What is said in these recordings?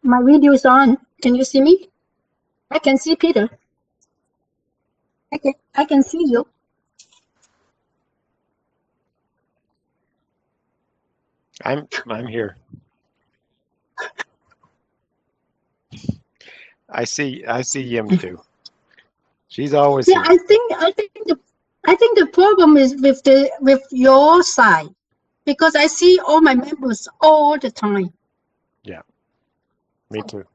My video is on. Can you see me? I can see Peter. I can see you. I'm here. I see Yim too. She's always Yeah, here. I think the problem is with your side, because I see all my members all the time. Yeah, me too.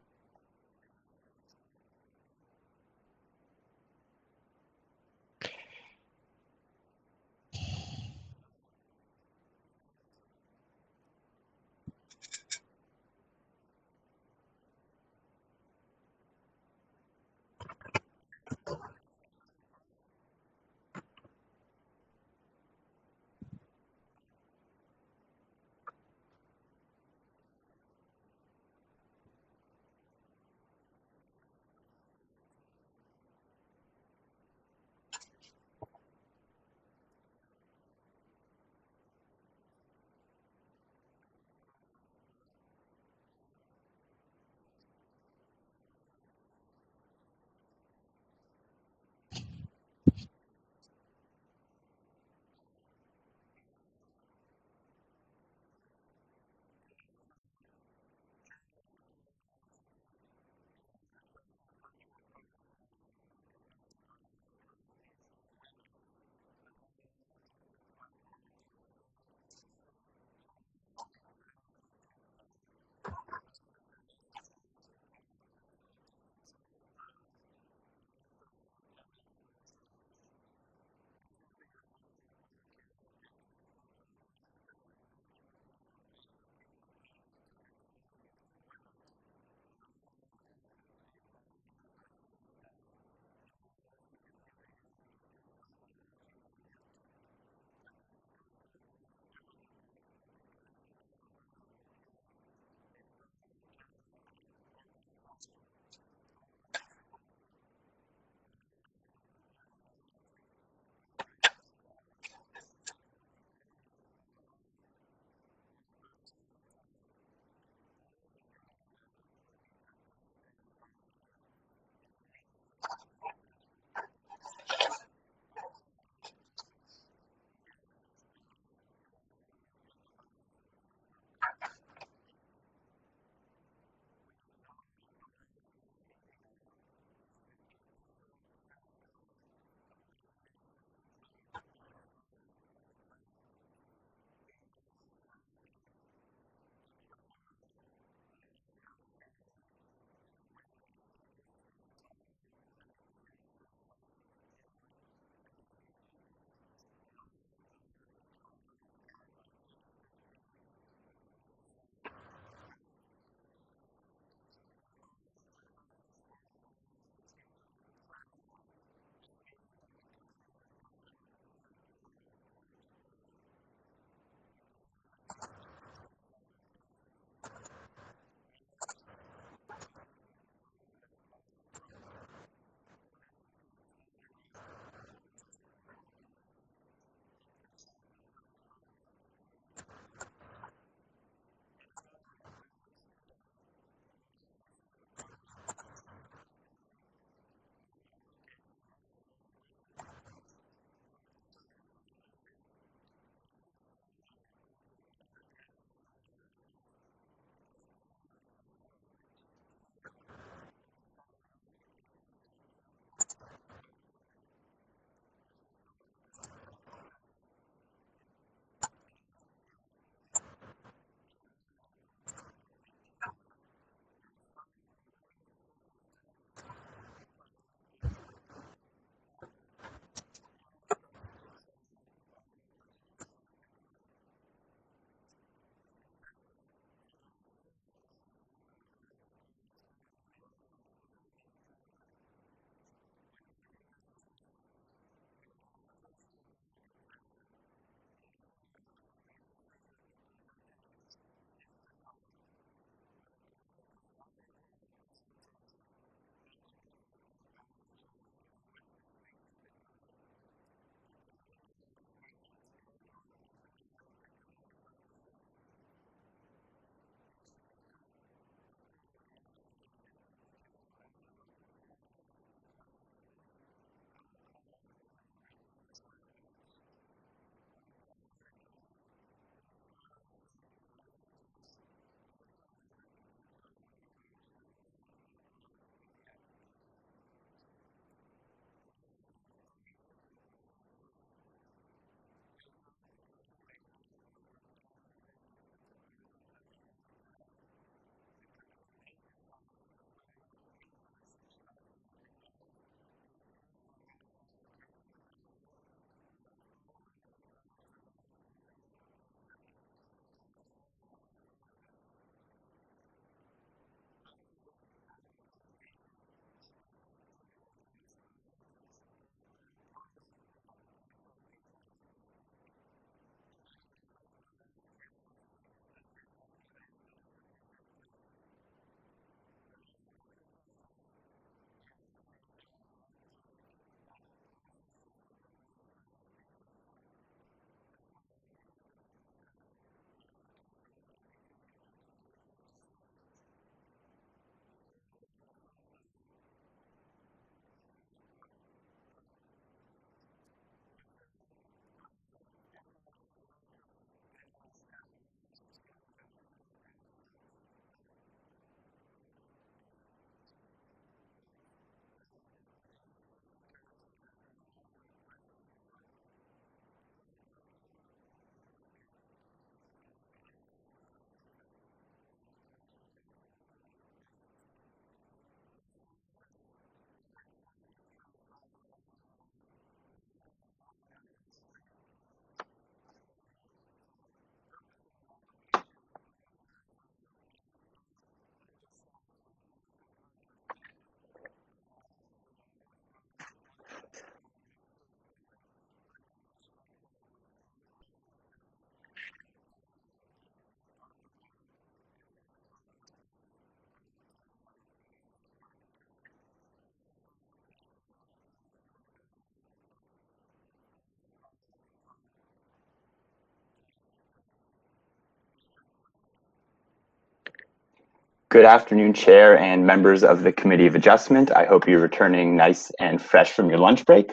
Good afternoon, Chair and members of the Committee of Adjustment. I hope you're returning nice and fresh from your lunch break.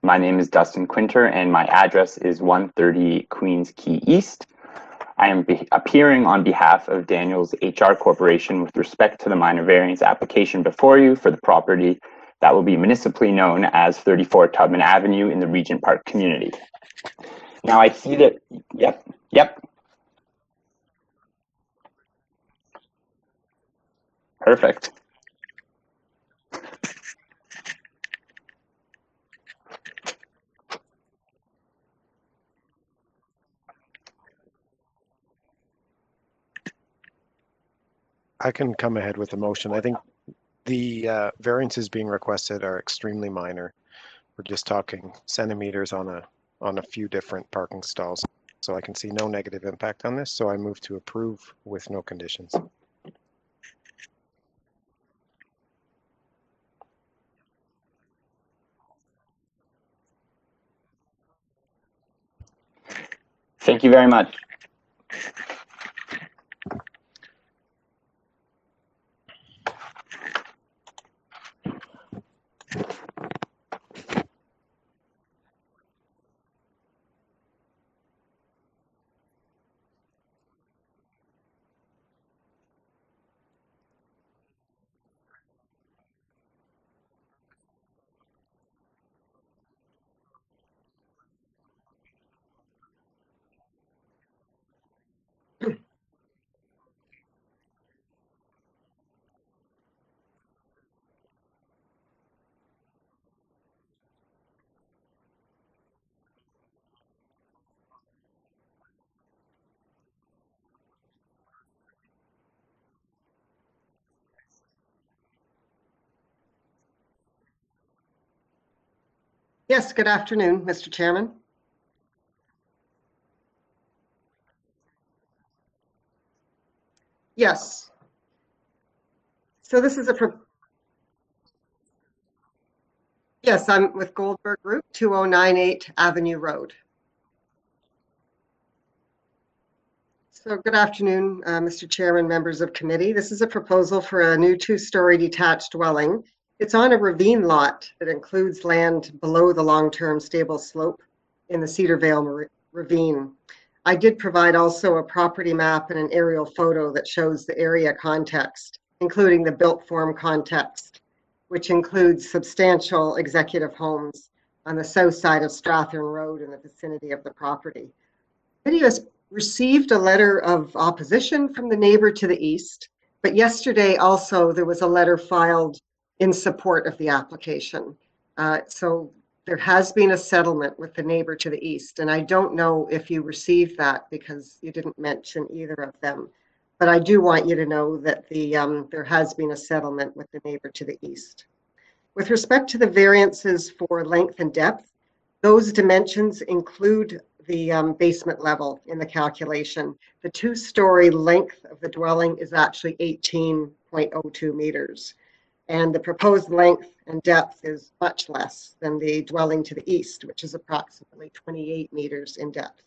My name is Dustin Quinter and my address is 130 Queens Quay East. I am appearing on behalf of Daniels HR Corporation with respect to the minor variance application before you for the property that will be municipally known as 34 Tubman Avenue in the Regent Park community. Now I see that, yep. Perfect. I can come ahead with the motion. I think the variances being requested are extremely minor. We're just talking centimeters on a few different parking stalls. So I can see no negative impact on this. So I move to approve with no conditions. Thank you very much. Yes, good afternoon, Mr. Chairman. Yes. So this is yes, I'm with Goldberg Group, 2098 Avenue Road. So good afternoon, Mr. Chairman, members of committee. This is a proposal for a new two-story detached dwelling. It's on a ravine lot that includes land below the long-term stable slope in the Cedar Vale ravine. I did provide also a property map and an aerial photo that shows the area context, including the built form context, which includes substantial executive homes on the south side of STRATHEARN Road in the vicinity of the property. Committee has received a letter of opposition from the neighbor to the east, but yesterday also there was a letter filed in support of the application. So there has been a settlement with the neighbor to the east, and I don't know if you received that because you didn't mention either of them. But I do want you to know that there has been a settlement with the neighbor to the east. With respect to the variances for length and depth, those dimensions include the basement level in the calculation. The two-story length of the dwelling is actually 18.02 meters. And the proposed length and depth is much less than the dwelling to the east, which is approximately 28 meters in depth.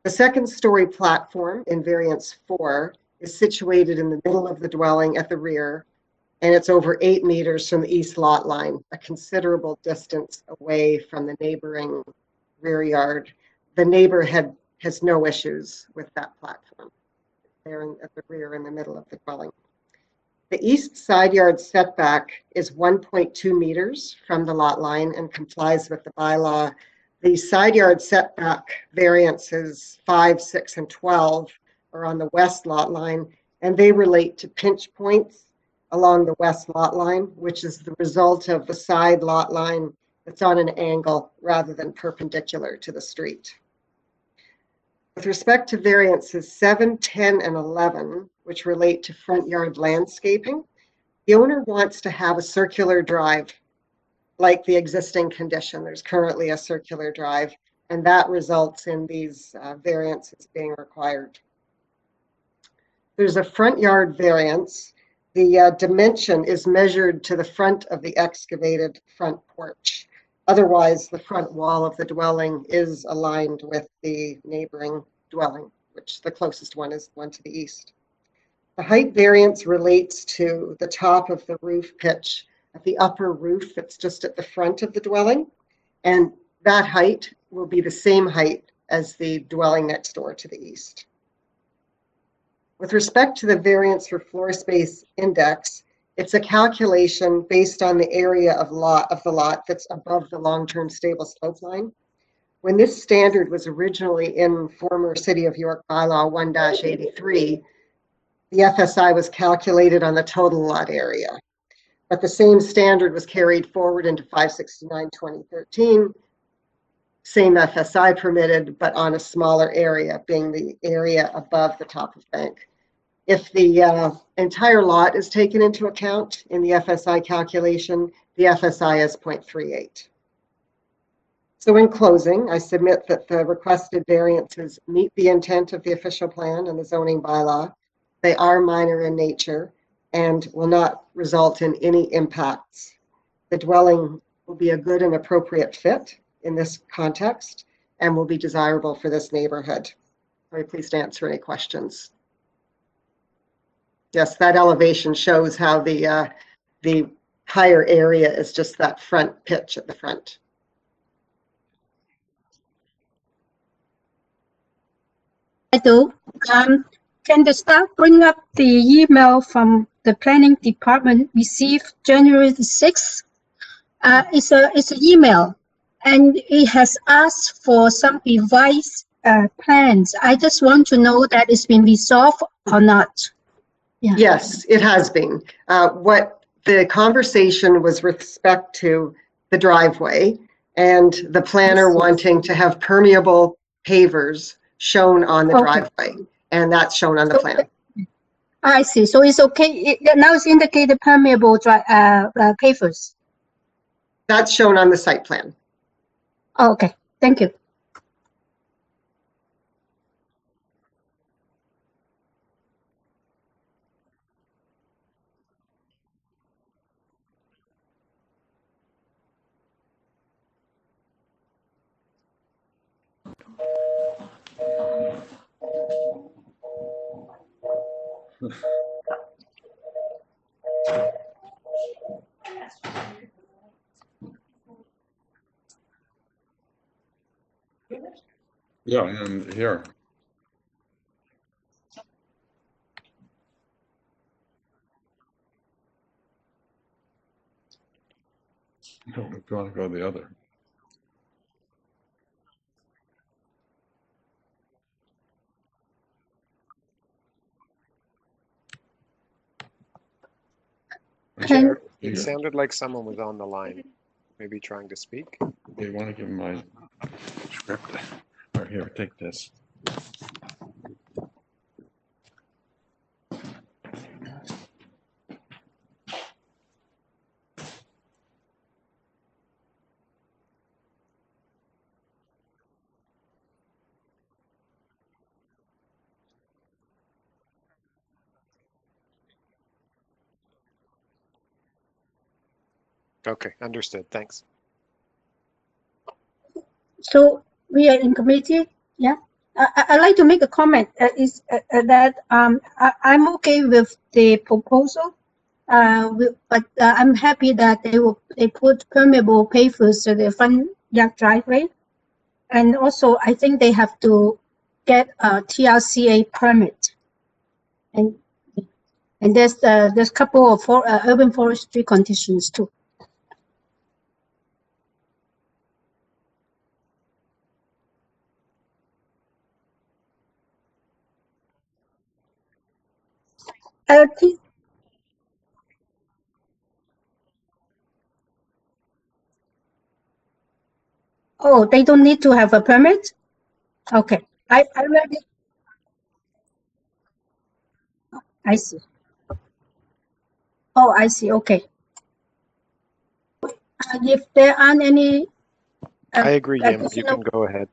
The second story platform in variance 4 is situated in the middle of the dwelling at the rear, and it's over 8 meters from the east lot line, a considerable distance away from the neighboring rear yard. The neighbor has no issues with that platform. They're at the rear in the middle of the dwelling. The east side yard setback is 1.2 meters from the lot line and complies with the bylaw. The side yard setback variances 5, 6, and 12 are on the west lot line, and they relate to pinch points along the west lot line, which is the result of the side lot line that's on an angle rather than perpendicular to the street. With respect to variances 7, 10, and 11, which relate to front yard landscaping, the owner wants to have a circular drive like the existing condition. There's currently a circular drive, and that results in these variances being required. There's a front yard variance. The dimension is measured to the front of the excavated front porch. Otherwise, the front wall of the dwelling is aligned with the neighboring dwelling, which the closest one is one to the east. The height variance relates to the top of the roof pitch at the upper roof that's just at the front of the dwelling. And that height will be the same height as the dwelling next door to the east. With respect to the variance for floor space index, it's a calculation based on the area of the lot that's above the long-term stable slope line. When this standard was originally in former City of York bylaw 1-83, the FSI was calculated on the total lot area. But the same standard was carried forward into 569/2013. Same FSI permitted, but on a smaller area, being the area above the top of bank. If the entire lot is taken into account in the FSI calculation, the FSI is 0.38. So in closing, I submit that the requested variances meet the intent of the official plan and the zoning bylaw. They are minor in nature and will not result in any impacts. The dwelling will be a good and appropriate fit in this context and will be desirable for this neighborhood. Very pleased to answer any questions. Yes, that elevation shows how the higher area is just that front pitch at the front. I do. Can the staff bring up the email from the planning department received January the 6th? It's an email, and it has asked for some revised plans. I just want to know that it's been resolved or not. Yeah. Yes, it has been. What the conversation was with respect to the driveway and the planner wanting to have permeable pavers shown on the driveway, and that's shown on the plan. I see. So it's okay. Now it's indicated permeable pavers. That's shown on the site plan. Oh, okay. Thank you. Yeah, and here. No, if you want to go the other. Chair, it sounded like someone was on the line, maybe trying to speak. You want to give my script? Or here, take this. Okay, understood. Thanks. So we are in committee. Yeah. I'd like to make a comment. I'm okay with the proposal, but I'm happy that they put permeable pavers at the front yard driveway, and also I think they have to get a TRCA permit, and there's a couple of urban forestry conditions too. Oh, they don't need to have a permit? Okay. I read it. I see. Oh, I see. Okay. If there aren't any... I agree, Yim. You can go ahead.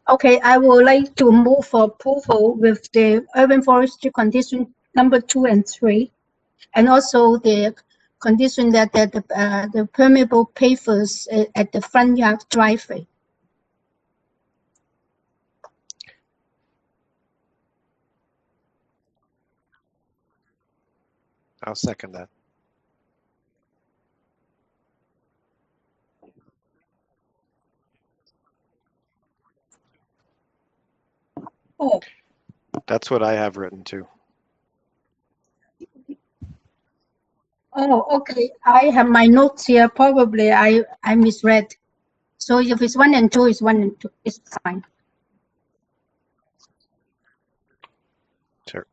Okay, I would like to move for approval with the urban forestry condition number 2 and 3, and also the condition that the permeable pavers at the front yard driveway. I'll second that. Oh, That's what I have written too. oh, okay. I have my notes here. Probably I misread. So if it's 1 and 2, it's 1 and 2. It's fine. Sure.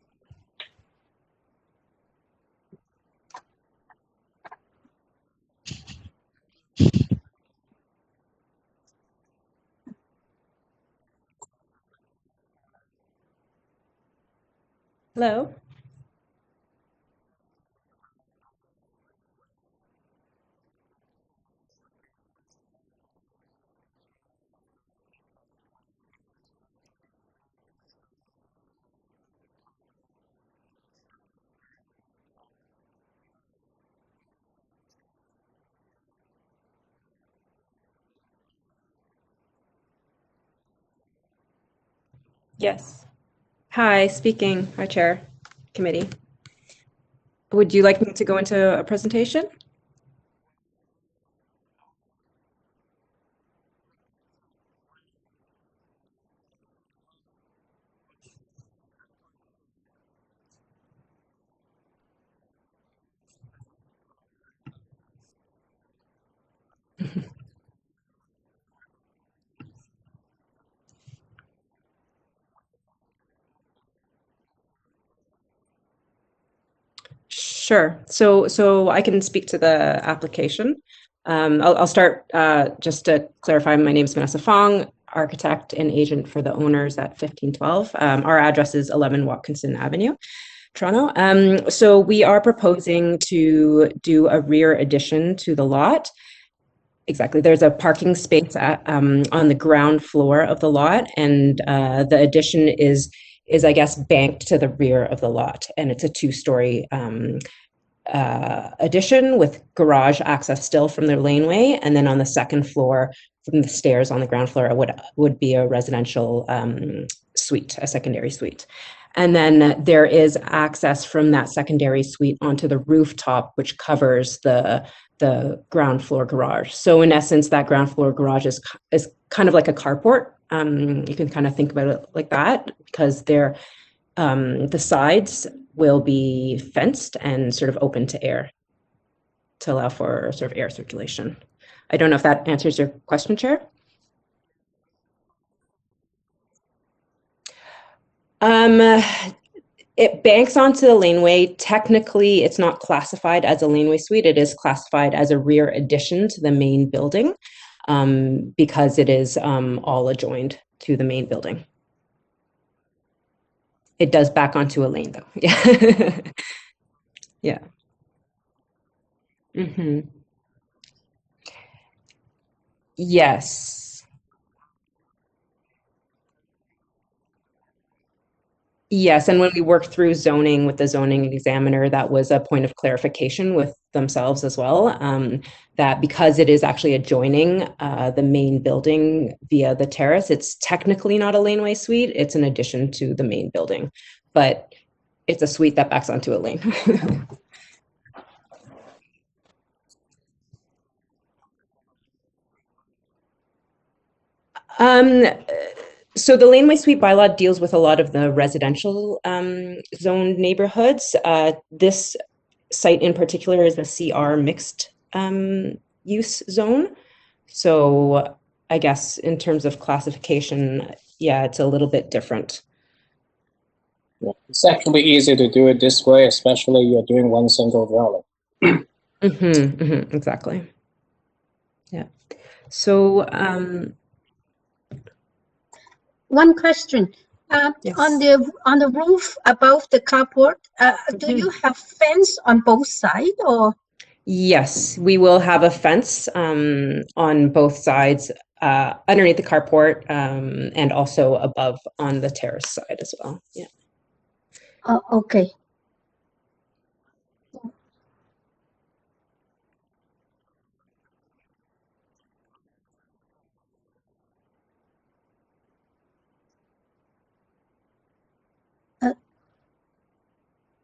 Hello? Yes. Hi, speaking, our chair, committee. Would you like me to go into a presentation? Sure. So I can speak to the application. I'll start just to clarify. My name is Vanessa Fong, architect and agent for the owners at 1512. Our address is 11 Watkinson Avenue, Toronto. So we are proposing to do a rear addition to the lot. Exactly. There's a parking space on the ground floor of the lot, and the addition is I guess banked to the rear of the lot, and it's a 2-story addition with garage access still from the laneway, and then on the second floor from the stairs on the ground floor would be a residential suite, a secondary suite. And then there is access from that secondary suite onto the rooftop, which covers the ground floor garage. So in essence, that ground floor garage is kind of like a carport. You can kind of think about it like that, because the sides will be fenced and sort of open to air to allow for sort of air circulation. I don't know if that answers your question, Chair. It banks onto the laneway. Technically, it's not classified as a laneway suite. It is classified as a rear addition to the main building, because it is all adjoined to the main building. It does back onto a lane, though. Yeah. Yeah. Mm-hmm. Yes. Yes, and when we worked through zoning with the zoning examiner, that was a point of clarification with themselves as well, that because it is actually adjoining the main building via the terrace, it's technically not a laneway suite, it's an addition to the main building, but it's a suite that backs onto a lane. So the laneway suite bylaw deals with a lot of the residential zoned neighborhoods. This site in particular is a CR mixed use zone. So I guess in terms of classification, yeah, it's a little bit different. It's actually easy to do it this way, especially you're doing one single dwelling. Exactly. Yeah. So one question. yes. On the roof above the carport, do you have fence on both sides, or? Yes, we will have a fence on both sides, underneath the carport, and also above on the terrace side as well. Yeah. Okay.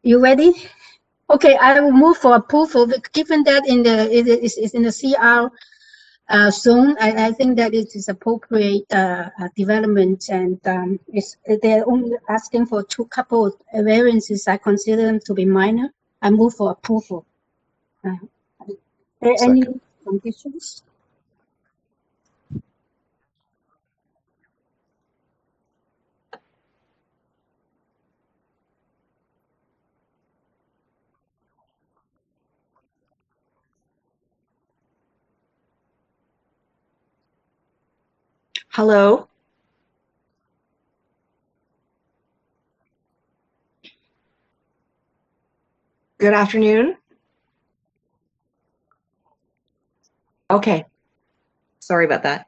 You ready? Okay, I will move for approval. Given that it is in the CR zone, I think that it is appropriate development, and they're only asking for couple of variances. I consider them to be minor. I move for approval. Are there any conditions? Hello. Good afternoon. Okay. Sorry about that.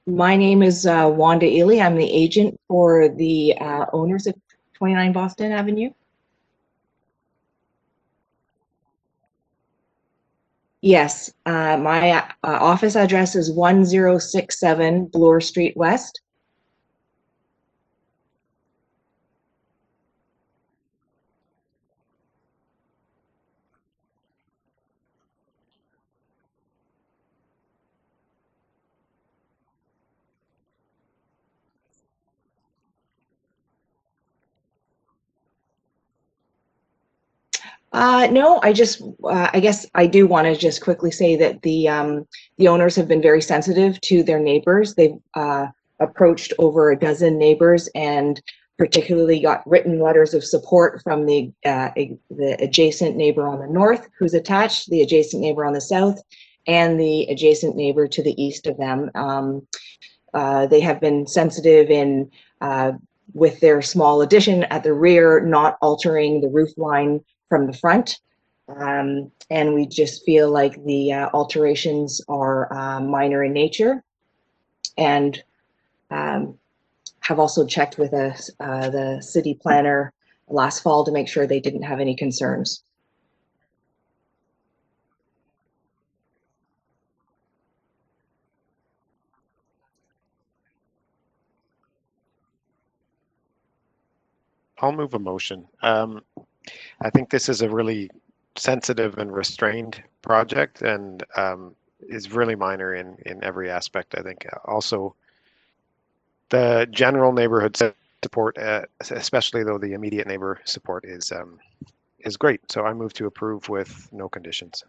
My name is Wanda Ely. I'm the agent for the owners of 29 Boston Avenue. Yes, my office address is 1067 Bloor Street West. No, I guess I do want to just quickly say that the owners have been very sensitive to their neighbors. They've approached over a dozen neighbors and particularly got written letters of support from the adjacent neighbor on the north who's attached, the adjacent neighbor on the south, and the adjacent neighbor to the east of them. They have been sensitive in with their small addition at the rear, not altering the roof line from the front. And we just feel like the alterations are minor in nature, and have also checked with the city planner last fall to make sure they didn't have any concerns. I'll move a motion. I think this is a really sensitive and restrained project, and is really minor in every aspect. I think also the general neighborhood support, especially though the immediate neighbor support is great. So I move to approve with no conditions.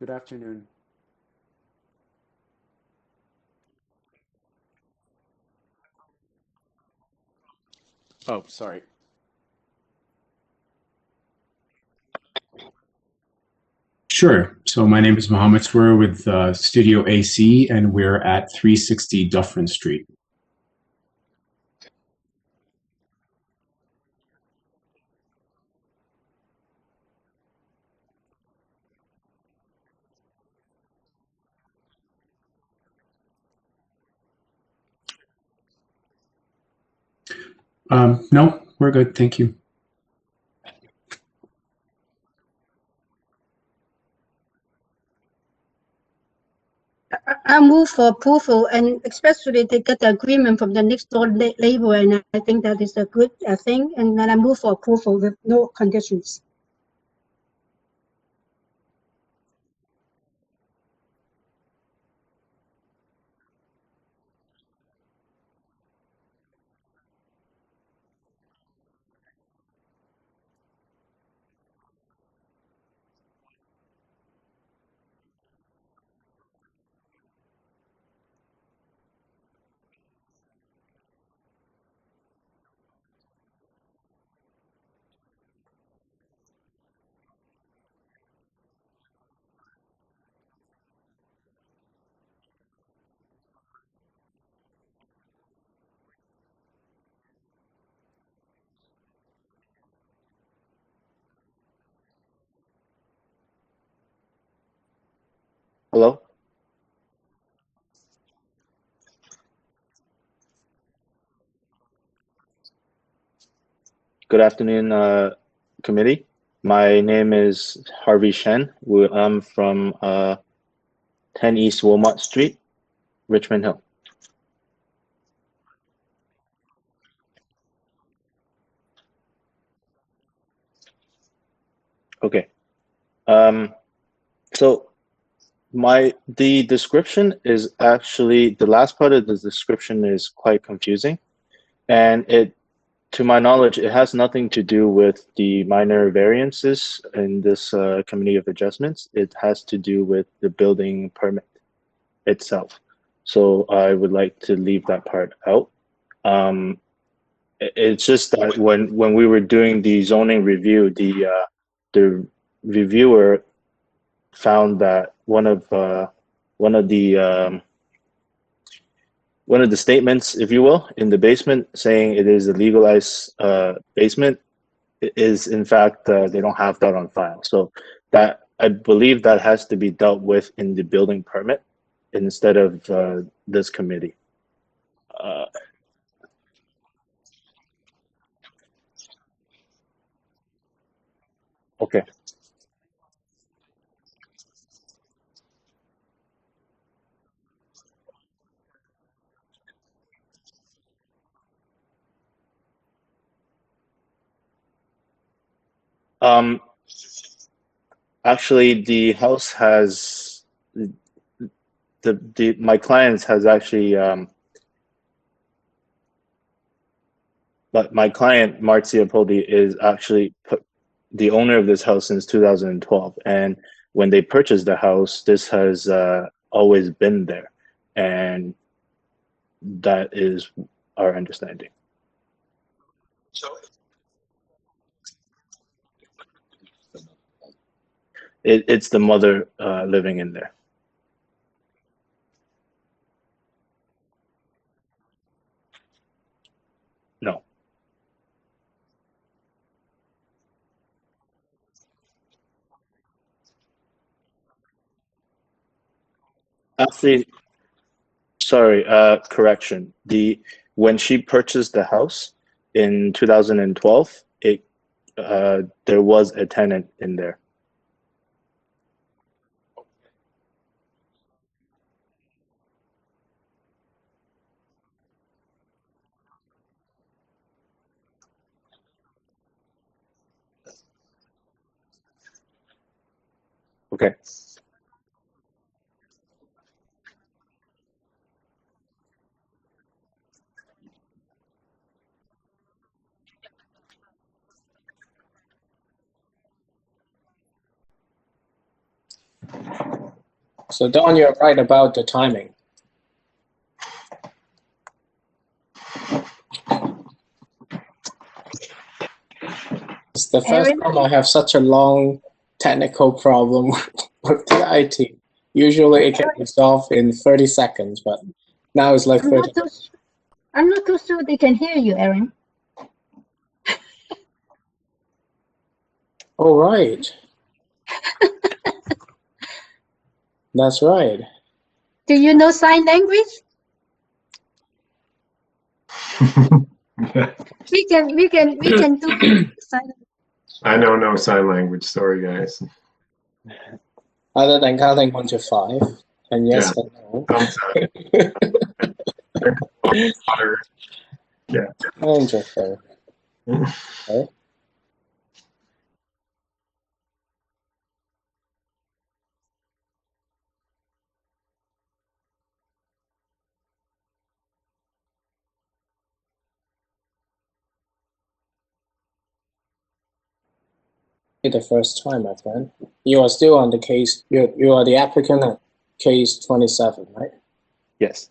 Good afternoon. Oh, sorry. Sure. So my name is Mohammed Swer with Studio AC, and we're at 360 Dufferin Street. No, we're good. Thank you. I move for approval, and especially they get the agreement from the next door neighbor, and I think that is a good thing. And then I move for approval with no conditions. Hello? Good afternoon, committee. My name is Harvie Shen. I'm from 10 East Wilmot Street, Richmond Hill. Okay. So the description is actually, the last part of the description is quite confusing, and to my knowledge, it has nothing to do with the minor variances in this committee of adjustments. It has to do with the building permit itself. So I would like to leave that part out. It's just that when we were doing the zoning review, the reviewer found that one of the statements, if you will, in the basement saying it is a legalized basement is in fact they don't have that on file. So that, I believe, that has to be dealt with in the building permit instead of this committee. Okay. Actually, the house has my clients has actually but my client Marzia Poldi is actually the owner of this house since 2012, and when they purchased the house, this has always been there, and that is our understanding. It's the mother living in there. No. Actually, sorry, correction. When she purchased the house in 2012, there was a tenant in there. Okay. So Don, you're right about the timing. It's the first time I have such a long technical problem with the IT. Usually it can resolve in 30 seconds, but now it's like 30. I'm not too sure they can hear you, Aaron. Oh, right. That's right. Do you know sign language? we can do sign. I know no sign language. Sorry, guys. Other than counting 1 to 5, and yes and no. Water. Yeah. Wonderful. Okay. The first time, my friend. You are still on the case. You are the applicant at case 27, right? Yes.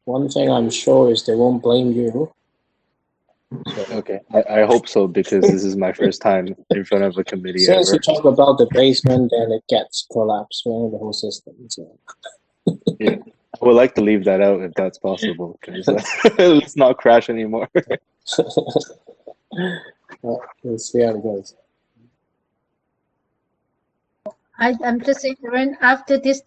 One thing I'm sure is they won't blame you. So, okay, I hope so, because this is my first time in front of a committee Since ever. you talk about the basement, then it gets collapsed, right, the whole system. So. Yeah. I would like to leave that out if that's possible, because let's not crash anymore. Well, we'll see how it goes. I'm just saying, Aaron, after this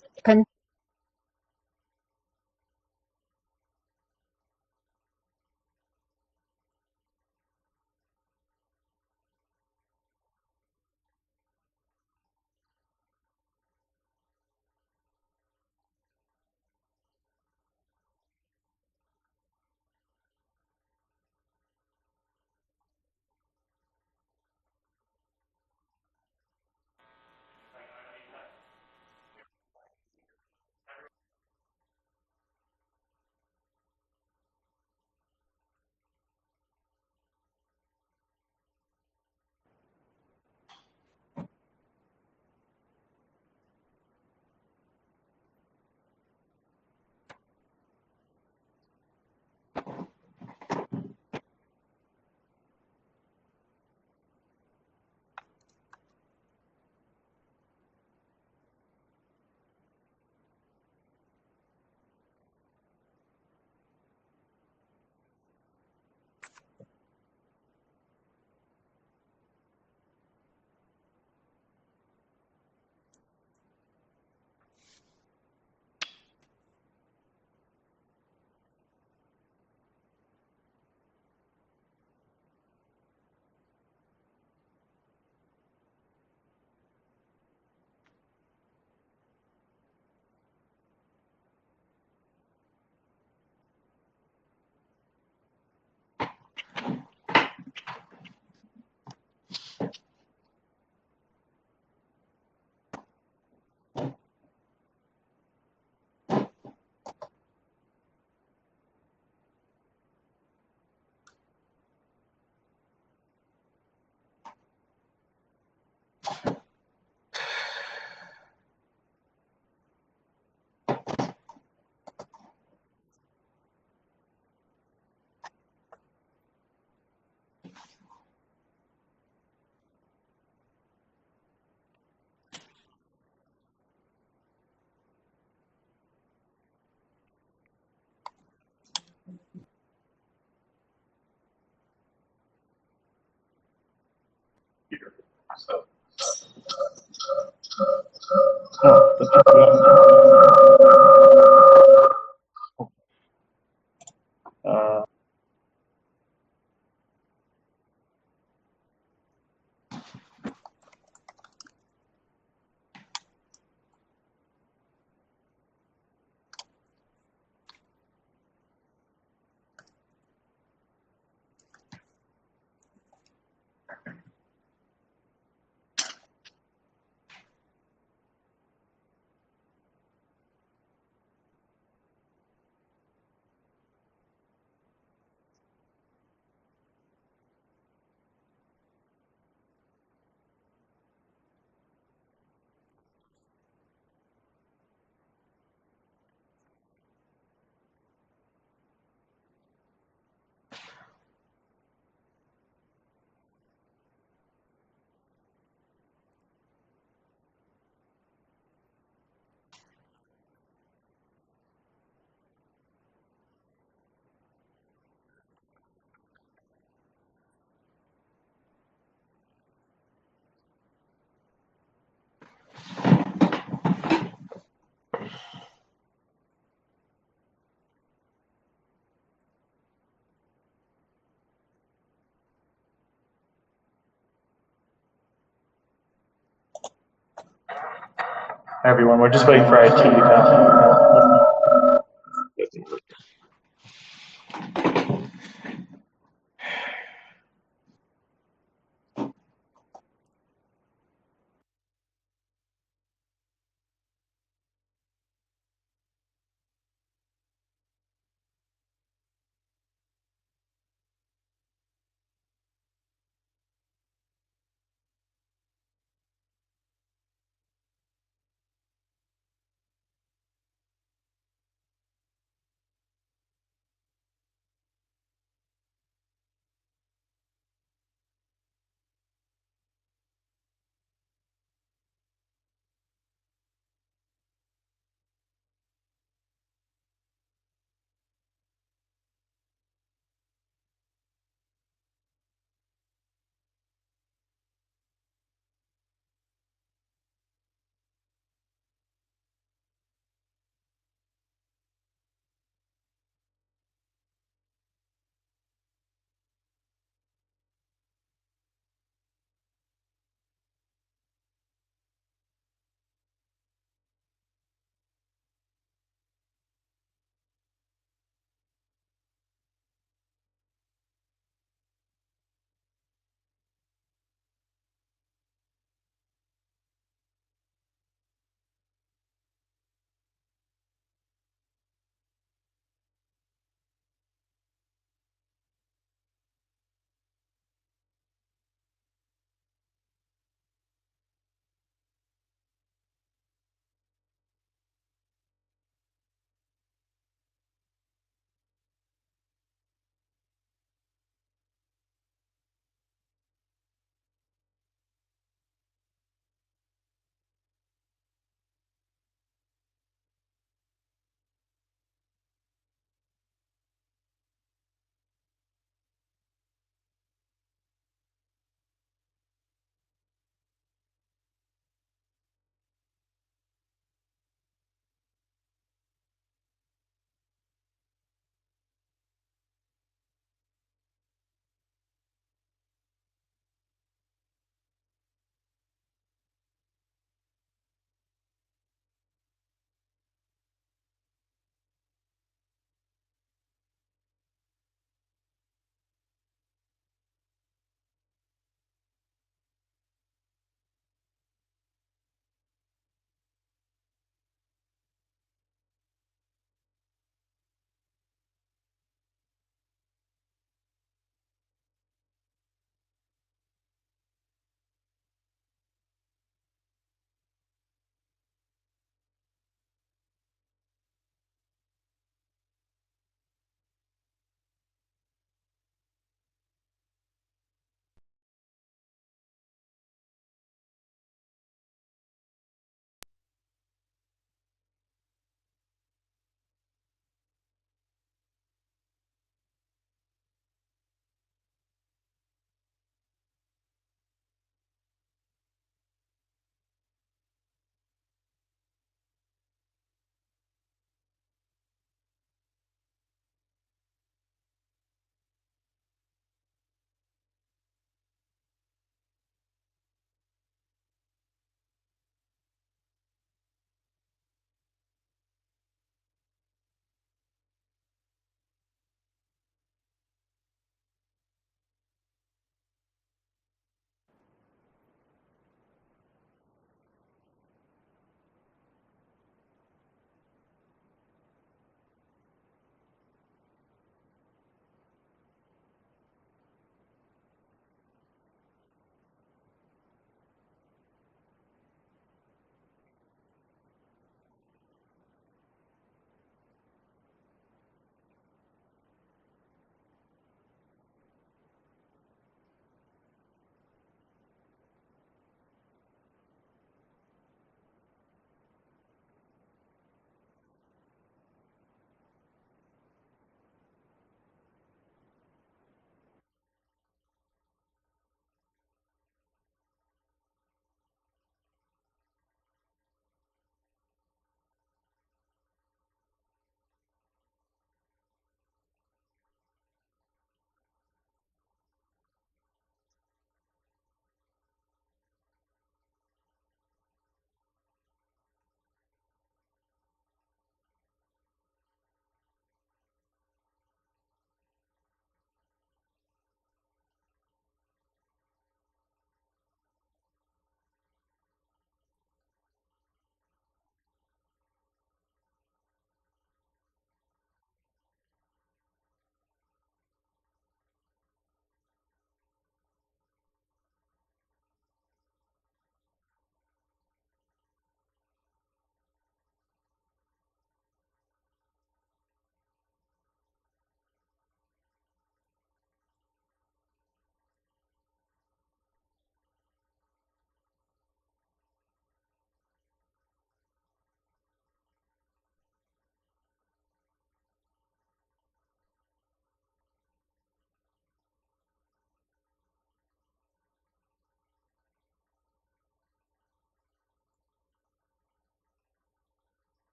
Everyone, we're just waiting for our tea to come.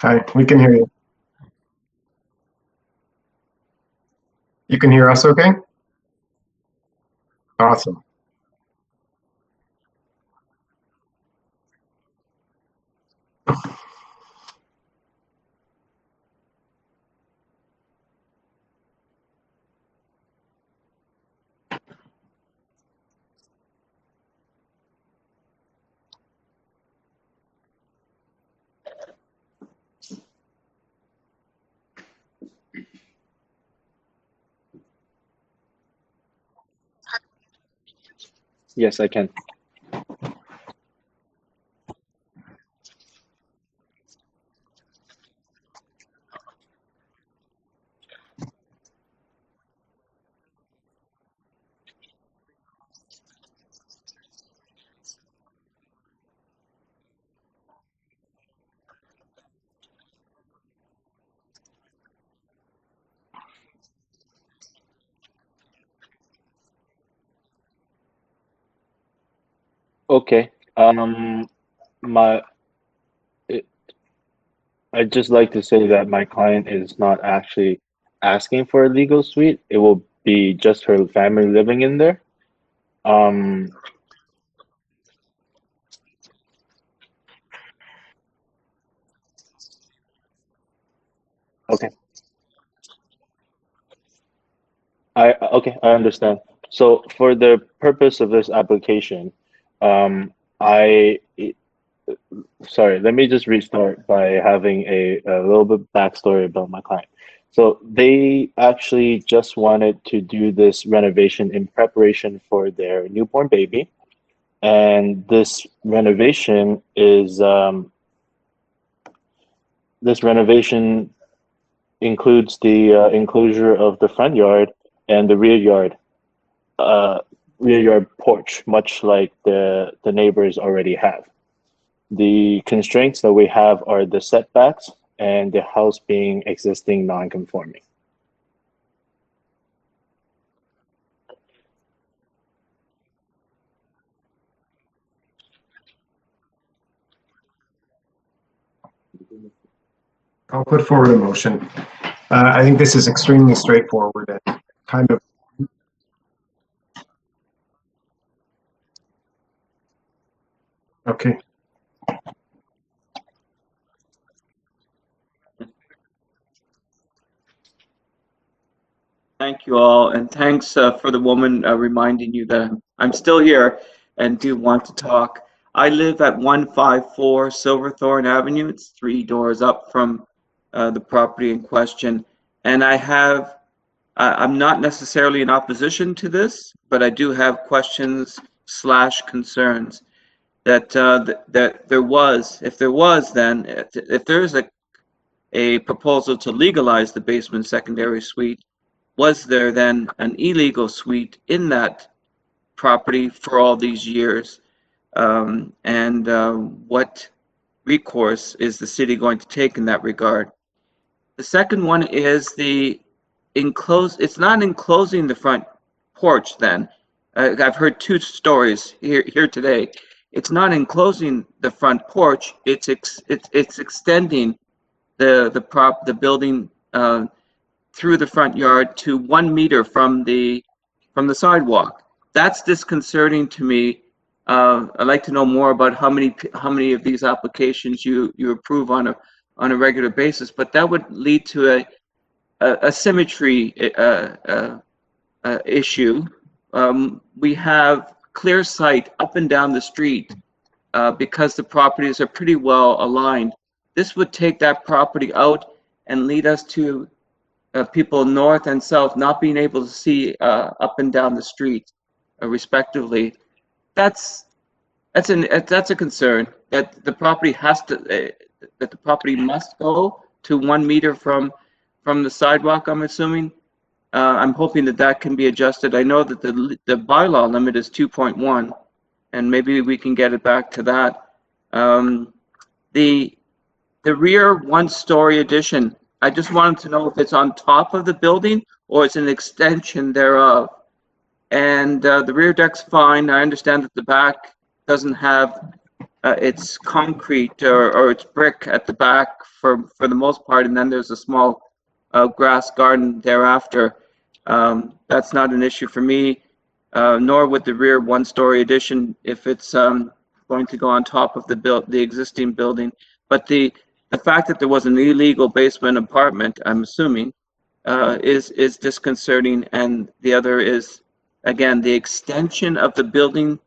Hi, we can hear you. You can hear us okay? Awesome. Yes, I can. Okay. My it, I'd just like to say that my client is not actually asking for a legal suite. It will be just her family living in there. Um, okay. I understand. So for the purpose of this application, I sorry, let me just restart by having a little bit backstory about my client. So they actually just wanted to do this renovation in preparation for their newborn baby. And this renovation is this renovation includes the enclosure of the front yard and the rear yard porch, much like the neighbors already have. The constraints that we have are the setbacks and the house being existing non-conforming. I'll put forward a motion. I think this is extremely straightforward and kind of. Okay. Thank you all, and thanks for the woman reminding you that I'm still here and do want to talk. I live at 154 Silverthorn Avenue. It's 3 doors up from the property in question, and I'm not necessarily in opposition to this, but I do have questions / concerns that that there was, if there's a proposal to legalize the basement secondary suite, was there then an illegal suite in that property for all these years? What recourse is the city going to take in that regard? The second one is it's not enclosing the front porch then. I've heard 2 stories here today. It's not enclosing the front porch, it's extending the building through the front yard to 1 meter from the sidewalk. That's disconcerting to me. I'd like to know more about how many of these applications you approve on a regular basis, but that would lead to a symmetry issue. We have clear sight up and down the street because the properties are pretty well aligned. This would take that property out and lead us to people north and south not being able to see up and down the street respectively. That's a concern, that the property must go to 1 meter from the sidewalk, I'm assuming. I'm hoping that can be adjusted. I know that the bylaw limit is 2.1, and maybe we can get it back to that. The rear 1-story addition, I just wanted to know if it's on top of the building or it's an extension thereof. And the rear deck's fine. I understand that the back doesn't have it's concrete or it's brick at the back for the most part, and then there's a small grass garden thereafter. That's not an issue for me, nor would the rear one-story addition if it's going to go on top of the existing building. But the fact that there was an illegal basement apartment, I'm assuming, is disconcerting, and the other is, again, the extension of the building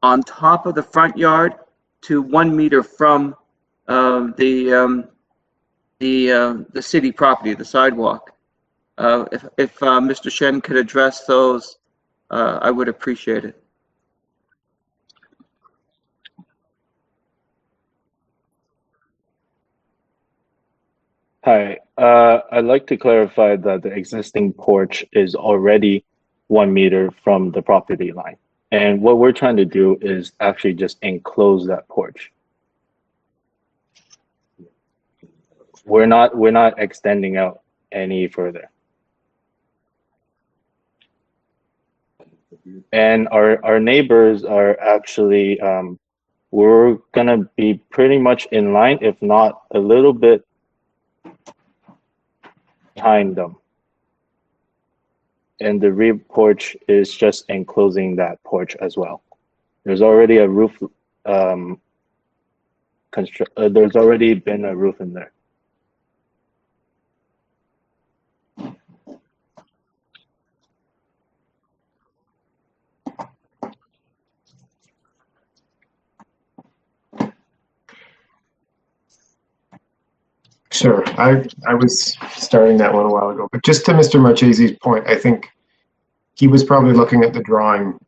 on top of the front yard to 1 meter from the city property, the sidewalk. If Mr. Shen could address those, I would appreciate it. Hi, I'd like to clarify that the existing porch is already 1 meter from the property line. And what we're trying to do is actually just enclose that porch. We're not extending out any further. And our neighbors are actually, we're gonna be pretty much in line, if not a little bit behind them. And the rear porch is just enclosing that porch as well. There's already a roof, there's already been a roof in there. Sure, I was starting that one a while ago, but just to Mr. Marchese's point, I think he was probably looking at the drawing,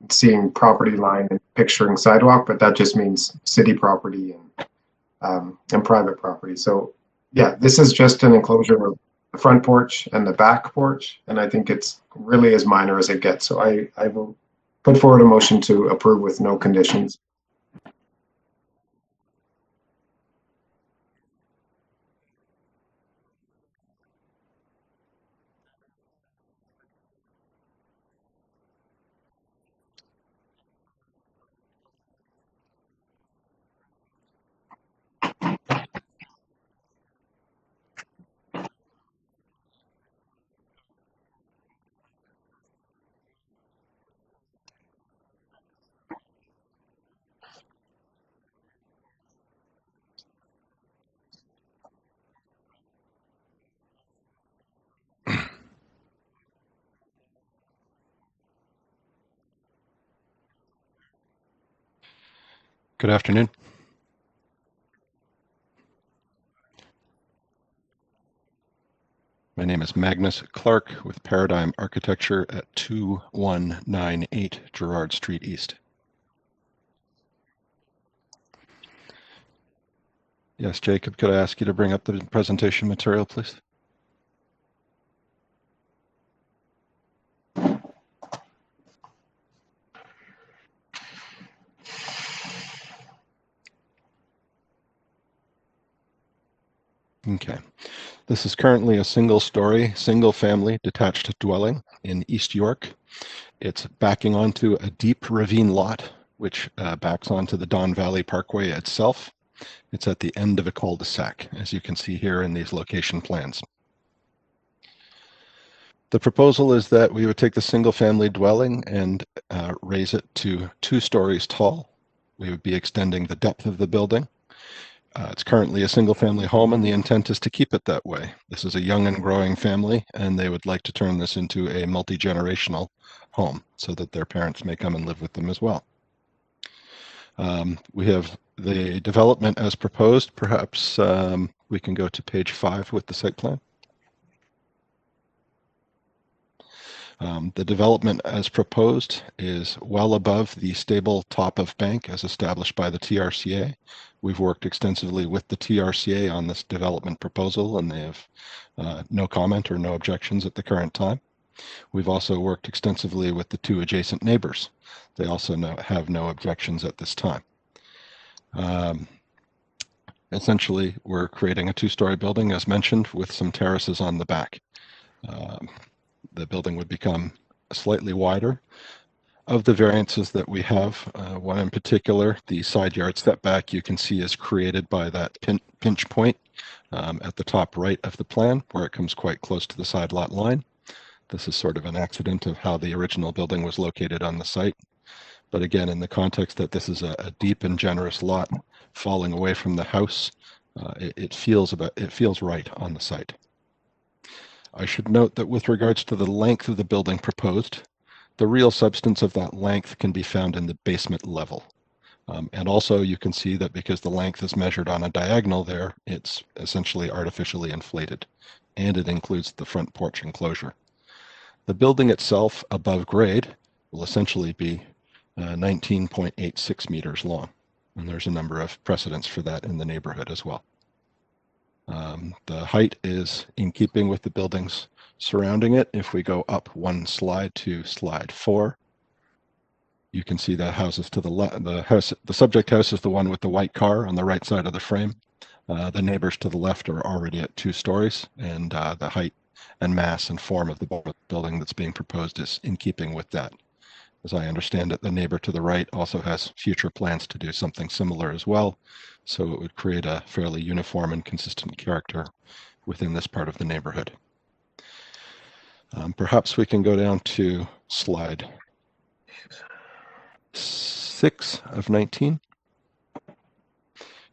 seeing property line and picturing sidewalk, but that just means city property and private property. So yeah, this is just an enclosure of the front porch and the back porch, and I think it's really as minor as it gets. So I will put forward a motion to approve with no conditions. Good afternoon. My name is Magnus Clark with Paradigm Architecture at 2198 Gerrard Street East. Yes, Jacob, could I ask you to bring up the presentation material, please? Okay. This is currently a single-story, single-family detached dwelling in East York. It's backing onto a deep ravine lot, which backs onto the Don Valley Parkway itself. It's at the end of a cul-de-sac, as you can see here in these location plans. The proposal is that we would take the single-family dwelling and raise it to 2 stories tall. We would be extending the depth of the building. It's currently a single-family home, and the intent is to keep it that way. This is a young and growing family, and they would like to turn this into a multi-generational home so that their parents may come and live with them as well. We have the development as proposed. Perhaps we can go to page 5 with the site plan. The development as proposed is well above the stable top of bank as established by the TRCA. We've worked extensively with the TRCA on this development proposal, and they have no comment or no objections at the current time. We've also worked extensively with the 2 adjacent neighbors. They also have no objections at this time. Essentially, we're creating a 2-story building, as mentioned, with some terraces on the back. The building would become slightly wider, Of the variances that we have, one in particular, the side yard setback, you can see is created by that pinch point at the top right of the plan, where it comes quite close to the side lot line. This is sort of an accident of how the original building was located on the site. But again, in the context that this is a deep and generous lot falling away from the house, it feels right on the site. I should note that with regards to the length of the building proposed, the real substance of that length can be found in the basement level. And also you can see that because the length is measured on a diagonal there, it's essentially artificially inflated, and it includes the front porch enclosure. The building itself above grade will essentially be 19.86 meters long. And there's a number of precedents for that in the neighborhood as well. The height is in keeping with the buildings surrounding it. If we go up one slide to slide 4, you can see the houses to the left. The subject house is the one with the white car on the right side of the frame. The neighbors to the left are already at 2 stories, and the height and mass and form of the building that's being proposed is in keeping with that. As I understand it, the neighbor to the right also has future plans to do something similar as well, so it would create a fairly uniform and consistent character within this part of the neighborhood. Perhaps we can go down to slide 6 of 19.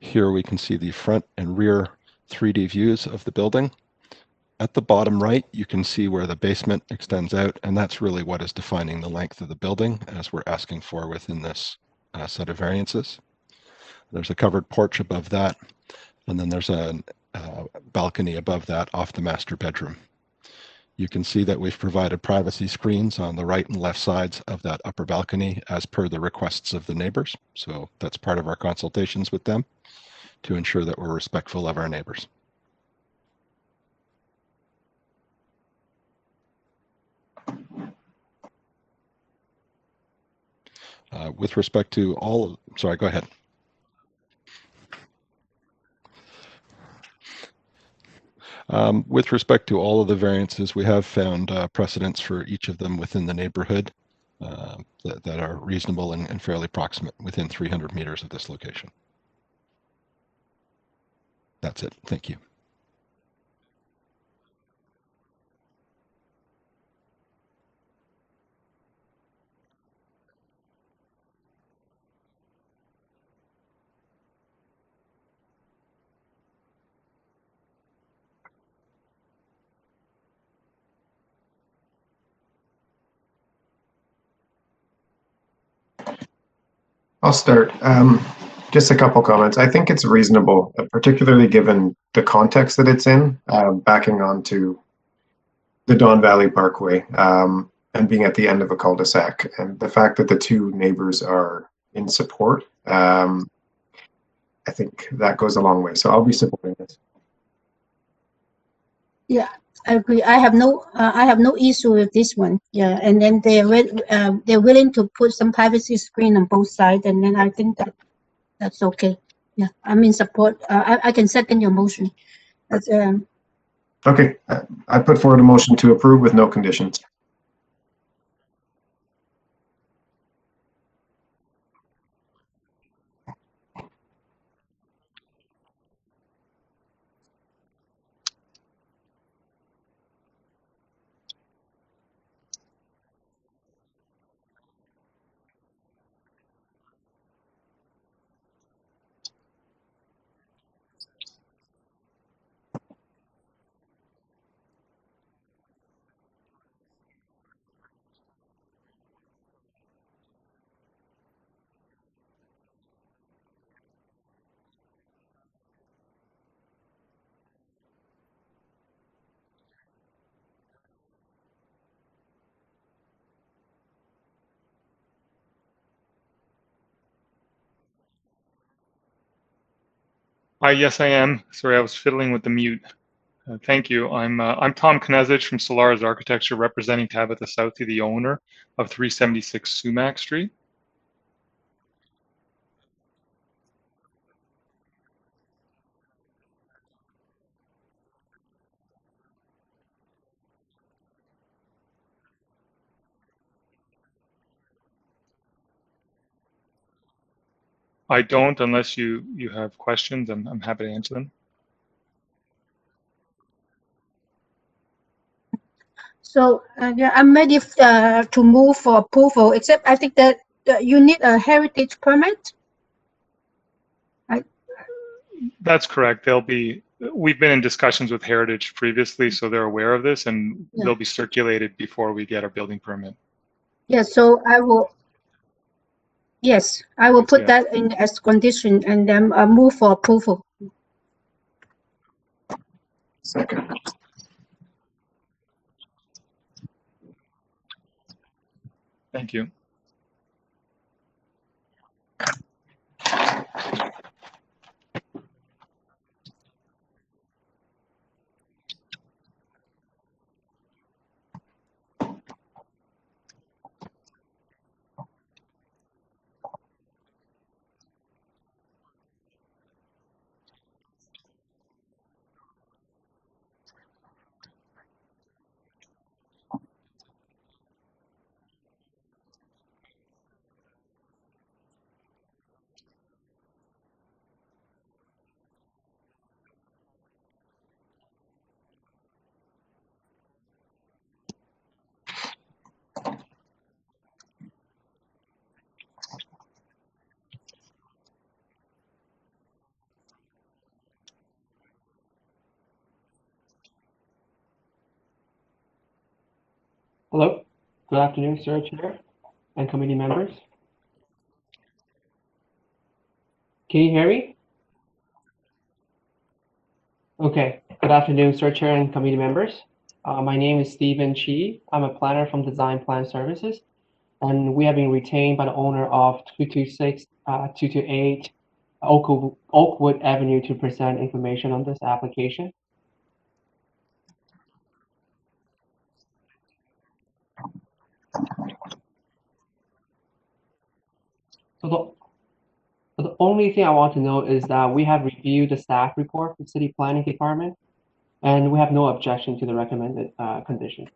Here we can see the front and rear 3D views of the building. At the bottom right, you can see where the basement extends out, and that's really what is defining the length of the building, as we're asking for within this set of variances. There's a covered porch above that, and then there's a balcony above that off the master bedroom. You can see that we've provided privacy screens on the right and left sides of that upper balcony as per the requests of the neighbors. So that's part of our consultations with them to ensure that we're respectful of our neighbors. With respect to all of, sorry, go ahead. With respect to all of the variances, we have found precedents for each of them within the neighborhood that are reasonable and fairly proximate within 300 meters of this location. That's it. Thank you. I'll start. Just a couple comments. I think it's reasonable, particularly given the context that it's in, backing onto the Don Valley Parkway and being at the end of a cul-de-sac. And the fact that the 2 neighbors are in support, I think that goes a long way. So I'll be supporting this. Yeah, I agree. I have no issue with this one. Yeah, and then they're willing to put some privacy screen on both sides, and then I think that's okay. Yeah, I'm in support. I can second your motion. That's, okay, I put forward a motion to approve with no conditions. Yes, I am. Sorry, I was fiddling with the mute. Thank you. I'm Tom Knezich from Solaris Architecture, representing Tabitha Southey, the owner of 376 Sumac Street. I don't, unless you have questions. I'm happy to answer them. So yeah, I'm ready to move for approval, except I think that you need a heritage permit. That's correct. We've been in discussions with Heritage previously, so they're aware of this, and they'll be circulated before we get our building permit. Yes, so I will. Yes, I will put that in as condition and then move for approval. Second. Thank you. Hello, good afternoon, Sir Chair and committee members. Can you hear me? Okay, good afternoon, Sir Chair and committee members. My name is Stephen Chi. I'm a planner from Design Plan Services, and we have been retained by the owner of 228 Oakwood Avenue to present information on this application. So the only thing I want to note is that we have reviewed the staff report for City Planning Department, and we have no objection to the recommended condition.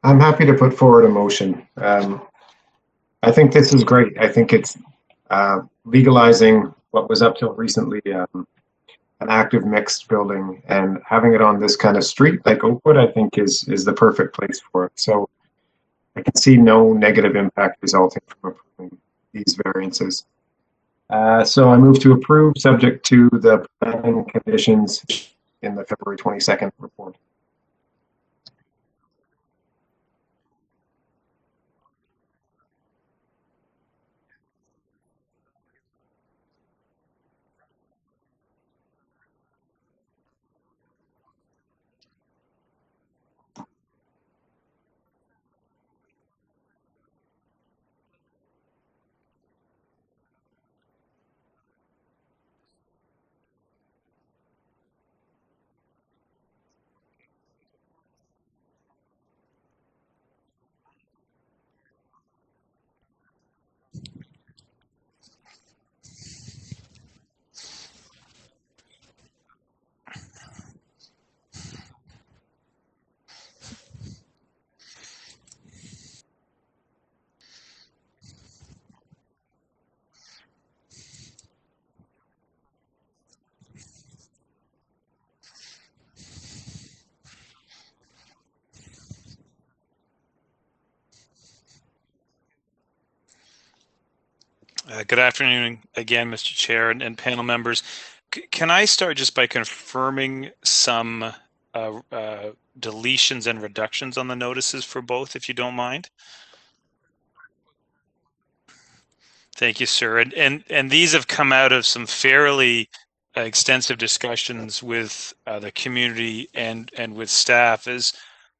I'm happy to put forward a motion. I think this is great. I think it's legalizing what was up till recently an active mixed building, and having it on this kind of street like Oakwood, I think is the perfect place for it. So I can see no negative impact resulting from approving these variances. So I move to approve, subject to the planning conditions in the February 22nd report. Good afternoon again, Mr. Chair and panel members. Can I start just by confirming some deletions and reductions on the notices for both, if you don't mind? Thank you, sir. And these have come out of some fairly extensive discussions with the community and with staff as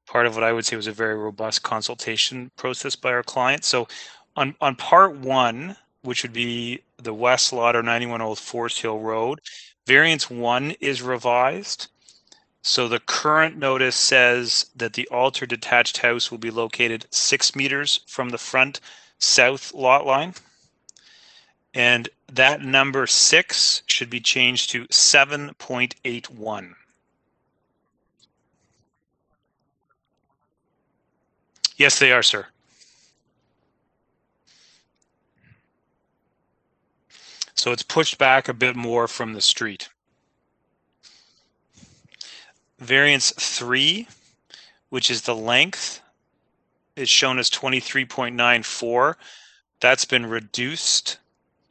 part of what I would say was a very robust consultation process by our client. So on part one, which would be the West Lot or 91 Old Forest Hill Road, variance 1 is revised. So the current notice says that the altered detached house will be located 6 meters from the front south lot line. And that number 6 should be changed to 7.81. Yes, they are, sir. So it's pushed back a bit more from the street. Variance 3, which is the length, is shown as 23.94. That's been reduced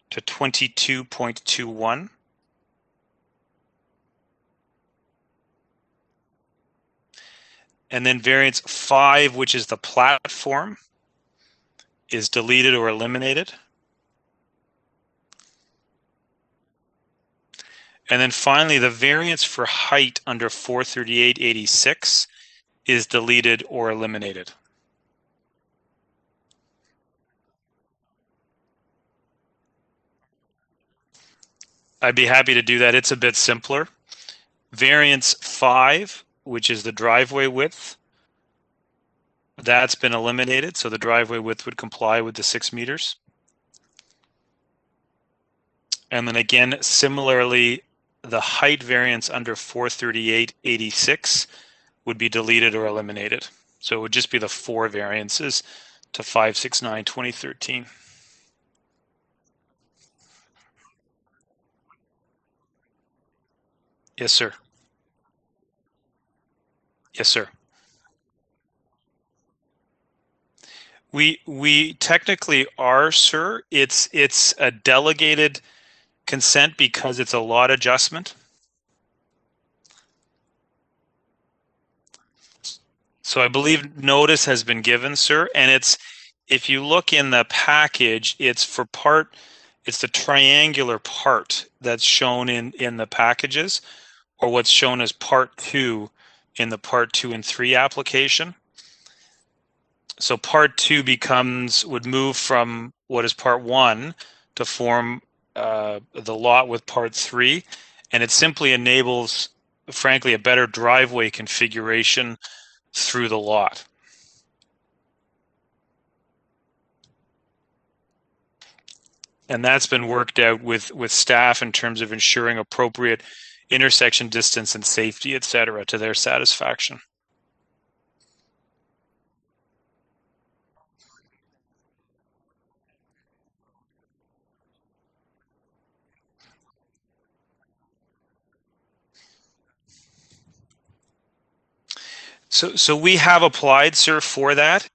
to 22.21. And then variance 5, which is the platform, is deleted or eliminated. And then finally, the variance for height under 438.86 is deleted or eliminated. I'd be happy to do that. It's a bit simpler. Variance 5, which is the driveway width, that's been eliminated. So the driveway width would comply with the 6 meters. And then again, similarly, the height variance under 438.86 would be deleted or eliminated. So it would just be the 4 variances to 569/2013. Yes, sir. Yes, sir. We technically are, sir. It's a delegated consent because it's a lot adjustment. So I believe notice has been given, sir, and it's, if you look in the package, it's for part, it's the triangular part that's shown in the packages, or what's shown as part 2 in the part 2 and 3 application. So part 2 would move from what is part 1 to form the lot with part 3, and it simply enables, frankly, a better driveway configuration through the lot. And that's been worked out with staff in terms of ensuring appropriate intersection distance and safety, et cetera, to their satisfaction. So we have applied, sir, for that.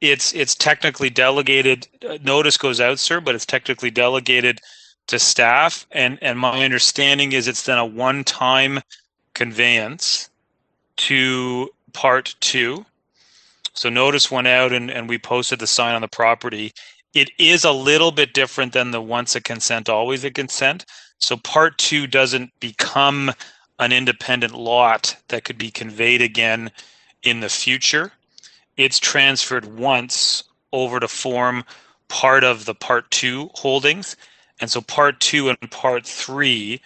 It's technically delegated. Notice goes out, sir, but it's technically delegated to staff. And my understanding is it's then a one-time conveyance to part 2. So notice went out and we posted the sign on the property. It is a little bit different than the once a consent, always a consent. So part 2 doesn't become an independent lot that could be conveyed again in the future. It's transferred once over to form part of the part 2 holdings. And so part 2 and part 3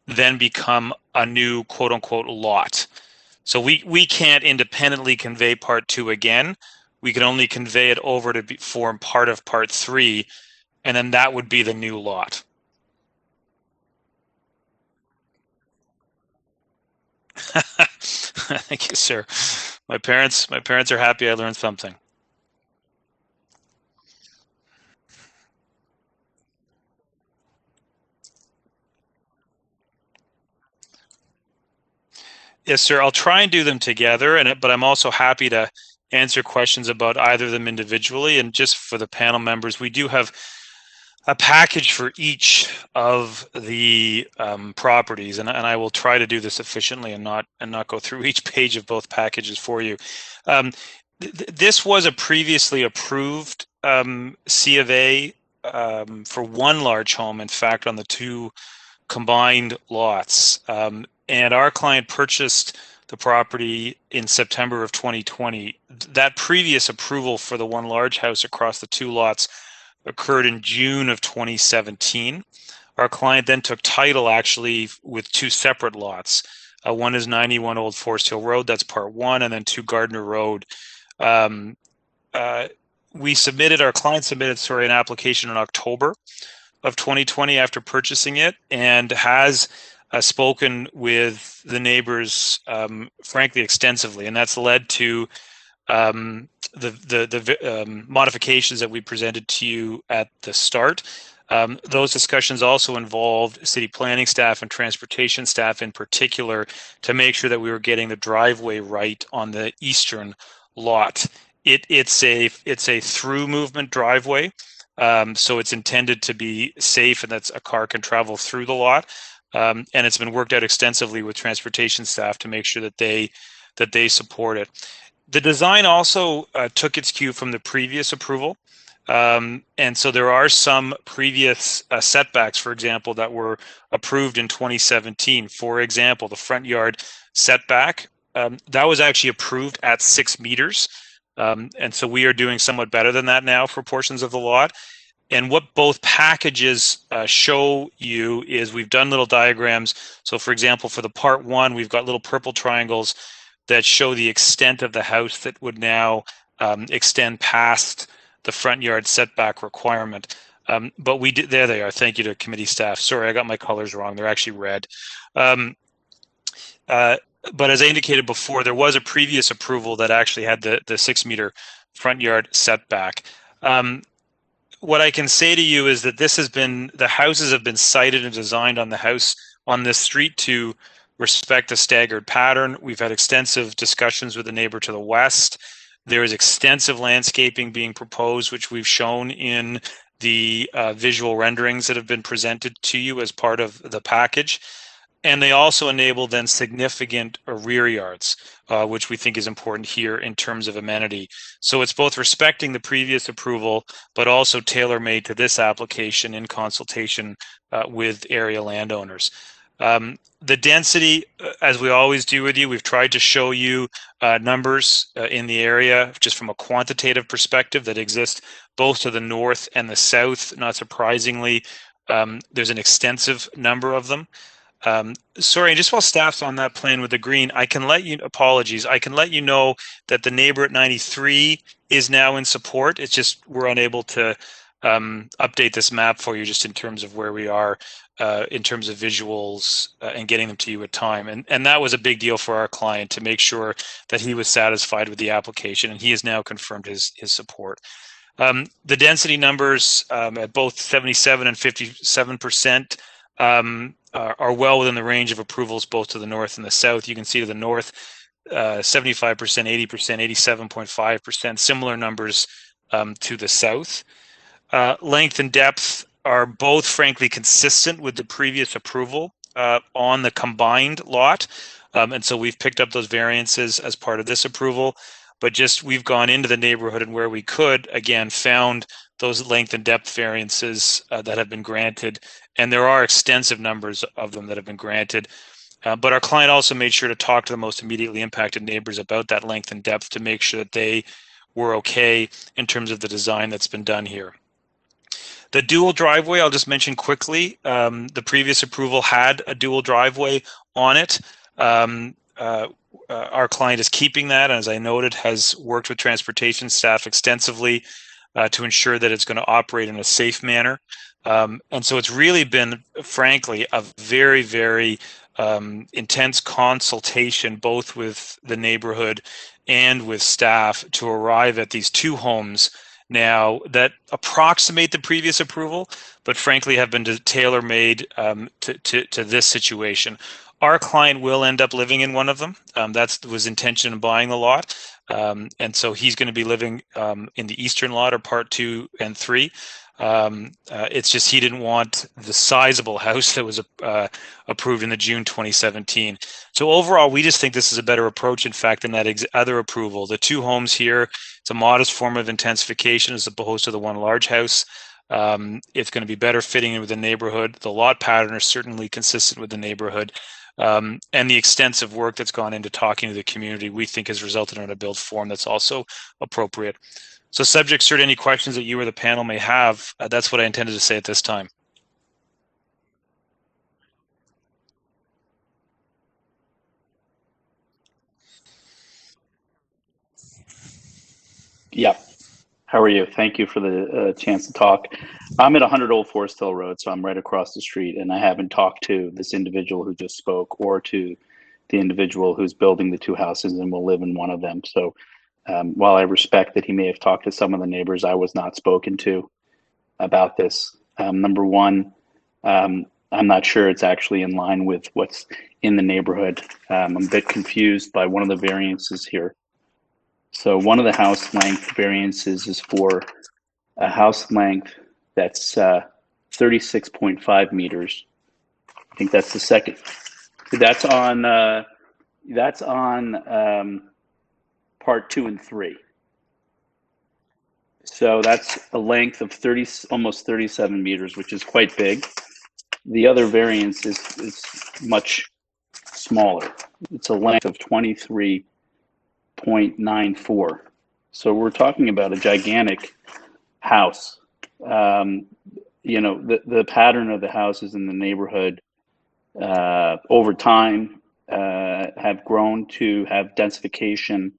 then become a new quote unquote lot. So we can't independently convey part 2 again. We can only convey it over to form part of part 3, and then that would be the new lot. Thank you, sir. My parents are happy I learned something. Yes, sir. I'll try and do them together, but I'm also happy to answer questions about either of them individually. And just for the panel members, we do have a package for each of the properties, and I will try to do this efficiently and not go through each page of both packages for you. This was a previously approved C of A for one large home, in fact, on the 2 combined lots. And our client purchased the property in September of 2020. That previous approval for the one large house across the 2 lots occurred in June of 2017. Our client then took title actually with 2 separate lots. One is 91 Old Forest Hill Road, that's part 1, and then 2 Gardner Road. Our client submitted an application in October of 2020 after purchasing it, and has spoken with the neighbors, frankly, extensively, and that's led to modifications that we presented to you at the start. Those discussions also involved city planning staff and transportation staff in particular to make sure that we were getting the driveway right on the eastern lot. It's a through movement driveway, so it's intended to be safe and that a car can travel through the lot. And it's been worked out extensively with transportation staff to make sure that they support it. The design also took its cue from the previous approval. And so there are some previous setbacks, for example, that were approved in 2017. For example, the front yard setback, that was actually approved at 6 meters. And so we are doing somewhat better than that now for portions of the lot. And what both packages show you is we've done little diagrams. So for example, for the part 1, we've got little purple triangles that show the extent of the house that would now extend past the front yard setback requirement. But we did, there they are. Thank you to committee staff. Sorry, I got my colors wrong. They're actually red. But as I indicated before, there was a previous approval that actually had the 6 meter front yard setback. What I can say to you is that the houses have been sited and designed on this street to respect the staggered pattern. We've had extensive discussions with the neighbor to the west. There is extensive landscaping being proposed, which we've shown in the visual renderings that have been presented to you as part of the package. And they also enable then significant rear yards, which we think is important here in terms of amenity. So it's both respecting the previous approval, but also tailor-made to this application in consultation with area landowners. The density, as we always do with you, we've tried to show you numbers in the area just from a quantitative perspective that exist both to the north and the south. Not surprisingly, there's an extensive number of them. Sorry, just while staff's on that plan with the green, I can let you know that the neighbor at 93 is now in support. It's just we're unable to update this map for you just in terms of where we are in terms of visuals and getting them to you at time. And that was a big deal for our client to make sure that he was satisfied with the application, and he has now confirmed his support. The density numbers at both 77 and 57% are well within the range of approvals both to the north and the south. You can see to the north, 75%, 80%, 87.5%, similar numbers to the south. Length and depth are both frankly consistent with the previous approval on the combined lot. And so we've picked up those variances as part of this approval, but just we've gone into the neighborhood and where we could, again, found those length and depth variances that have been granted. And there are extensive numbers of them that have been granted. But our client also made sure to talk to the most immediately impacted neighbors about that length and depth to make sure that they were okay in terms of the design that's been done here. The dual driveway, I'll just mention quickly. The previous approval had a dual driveway on it. Our client is keeping that, and as I noted, has worked with transportation staff extensively to ensure that it's going to operate in a safe manner. And so it's really been, frankly, a very, very intense consultation, both with the neighborhood and with staff, to arrive at these two homes now that approximate the previous approval, but frankly have been tailor-made to this situation. Our client will end up living in one of them. That was intention of buying the lot. And so he's going to be living in the eastern lot, or part 2 and 3. It's just he didn't want the sizable house that was approved in the June 2017. So overall, we just think this is a better approach, in fact, than that other approval. The two homes here, it's a modest form of intensification as opposed to the one large house. It's going to be better fitting in with the neighborhood. The lot pattern is certainly consistent with the neighborhood. And the extensive work that's gone into talking to the community, we think has resulted in a build form that's also appropriate. So subject, sir, to any questions that you or the panel may have, that's what I intended to say at this time. Yeah. How are you? Thank you for the chance to talk. I'm at 100 Old Forest Hill Road, so I'm right across the street, and I haven't talked to this individual who just spoke or to the individual who's building the two houses and will live in one of them. So While I respect that he may have talked to some of the neighbors, I was not spoken to about this. Number one, I'm not sure it's actually in line with what's in the neighborhood. I'm a bit confused by one of the variances here. So one of the house length variances is for a house length that's 36.5 meters. I think that's the second. That's on part 2 and 3. So that's a length of almost 37 meters, which is quite big. The other variance is much smaller. It's a length of 23.94. So we're talking about a gigantic house. You know, the pattern of the houses in the neighborhood over time have grown to have densification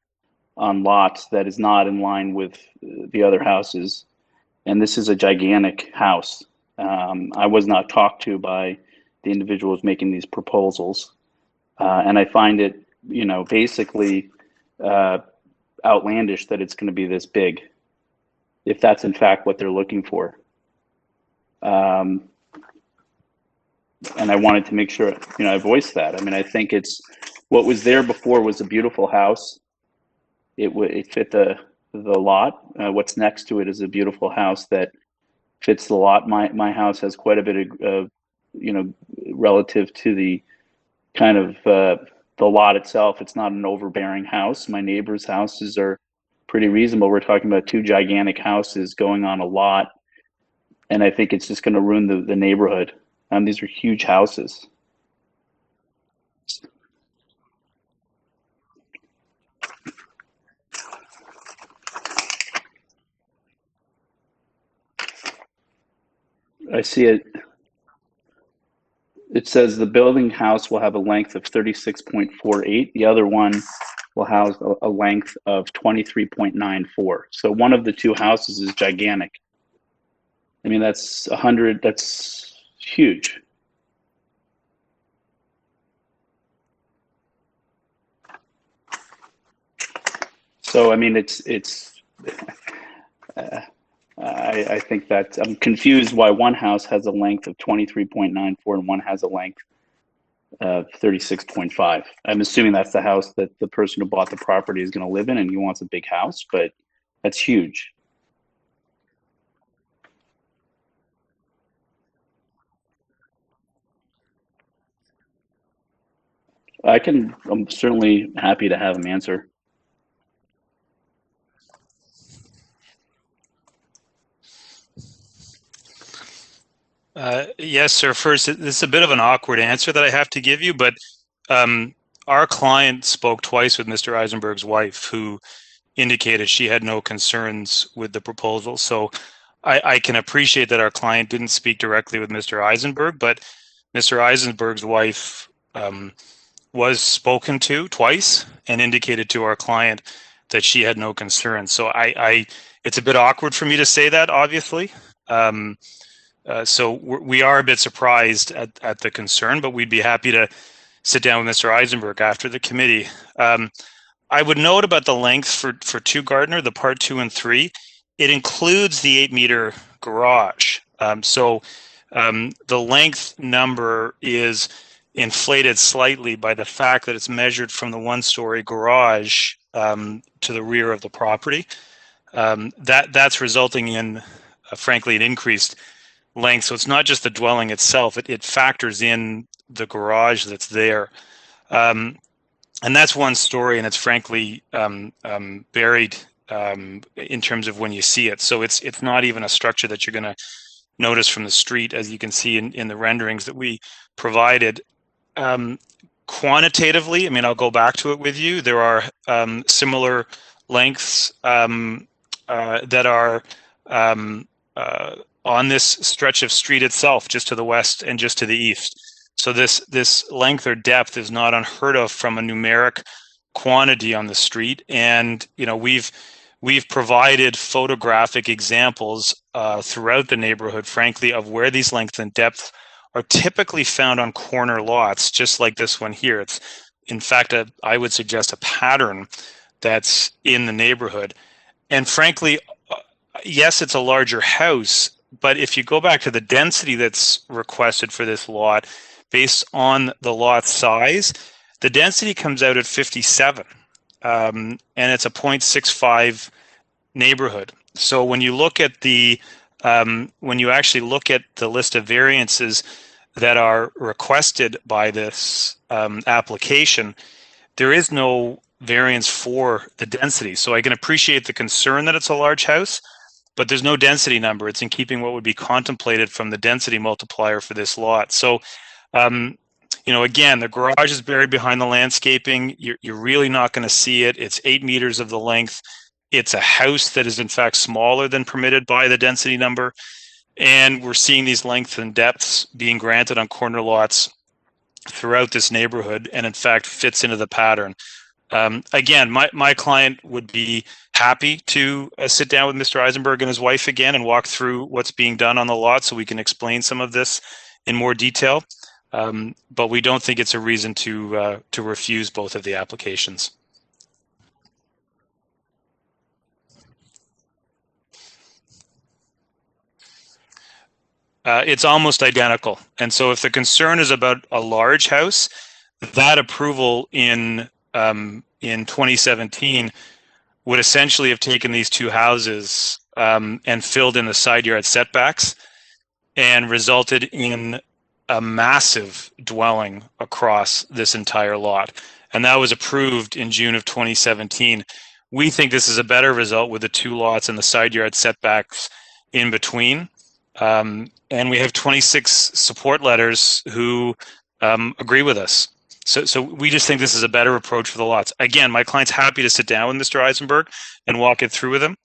on lots that is not in line with the other houses. And this is a gigantic house. I was not talked to by the individuals making these proposals. And I find it, you know, basically outlandish that it's going to be this big, if that's in fact what they're looking for. And I wanted to make sure, you know, I voiced that. I mean, I think it's what was there before was a beautiful house. It fit the lot. What's next to it is a beautiful house that fits the lot. My house has quite a bit of you know, relative to the kind of the lot itself. It's not an overbearing house. My neighbors' houses are pretty reasonable. We're talking about 2 gigantic houses going on a lot, and I think it's just going to ruin the neighborhood. These are huge houses. I see it. It says the building house will have a length of 36.48. The other one will house a length of 23.94. So one of the 2 houses is gigantic. I mean, that's 100, that's huge. So, I mean, I think that I'm confused why one house has a length of 23.94 and one has a length of 36.5. I'm assuming that's the house that the person who bought the property is going to live in, and he wants a big house, but that's huge. I'm certainly happy to have him answer. Yes, sir. First, this is a bit of an awkward answer that I have to give you, but our client spoke twice with Mr. Eisenberg's wife, who indicated she had no concerns with the proposal. So I can appreciate that our client didn't speak directly with Mr. Eisenberg, but Mr. Eisenberg's wife was spoken to twice and indicated to our client that she had no concerns. So it's a bit awkward for me to say that, obviously. So we are a bit surprised at the concern, but we'd be happy to sit down with Mr. Eisenberg after the committee. I would note about the length for 2 Gardner, the part 2 and 3, it includes the 8-meter garage. So the length number is inflated slightly by the fact that it's measured from the 1-story garage to the rear of the property. That's resulting in, frankly, an increased length. So it's not just the dwelling itself, it factors in the garage that's there. And that's 1 story, and it's frankly buried in terms of when you see it. So it's not even a structure that you're going to notice from the street, as you can see in the renderings that we provided. Quantitatively, I mean, I'll go back to it with you. There are similar lengths that are on this stretch of street itself, just to the west and just to the east. So this length or depth is not unheard of from a numeric quantity on the street. And you know, we've provided photographic examples throughout the neighborhood, frankly, of where these lengths and depths are typically found on corner lots, just like this one here. It's in fact I would suggest a pattern that's in the neighborhood. And frankly, yes, it's a larger house, but if you go back to the density that's requested for this lot, based on the lot size, the density comes out at 57, and it's a 0.65 neighborhood. So when you look at the, when you actually look at the list of variances that are requested by this application, there is no variance for the density. So I can appreciate the concern that it's a large house, but there's no density number. It's in keeping what would be contemplated from the density multiplier for this lot. So, you know, again, the garage is buried behind the landscaping. You're really not going to see it. It's 8 meters of the length. It's a house that is in fact smaller than permitted by the density number. And we're seeing these lengths and depths being granted on corner lots throughout this neighborhood, and in fact fits into the pattern. Again, my client would be happy to sit down with Mr. Eisenberg and his wife again and walk through what's being done on the lot so we can explain some of this in more detail. But we don't think it's a reason to refuse both of the applications. It's almost identical. And so if the concern is about a large house, that approval in 2017 would essentially have taken these two houses and filled in the side yard setbacks and resulted in a massive dwelling across this entire lot. And that was approved in June of 2017. We think this is a better result with the two lots and the side yard setbacks in between. And we have 26 support letters who agree with us. So we just think this is a better approach for the lots. Again, my client's happy to sit down with Mr. Eisenberg and walk it through with him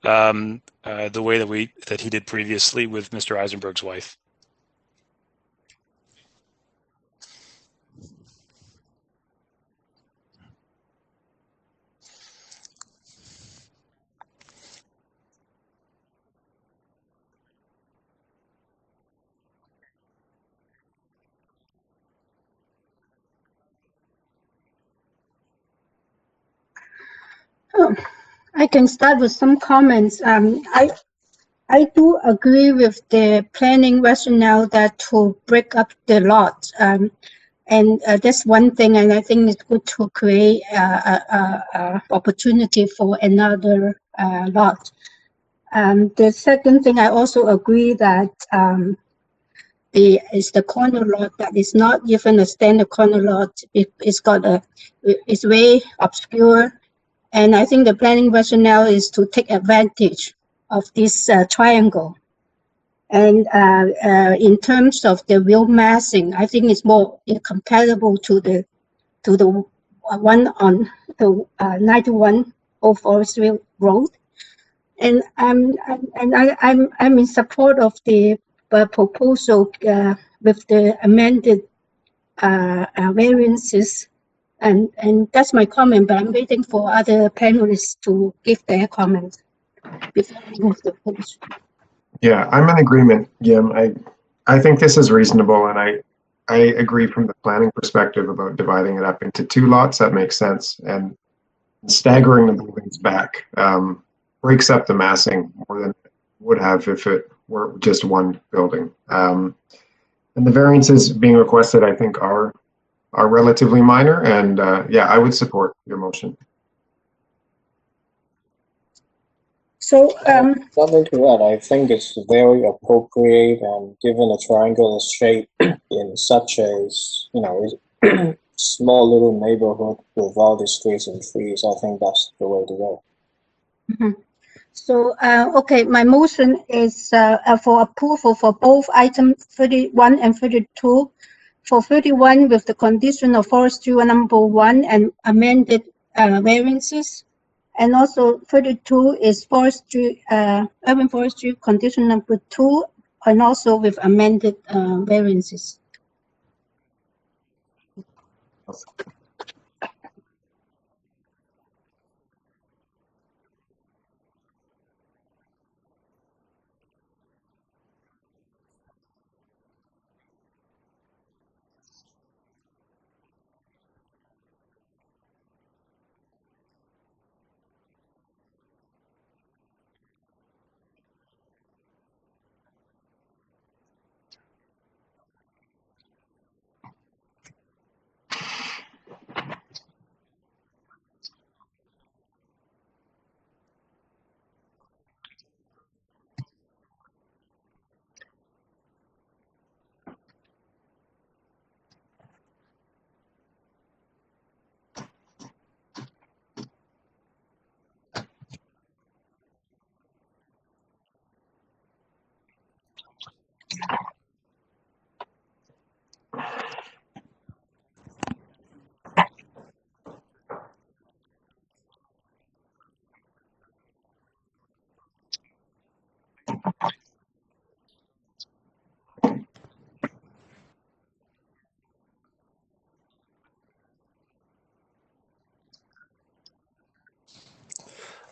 the way that he did previously with Mr. Eisenberg's wife. I can start with some comments. I do agree with the planning rationale that to break up the lot. And that's one thing, and I think it's good to create a opportunity for another lot. The second thing, I also agree that the corner lot that is not even a standard corner lot. It's very obscure. And I think the planning rationale is to take advantage of this triangle. And in terms of the wheel massing, I think it's more comparable to the one on the 91 Old Forestry Road. And I'm in support of the proposal with the amended variances. And that's my comment, but I'm waiting for other panelists to give their comments before we move to finish. Yeah, I'm in agreement, Jim. I think this is reasonable, and I agree from the planning perspective about dividing it up into two lots. That makes sense, and staggering the buildings back breaks up the massing more than it would have if it were just one building. And the variances being requested, I think, are relatively minor, and yeah, I would support your motion. So, something to that, I think it's very appropriate, and given a triangular shape in such a, you know, small little neighborhood with all the streets and trees, I think that's the way to go. Mm-hmm. So, okay, my motion is for approval for both item 31 and 32. For 31, with the condition of forestry number 1 and amended variances. And also 32 is forestry, urban forestry condition number 2, and also with amended variances.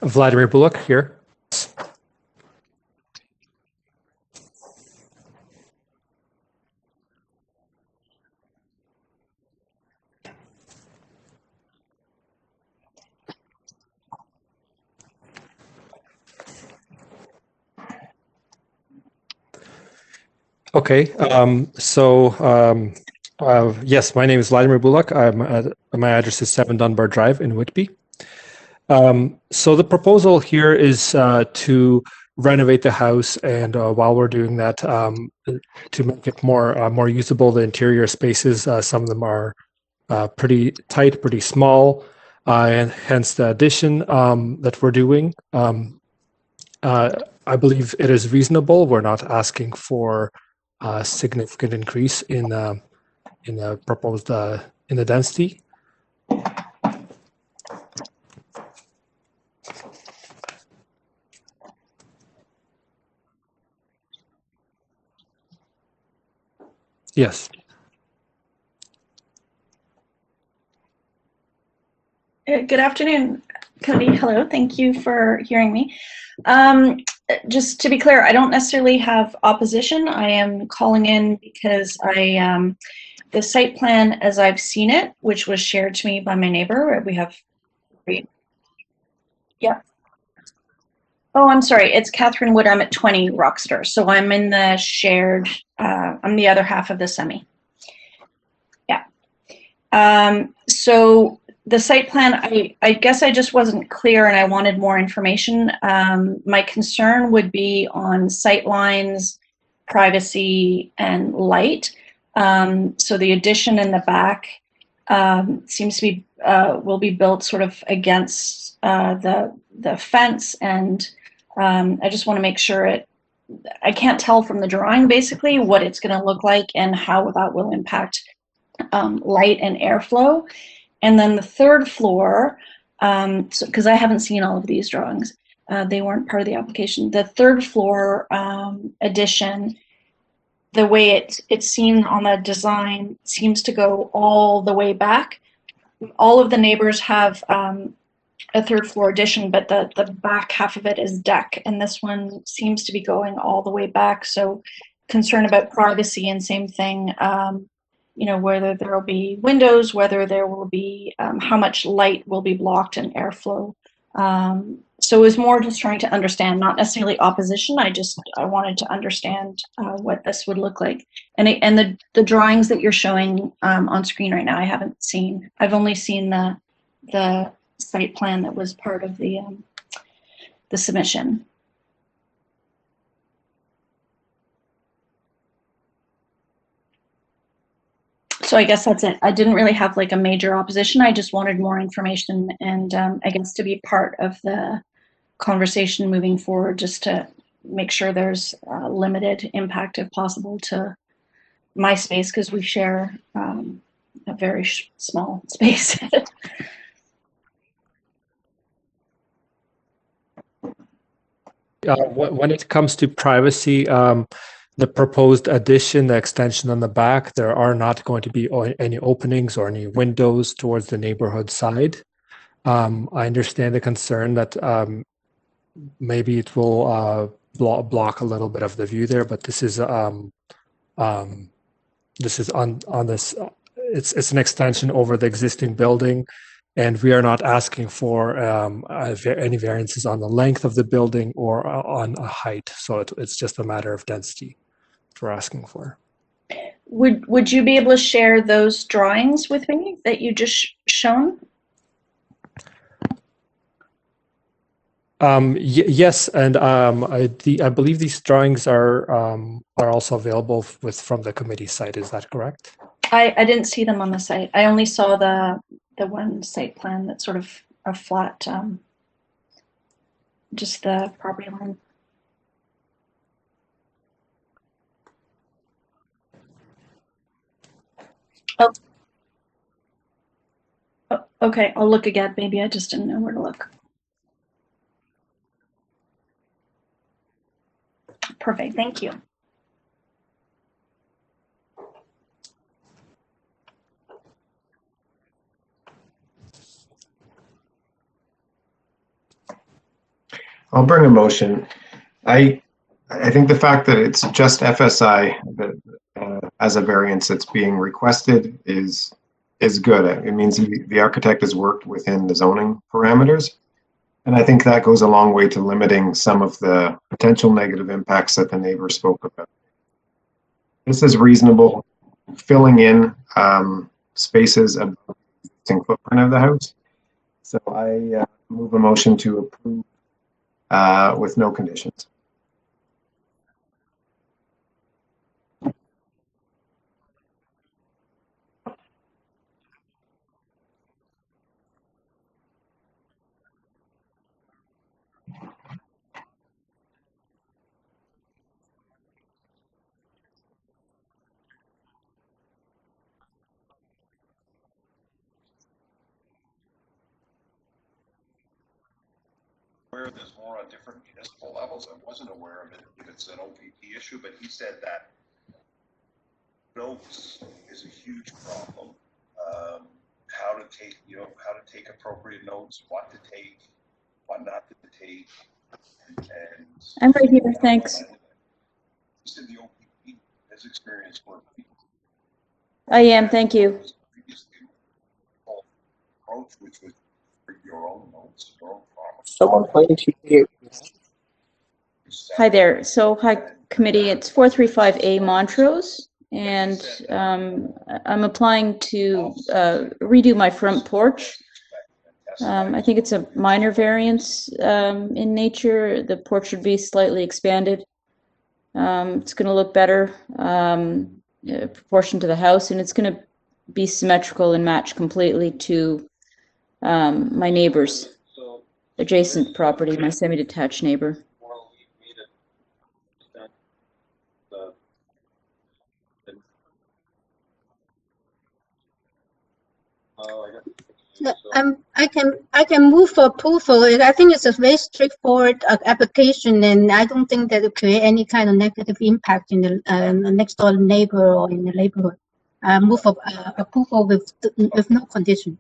Vladimir Bullock here. Okay, yes, my name is Vladimir Bullock. My address is 7 Dunbar Drive in Whitby. So the proposal here is to renovate the house, and while we're doing that, to make it more usable, the interior spaces, some of them are pretty tight, pretty small, and hence the addition that we're doing. I believe it is reasonable. We're not asking for a significant increase in the proposed in the density. Yes. Good afternoon, Cody. Hello, thank you for hearing me. Just to be clear, I don't necessarily have opposition. I am calling in because the site plan as I've seen it, which was shared to me by my neighbor, we have, yeah. Oh, I'm sorry, it's Catherine Wood, I'm at 20 Wroxeter. So I'm in the shared, I'm the other half of the semi. Yeah. So the site plan, I guess I just wasn't clear and I wanted more information. My concern would be on sight lines, privacy, and light. So the addition in the back seems to be, will be built sort of against the fence, and I just want to make sure I can't tell from the drawing basically what it's going to look like and how that will impact light and airflow. And then the third floor, because I haven't seen all of these drawings, they weren't part of the application. The third floor addition, the way it's seen on the design seems to go all the way back. All of the neighbors have a third floor addition, but the back half of it is deck, and this one seems to be going all the way back. So concern about privacy, and same thing, you know, whether there will be windows, whether there will be, how much light will be blocked and airflow. So it was more just trying to understand, not necessarily opposition. I wanted to understand what this would look like. And the drawings that you're showing on screen right now, I haven't seen. I've only seen the site plan that was part of the submission. So I guess that's it. I didn't really have like a major opposition. I just wanted more information, and I guess to be part of the conversation moving forward, just to make sure there's limited impact if possible to my space, because we share a very small space. When it comes to privacy, the proposed addition, the extension on the back, there are not going to be any openings or any windows towards the neighborhood side. I understand the concern that maybe it will block a little bit of the view there, but this is on this. It's an extension over the existing building, and we are not asking for any variances on the length of the building or on a height. So it's just a matter of density we're asking for. Would you be able to share those drawings with me that you just shown? Yes, and I believe these drawings are also available from the committee site. Is that correct? I didn't see them on the site. I only saw the one site plan that's sort of a flat, just the property line. Oh. Oh, okay, I'll look again. Maybe I just didn't know where to look. Perfect, thank you. I'll bring a motion. I think the fact that it's just FSI that, as a variance that's being requested is good. It means the architect has worked within the zoning parameters. And I think that goes a long way to limiting some of the potential negative impacts that the neighbor spoke about. This is reasonable, filling in spaces above the existing footprint of the house. So I move a motion to approve with no conditions. Aware there's more on different municipal levels. I wasn't aware of it if it's an OPP issue, but he said that notes is a huge problem. How to take appropriate notes, what to take, what not to take, and I'm right here, thanks. He said the OPP has experienced where people I am, thank you. approach, which was for your own notes, your own property. Someone playing TV. Hi there. So, hi committee, it's 435A Montrose, and I'm applying to redo my front porch. I think it's a minor variance in nature. The porch should be slightly expanded. It's going to look better proportion to the house, and it's going to be symmetrical and match completely to my neighbor's adjacent property, my semi-detached neighbor. I can move for approval. I think it's a very straightforward application, and I don't think that it create any kind of negative impact in the next door neighbor or in the neighborhood. Move for approval with no condition.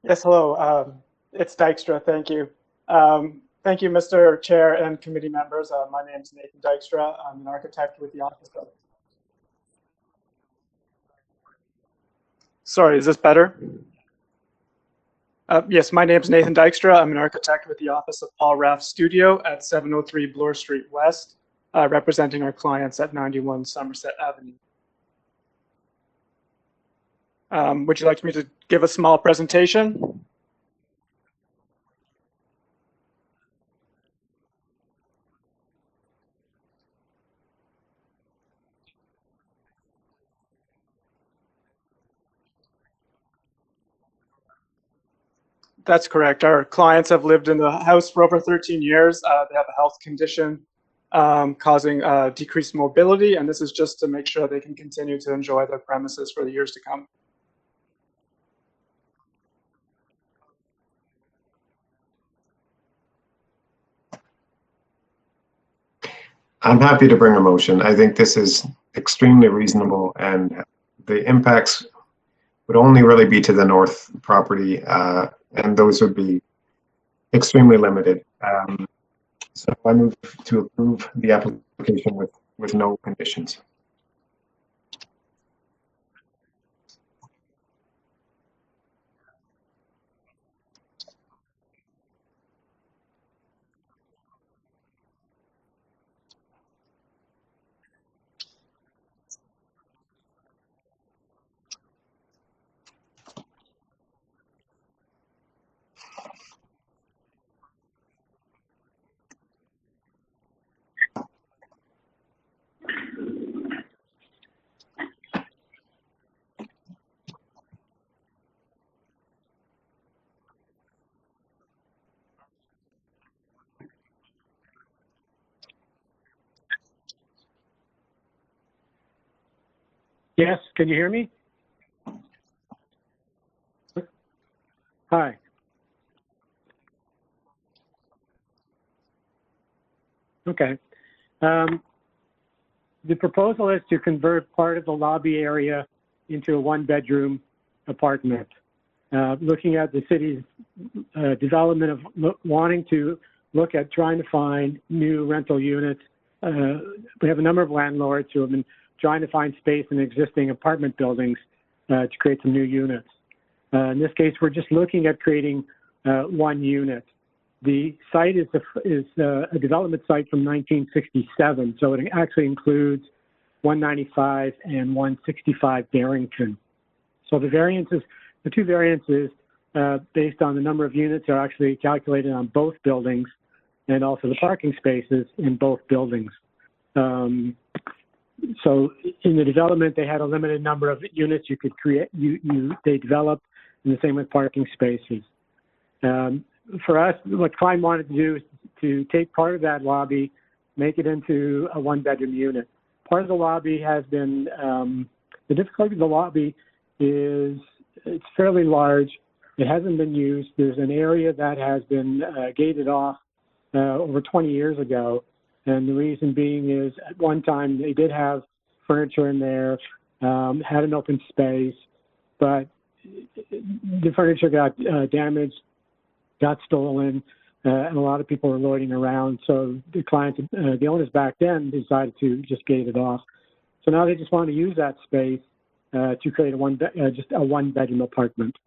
Yes, hello. It's Dykstra. Thank you. Thank you, Mr. Chair and committee members. My name is Nathan Dykstra. I'm an architect with the Office of... Sorry, is this better? Yes, my name is Nathan Dykstra. I'm an architect with the Office of Paul Raff Studio at 703 Bloor Street West, representing our clients at 91 Somerset Avenue. Would you like me to give a small presentation? That's correct. Our clients have lived in the house for over 13 years. They have a health condition causing decreased mobility, and this is just to make sure they can continue to enjoy their premises for the years to come. I'm happy to bring a motion. I think this is extremely reasonable, and the impacts would only really be to the north property, and those would be extremely limited. So I move to approve the application with no conditions. Yes, can you hear me? Hi. Okay. The proposal is to convert part of the lobby area into a one-bedroom apartment. Looking at the city's development of wanting to look at trying to find new rental units. We have a number of landlords who have been trying to find space in existing apartment buildings to create some new units. In this case, we're just looking at creating one unit. The site is a development site from 1967, so it actually includes 195 and 165 Barrington. So the two variances based on the number of units are actually calculated on both buildings and also the parking spaces in both buildings. So in the development, they had a limited number of units you could create, they developed, and the same with parking spaces. For us, what Klein wanted to do is to take part of that lobby, make it into a one-bedroom unit. Part of the lobby has been, the difficulty of the lobby is it's fairly large. It hasn't been used. There's an area that has been gated off over 20 years ago. And the reason being is at one time they did have furniture in there, had an open space, but the furniture got damaged, got stolen, and a lot of people were loitering around. So the clients, the owners back then decided to just gate it off. So now they just want to use that space to create just a one-bedroom apartment.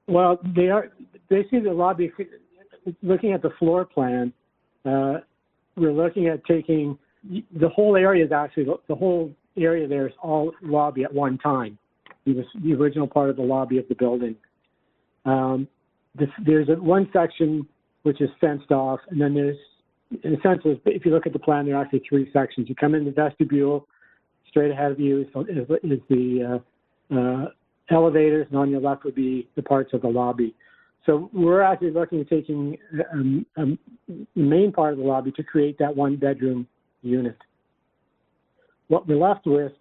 Well, they see the lobby, looking at the floor plan, we're looking at taking, the whole area is actually, the whole area there is all lobby at one time. It was the original part of the lobby of the building. There's one section which is fenced off, and then there's, in a sense, if you look at the plan, there are actually three sections. You come in the vestibule, straight ahead of you is the elevators, and on your left would be the parts of the lobby. So we're actually looking at taking the main part of the lobby to create that one-bedroom unit. What we're left with,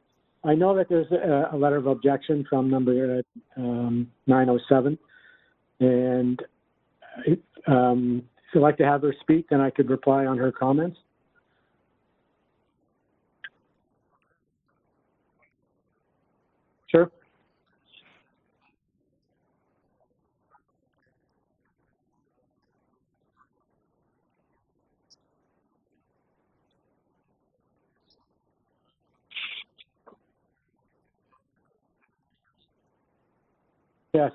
I know that there's a letter of objection from number 907, and if you'd like to have her speak, then I could reply on her comments. Sure. Yes.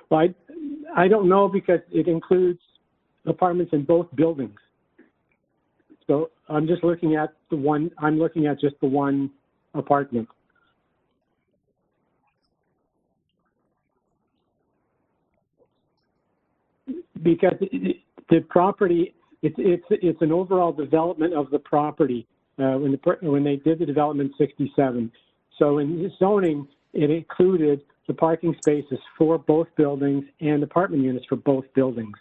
Well, I don't know because it includes apartments in both buildings. So I'm just looking at the one, I'm looking at just the one apartment. Because the property, it's an overall development of the property when they did the development in '67. So in the zoning, it included the parking spaces for both buildings and apartment units for both buildings.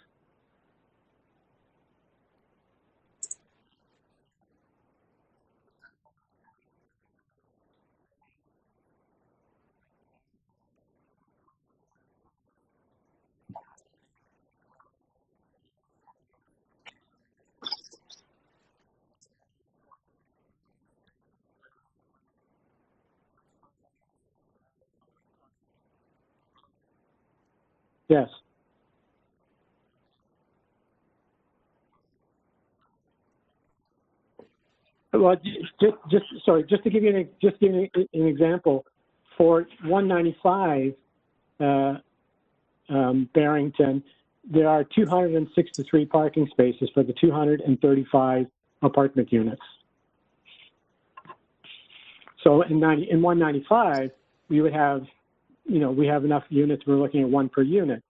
Yes. Well, just to give you an example, for 195 Barrington, there are 263 parking spaces for the 235 apartment units. So in 195, we would have, we have enough units. We're looking at one per unit,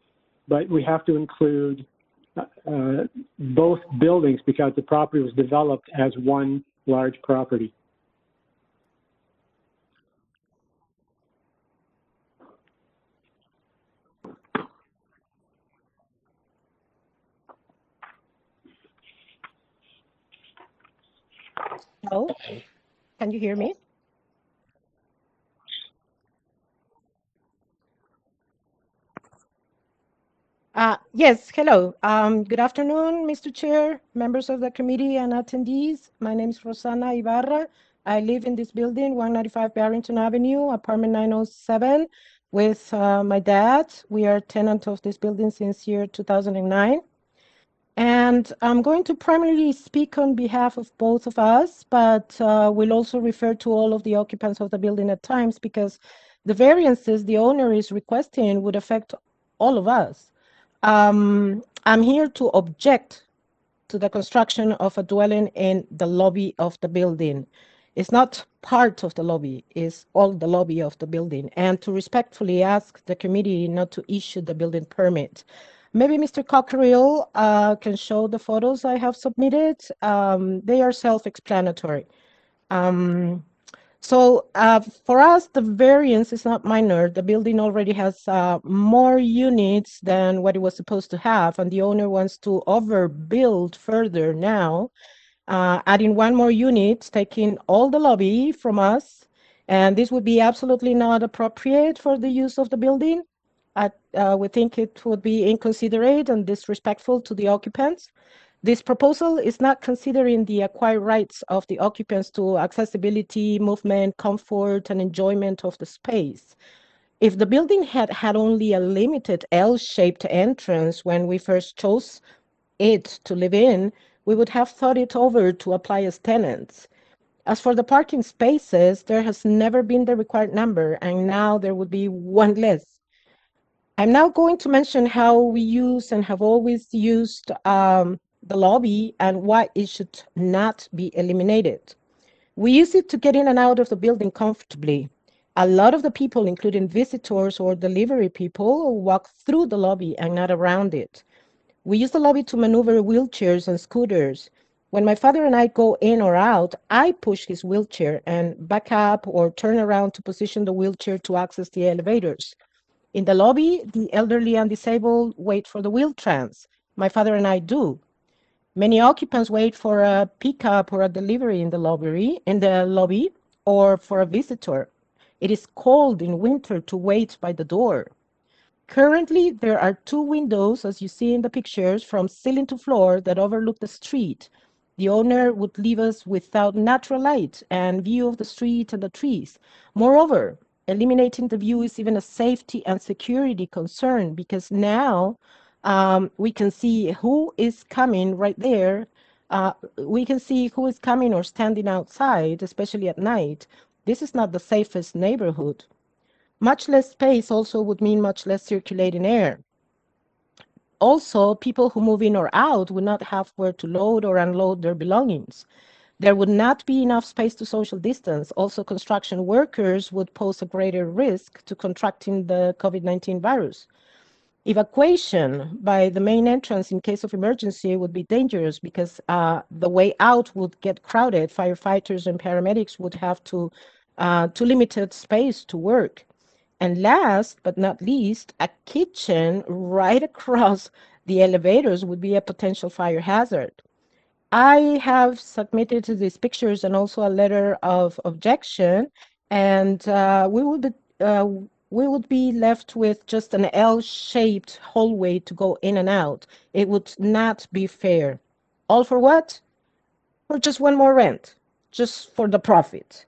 but we have to include both buildings because the property was developed as one large property. Hello, can you hear me? Yes, hello. Good afternoon, Mr. Chair, members of the committee and attendees. My name is Rosana Ibarra. I live in this building, 195 Barrington Avenue, apartment 907, with my dad. We are tenant of this building since year 2009. And I'm going to primarily speak on behalf of both of us, but we'll also refer to all of the occupants of the building at times because the variances the owner is requesting would affect all of us. I'm here to object to the construction of a dwelling in the lobby of the building. It's not part of the lobby, it's all the lobby of the building, and to respectfully ask the committee not to issue the building permit. Maybe Mr. Cockerill can show the photos I have submitted. They are self-explanatory. So for us, the variance is not minor. The building already has more units than what it was supposed to have, and the owner wants to overbuild further now, adding one more unit, taking all the lobby from us, and this would be absolutely not appropriate for the use of the building. We think it would be inconsiderate and disrespectful to the occupants. This proposal is not considering the acquired rights of the occupants to accessibility, movement, comfort, and enjoyment of the space. If the building had had only a limited L-shaped entrance when we first chose it to live in, we would have thought it over to apply as tenants. As for the parking spaces, there has never been the required number, and now there would be one less. I'm now going to mention how we use and have always used the lobby and why it should not be eliminated. We use it to get in and out of the building comfortably. A lot of the people, including visitors or delivery people, walk through the lobby and not around it. We use the lobby to maneuver wheelchairs and scooters. When my father and I go in or out, I push his wheelchair and back up or turn around to position the wheelchair to access the elevators. In the lobby, the elderly and disabled wait for the wheel trans. My father and I do. Many occupants wait for a pickup or a delivery in the lobby, or for a visitor. It is cold in winter to wait by the door. Currently, there are 2 windows, as you see in the pictures, from ceiling to floor that overlook the street. The owner would leave us without natural light and view of the street and the trees. Moreover, eliminating the view is even a safety and security concern because now we can see who is coming right there. We can see who is coming or standing outside, especially at night. This is not the safest neighborhood. Much less space also would mean much less circulating air. Also, people who move in or out would not have where to load or unload their belongings. There would not be enough space to social distance. Also, construction workers would pose a greater risk to contracting the COVID-19 virus. Evacuation by the main entrance in case of emergency would be dangerous because the way out would get crowded. Firefighters and paramedics would have too limited space to work. And last but not least, a kitchen right across the elevators would be a potential fire hazard. I have submitted these pictures and also a letter of objection, and we would be left with just an L-shaped hallway to go in and out. It would not be fair. All for what? For just one more rent, just for the profit.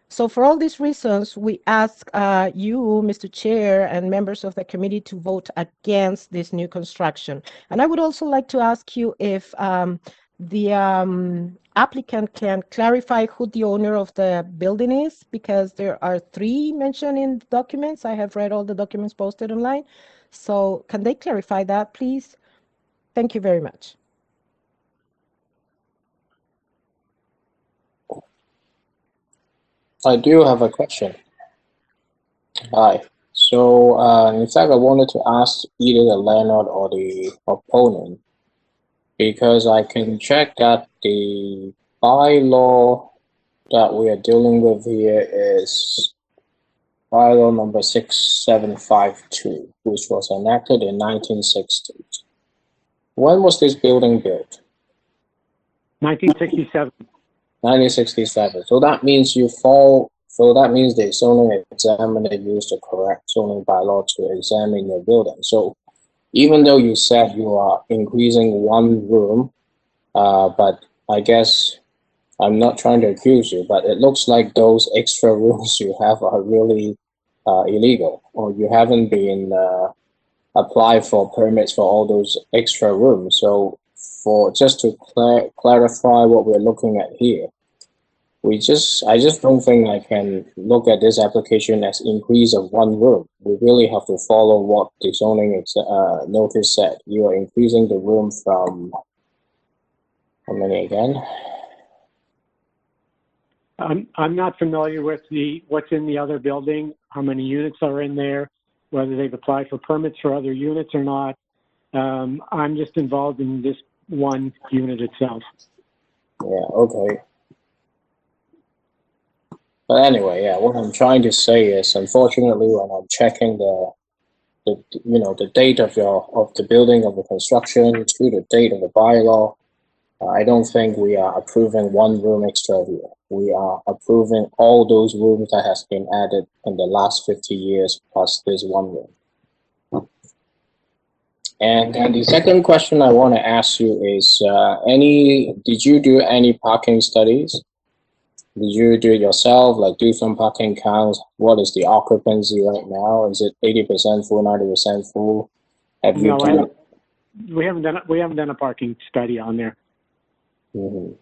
So for all these reasons, we ask you, Mr. Chair, and members of the committee to vote against this new construction. And I would also like to ask you if the applicant can clarify who the owner of the building is, because there are 3 mentioned in the documents. I have read all the documents posted online. So can they clarify that, please? Thank you very much. I do have a question. Hi. So, in fact, I wanted to ask either the landlord or the opponent, because I can check that the bylaw that we are dealing with here is bylaw number 6752, which was enacted in 1960. When was this building built? 1967. 1967. So that means you fall. So that means the zoning examiner used the correct zoning bylaw to examine your building. So even though you said you are increasing one room, but I guess I'm not trying to accuse you, but it looks like those extra rooms you have are really illegal, or you haven't been applied for permits for all those extra rooms. So for just to clarify what we're looking at here, I just don't think I can look at this application as increase of one room. We really have to follow what the zoning notice said. You are increasing the room from, how many again? I'm not familiar with what's in the other building, how many units are in there, whether they've applied for permits for other units or not. I'm just involved in this one unit itself. Yeah, okay. But anyway, yeah, what I'm trying to say is, unfortunately, when I'm checking the date of the building, of the construction to the date of the bylaw, I don't think we are approving one room extra here. We are approving all those rooms that has been added in the last 50 years plus this one room. And then the second question I want to ask you is, did you do any parking studies? Did you do it yourself, like do some parking counts? What is the occupancy right now? Is it 80% full, 90% full? Have you done? We haven't done a parking study on there. Mm-hmm.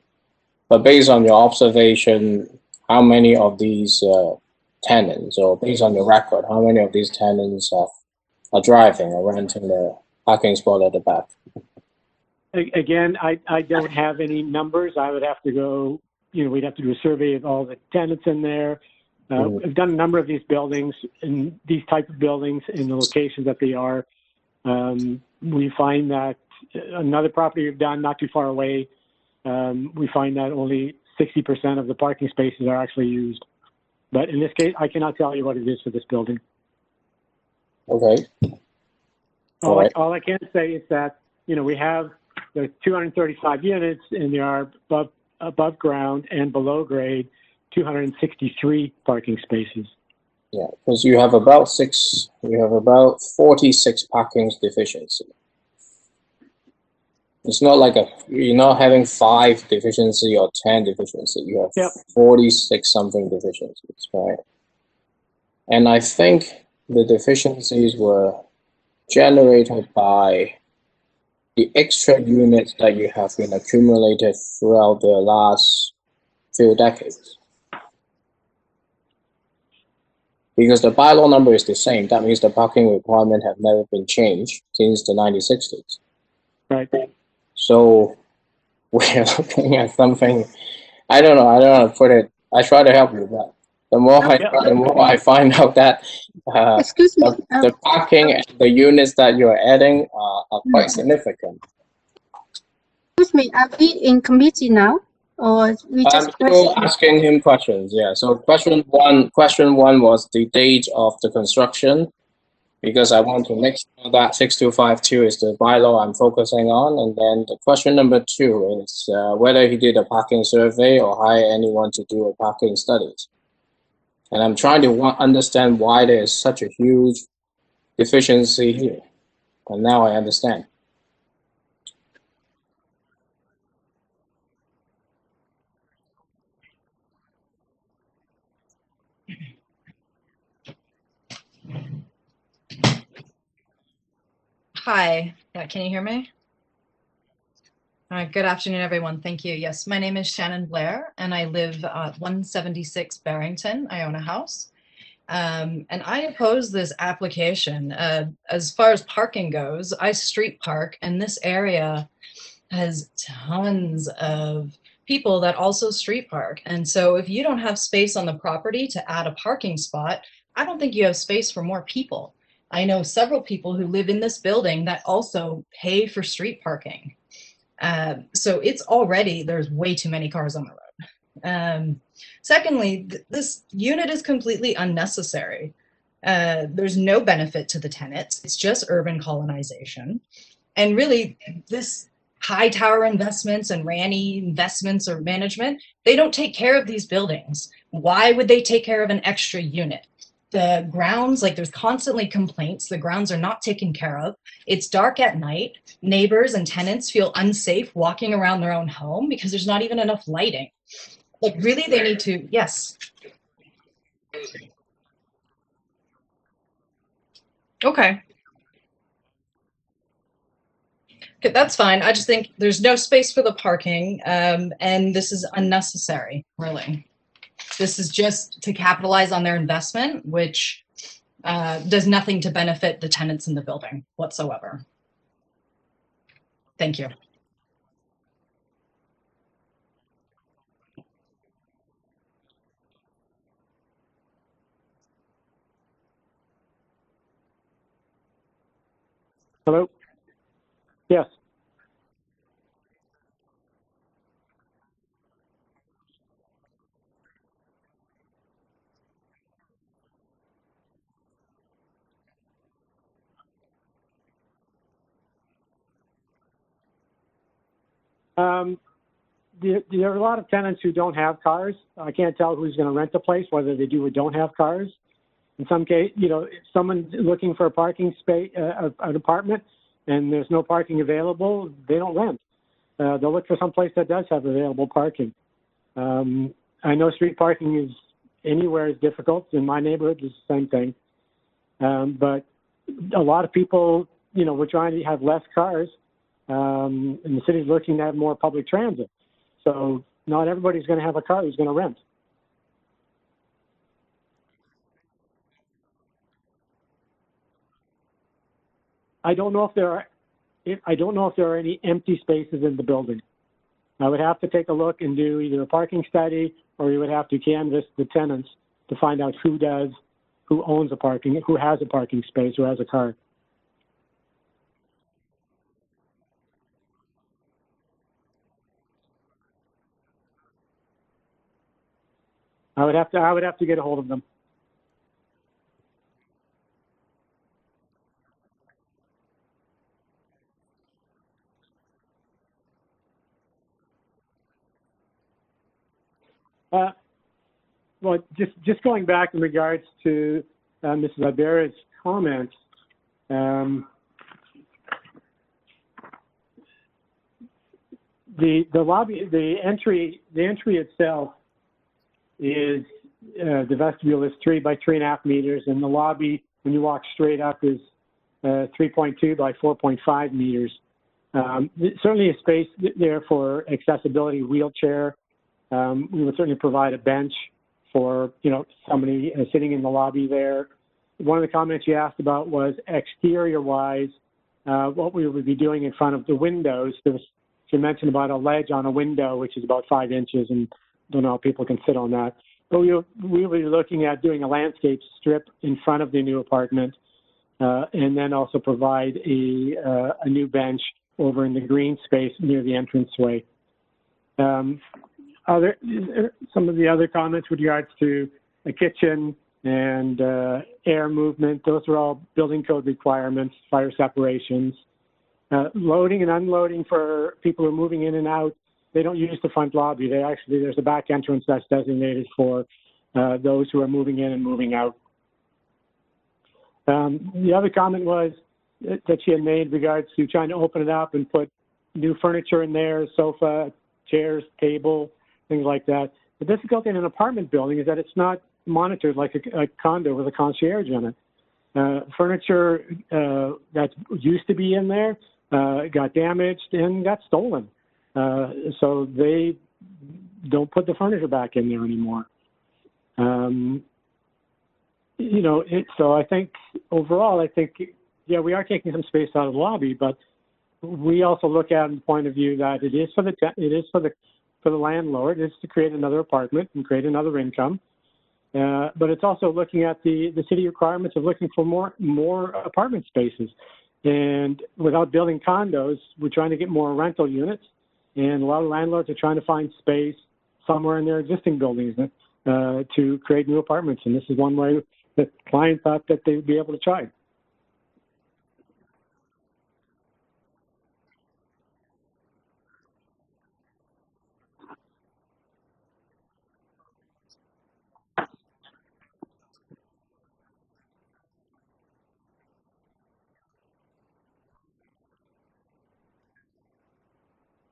But based on your observation, how many of these tenants, or based on your record, how many of these tenants are driving or renting the parking spot at the back? Again, I don't have any numbers. I would have to go, we'd have to do a survey of all the tenants in there. I've done a number of these buildings, and these type of buildings in the locations that they are. We find that another property we've done not too far away, we find that only 60% of the parking spaces are actually used. But in this case, I cannot tell you what it is for this building. Okay. All I can say is that, we have the 235 units, and there are above ground and below grade 263 parking spaces. Yeah, because you have about 46 parking deficiency. It's not like you're not having 5 deficiency or 10 deficiency. You have 46 something deficiencies, right? And I think the deficiencies were generated by the extra units that you have been accumulated throughout the last few decades. Because the bylaw number is the same, that means the parking requirement have never been changed since the 1960s. Right. So we're looking at something, I don't know how to put it. I try to help you, but the more I find out that the parking and the units that you're adding are quite significant. Excuse me, are we in committee now, or we just? I'm still asking him questions. Yeah. So question one was the date of the construction, because I want to make sure that 6252 is the bylaw I'm focusing on, and then the question number 2 is whether he did a parking survey or hire anyone to do a parking studies. And I'm trying to understand why there is such a huge deficiency here, and now I understand. Hi, can you hear me? All right, good afternoon, everyone. Thank you. Yes, my name is Shannon Blair, and I live at 176 Barrington. I own a house. And I oppose this application. As far as parking goes, I street park, and this area has tons of people that also street park. And so if you don't have space on the property to add a parking spot, I don't think you have space for more people. I know several people who live in this building that also pay for street parking. So it's already, there's way too many cars on the road. Secondly, this unit is completely unnecessary. There's no benefit to the tenants. It's just urban colonization. And really, this high tower investments and Ranny investments or management, they don't take care of these buildings. Why would they take care of an extra unit? The grounds, like there's constantly complaints, the grounds are not taken care of. It's dark at night. Neighbors and tenants feel unsafe walking around their own home because there's not even enough lighting. Like really, they need to, yes. Okay. Okay, that's fine. I just think there's no space for the parking, and this is unnecessary, really. This is just to capitalize on their investment, which does nothing to benefit the tenants in the building whatsoever. Thank you. Hello? Yes. There are a lot of tenants who don't have cars. I can't tell who's going to rent the place, whether they do or don't have cars. In some case, you know, if someone's looking for a parking space, an apartment, and there's no parking available, they don't rent. They'll look for some place that does have available parking. I know street parking is anywhere is difficult. In my neighborhood, it's the same thing. But a lot of people, you know, we're trying to have less cars, and the city's looking to have more public transit. So not everybody's going to have a car who's going to rent. I don't know if there are any empty spaces in the building. I would have to take a look and do either a parking study, or you would have to canvass the tenants to find out who owns a parking, who has a parking space, who has a car. I would have to get a hold of them. Well, just going back in regards to Mrs. Ibarra's comments, the lobby, the entry itself is the vestibule is 3 by 3.5 meters, and the lobby, when you walk straight up, is 3.2 by 4.5 meters. Certainly a space there for accessibility, wheelchair. We would certainly provide a bench for, you know, somebody sitting in the lobby there. One of the comments you asked about was exterior-wise, what we would be doing in front of the windows. You mentioned about a ledge on a window, which is about 5 inches, and don't know how people can sit on that. But we will be looking at doing a landscape strip in front of the new apartment, and then also provide a new bench over in the green space near the entranceway. Some of the other comments with regards to a kitchen and air movement, those are all building code requirements, fire separations. Loading and unloading for people who are moving in and out, they don't use the front lobby. There's a back entrance that's designated for those who are moving in and moving out. The other comment was that she had made regards to trying to open it up and put new furniture in there, sofa, chairs, table, things like that. The difficulty in an apartment building is that it's not monitored like a condo with a concierge in it. Furniture that used to be in there got damaged and got stolen. So they don't put the furniture back in there anymore. You know, so I think overall, yeah, we are taking some space out of the lobby, but we also look at it from the point of view that it is for the landlord. It's to create another apartment and create another income. But it's also looking at the city requirements of looking for more apartment spaces. And without building condos, we're trying to get more rental units. And a lot of landlords are trying to find space somewhere in their existing buildings to create new apartments. And this is one way that clients thought that they would be able to try.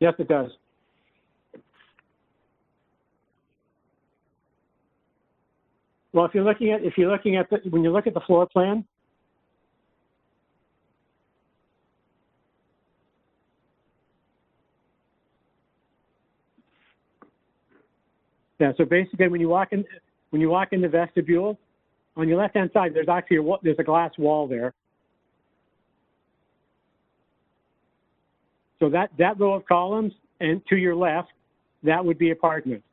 Yes, it does. Well, if you're looking at when you look at the floor plan, yeah. So basically, when you walk in the vestibule, on your left-hand side, there's actually there's a glass wall there. So that row of columns, and to your left, that would be apartments.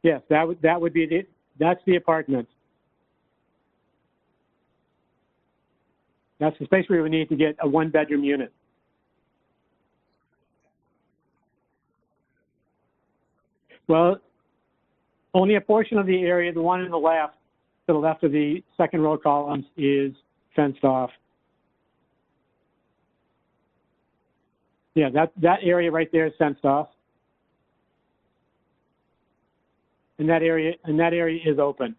Yes, that would be that's the apartment. That's the space where we need to get a one-bedroom unit. Well, only a portion of the area, the one on the left, to the left of the second row of columns, is fenced off. Yeah, that area right there is fenced off. And that area is open.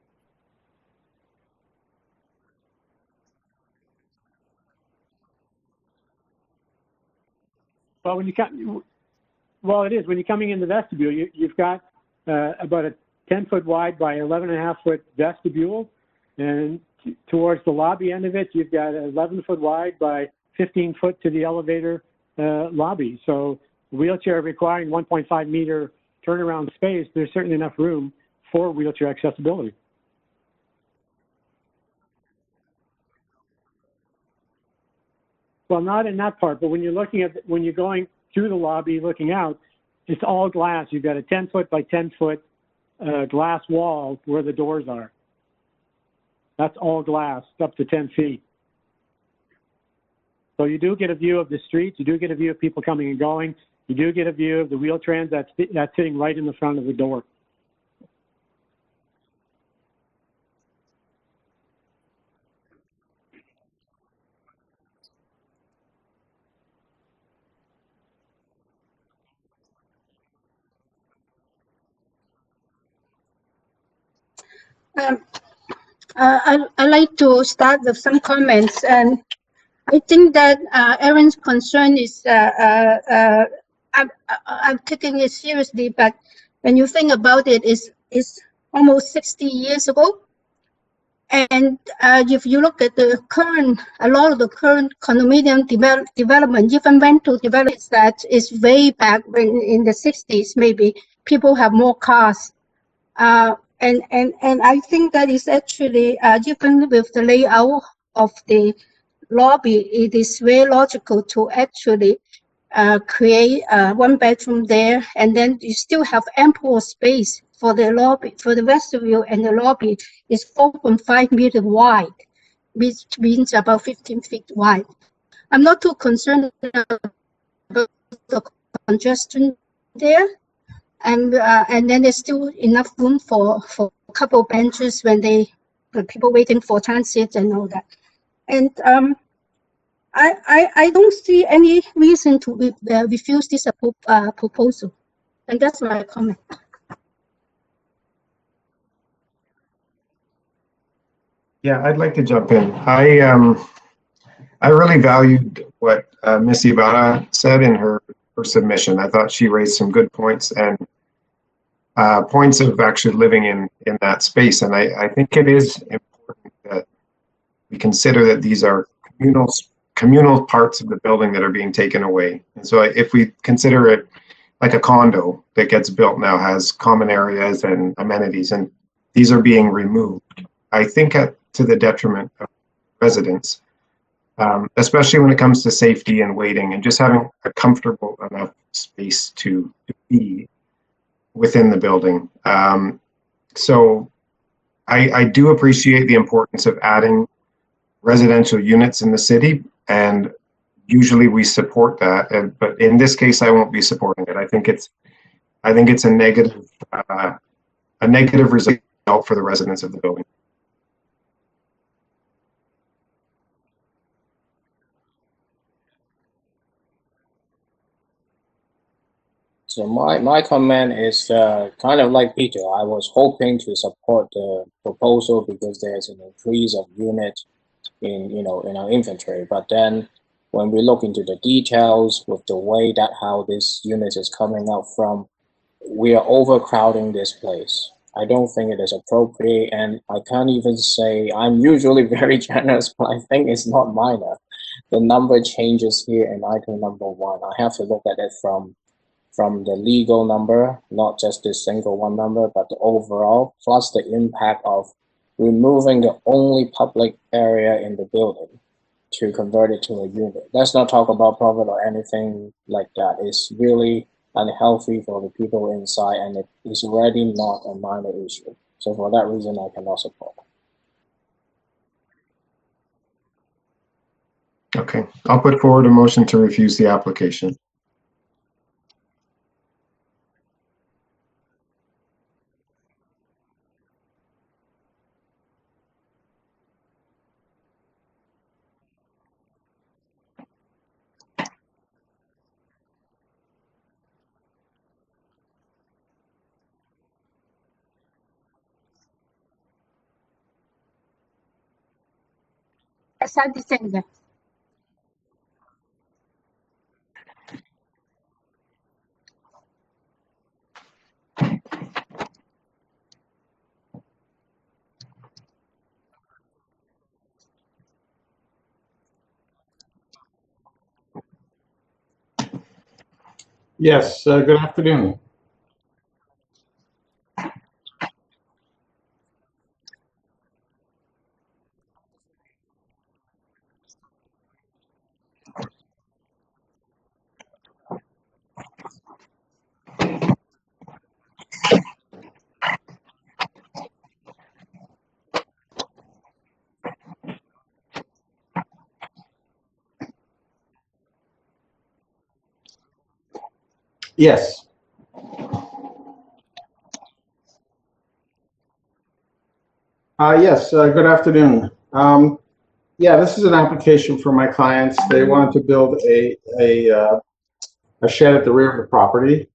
Well, it is. When you're coming in the vestibule, you've got about a 10-foot wide by 11.5-foot vestibule, and towards the lobby end of it, you've got 11-foot wide by 15-foot to the elevator lobby. So wheelchair requiring 1.5 meter turnaround space, there's certainly enough room for wheelchair accessibility. Well, not in that part, but when you're going through the lobby looking out, it's all glass. You've got a 10-foot by 10-foot glass wall where the doors are. That's all glass, up to 10 feet. So you do get a view of the streets. You do get a view of people coming and going. You do get a view of the Wheel-Trans that's sitting right in the front of the door. I'd like to start with some comments, and I think that Aaron's concern is I'm taking it seriously, but when you think about it, it's almost 60 years ago, and if you look at the current, a lot of the current condominium development, even rental developments that is way back when in the 60s, maybe people have more cars. And I think that is actually, even with the layout of the lobby, it is very logical to actually create one bedroom there, and then you still have ample space for the lobby, for the vestibule, and the lobby is 4.5 meters wide, which means about 15 feet wide. I'm not too concerned about the congestion there. And then there's still enough room for a couple of benches when the people waiting for transit and all that. And I don't see any reason to refuse this proposal. And that's my comment. Yeah, I'd like to jump in. I really valued what Miss Ibarra said in her submission. I thought she raised some good points and points of actually living in that space. And I think it is important that we consider that these are communal parts of the building that are being taken away. And so if we consider it like a condo that gets built now, has common areas and amenities, and these are being removed, I think to the detriment of residents. Especially when it comes to safety and waiting and just having a comfortable enough space to be within the building. So I do appreciate the importance of adding residential units in the city, and usually we support that. But in this case, I won't be supporting it. I think it's a negative result for the residents of the building. So my comment is kind of like Peter. I was hoping to support the proposal because there's an increase of units in our inventory. But then when we look into the details with the way that how this unit is coming out from, we are overcrowding this place. I don't think it is appropriate, and I can't even say I'm usually very generous, but I think it's not minor. The number changes here in item number 1. I have to look at it from the legal number, not just this single one number, but the overall, plus the impact of removing the only public area in the building to convert it to a unit. Let's not talk about profit or anything like that. It's really unhealthy for the people inside, and it is already not a minor issue. So for that reason, I cannot support. Okay, I'll put forward a motion to refuse the application. Yes, good afternoon. Yes. Yes, good afternoon. Yeah, this is an application for my clients. They wanted to build a shed at the rear of the property.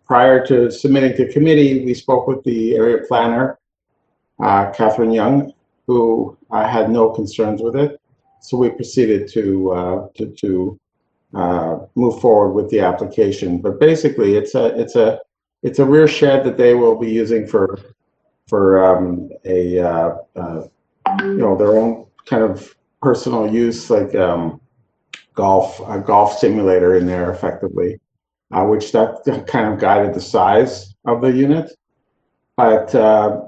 Prior to submitting to committee, we spoke with the area planner, Catherine Young, who had no concerns with it. So we proceeded to move forward with the application. But basically, it's a rear shed that they will be using for their own kind of personal use, like a golf simulator in there, effectively, which that kind of guided the size of the unit. But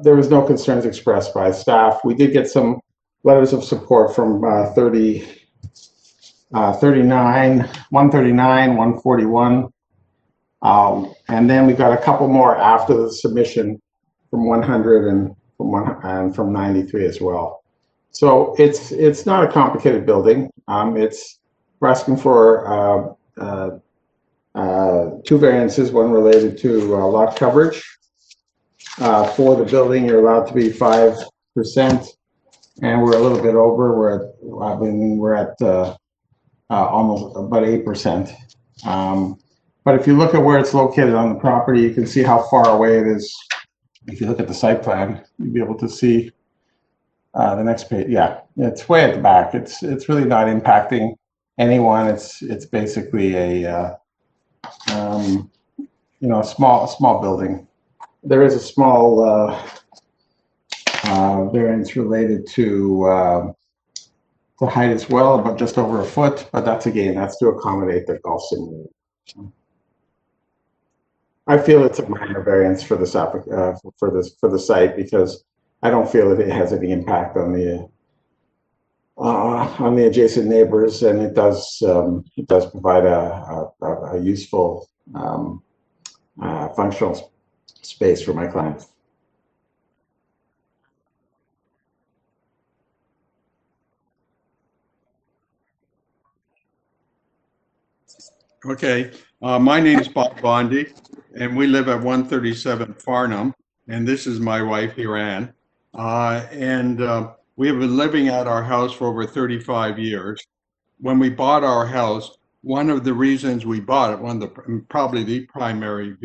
there was no concerns expressed by staff. We did get some letters of support from 139, 141. And then we got a couple more after the submission from 100 and from 93 as well. So it's not a complicated building. We're asking for 2 variances, one related to lot coverage. For the building, you're allowed to be 5%, and we're a little bit over. We're at almost about 8%. But if you look at where it's located on the property, you can see how far away it is. If you look at the site plan, you'll be able to see the next page. Yeah, it's way at the back. It's really not impacting anyone. It's basically a small building. There is a small variance related to height as well, about just over a foot. But that's to accommodate the golf simulator. I feel it's a minor variance for this for the site, because I don't feel that it has any impact on the adjacent neighbors, and it does provide a useful functional space for my clients. Okay, my name is Bob Bondi, and we live at 137 Farnham, and this is my wife, Iran. We have been living at our house for over 35 years. When we bought our house, one of the reasons we bought it, probably the primary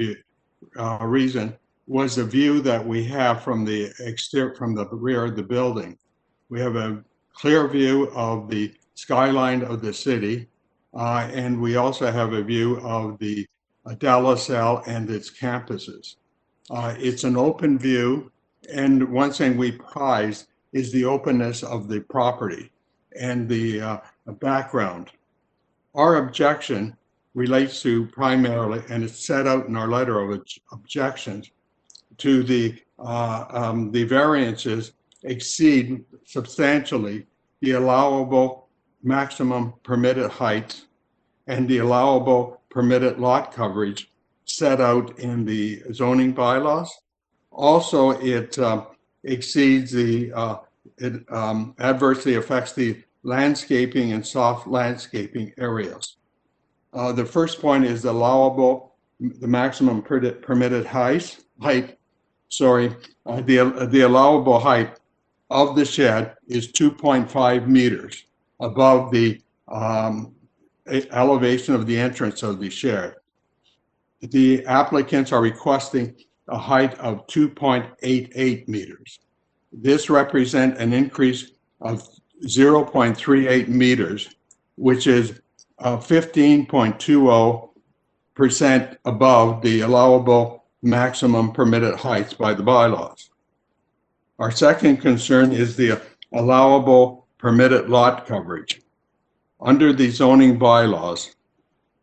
reason, was the view that we have from the rear of the building. We have a clear view of the skyline of the city, and we also have a view of the De La Salle and its campuses. It's an open view, and one thing we prize is the openness of the property and the background. Our objection relates to primarily, and it's set out in our letter of objections, to the variances exceed substantially the allowable maximum permitted height and the allowable permitted lot coverage set out in the zoning bylaws. Also, it exceeds the, it adversely affects the landscaping and soft landscaping areas. The first point is allowable, the maximum permitted height. The allowable height of the shed is 2.5 meters above the elevation of the entrance of the shed. The applicants are requesting a height of 2.88 meters. This represents an increase of 0.38 meters, which is 15.20% above the allowable maximum permitted heights by the bylaws. Our second concern is the allowable permitted lot coverage. Under the zoning bylaws,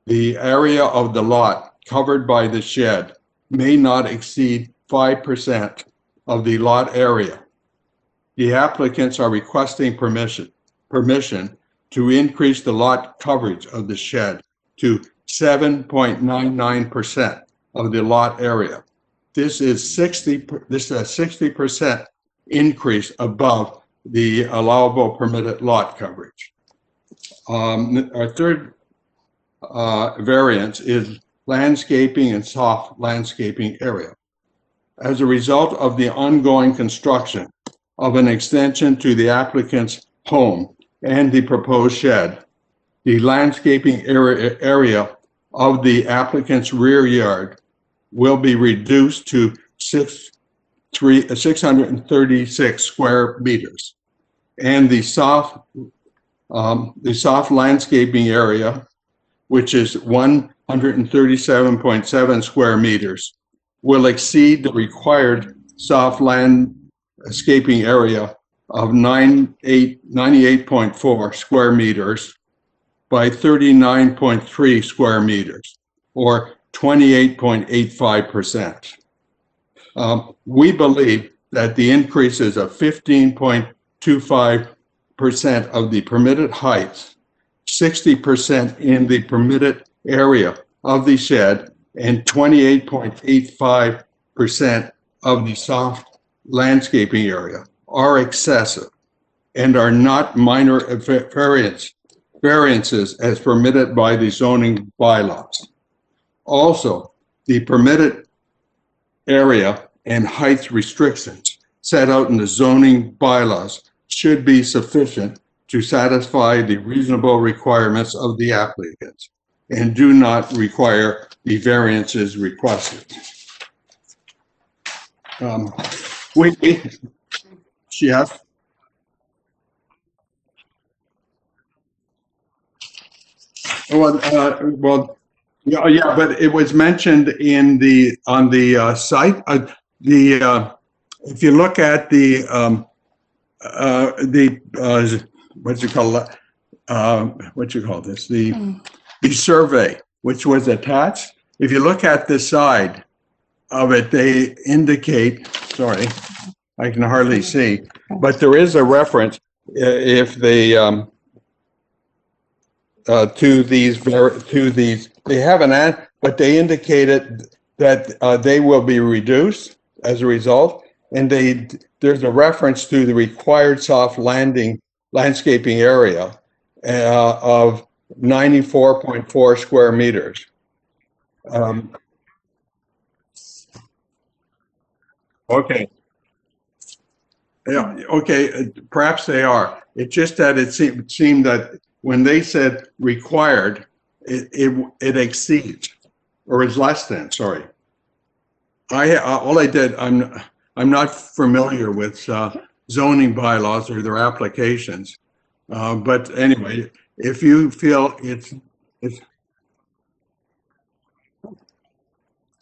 the area of the lot covered by the shed may not exceed 5% of the lot area. The applicants are requesting permission to increase the lot coverage of the shed to 7.99% of the lot area. This is a 60% increase above the allowable permitted lot coverage. Our third variance is landscaping and soft landscaping area. As a result of the ongoing construction of an extension to the applicant's home and the proposed shed, the landscaping area of the applicant's rear yard will be reduced to 636 square meters. And the soft landscaping area, which is 137.7 square meters, will exceed the required soft landscaping area of 98.4 square meters by 39.3 square meters, or 28.85%. We believe that the increases of 15.25% of the permitted heights, 60% in the permitted area of the shed, and 28.85% of the soft landscaping area are excessive and are not minor variances as permitted by the zoning bylaws. Also, the permitted area and height restrictions set out in the zoning bylaws should be sufficient to satisfy the reasonable requirements of the applicants and do not require the variances requested. Yes. Well, yeah, but it was mentioned in the on the site. If you look at the what you call this? The survey, which was attached. If you look at the side of it, they indicate. Sorry, I can hardly see, but there is a reference. If they to these they haven't added, but they indicated that they will be reduced as a result, and there's a reference to the required soft landscaping area of 94.4 square meters. Okay. Yeah. Okay. Perhaps they are. It's just that it seemed that when they said required, it exceeds or is less than. Sorry. All I did. I'm not familiar with zoning bylaws or their applications, But anyway, if you feel it's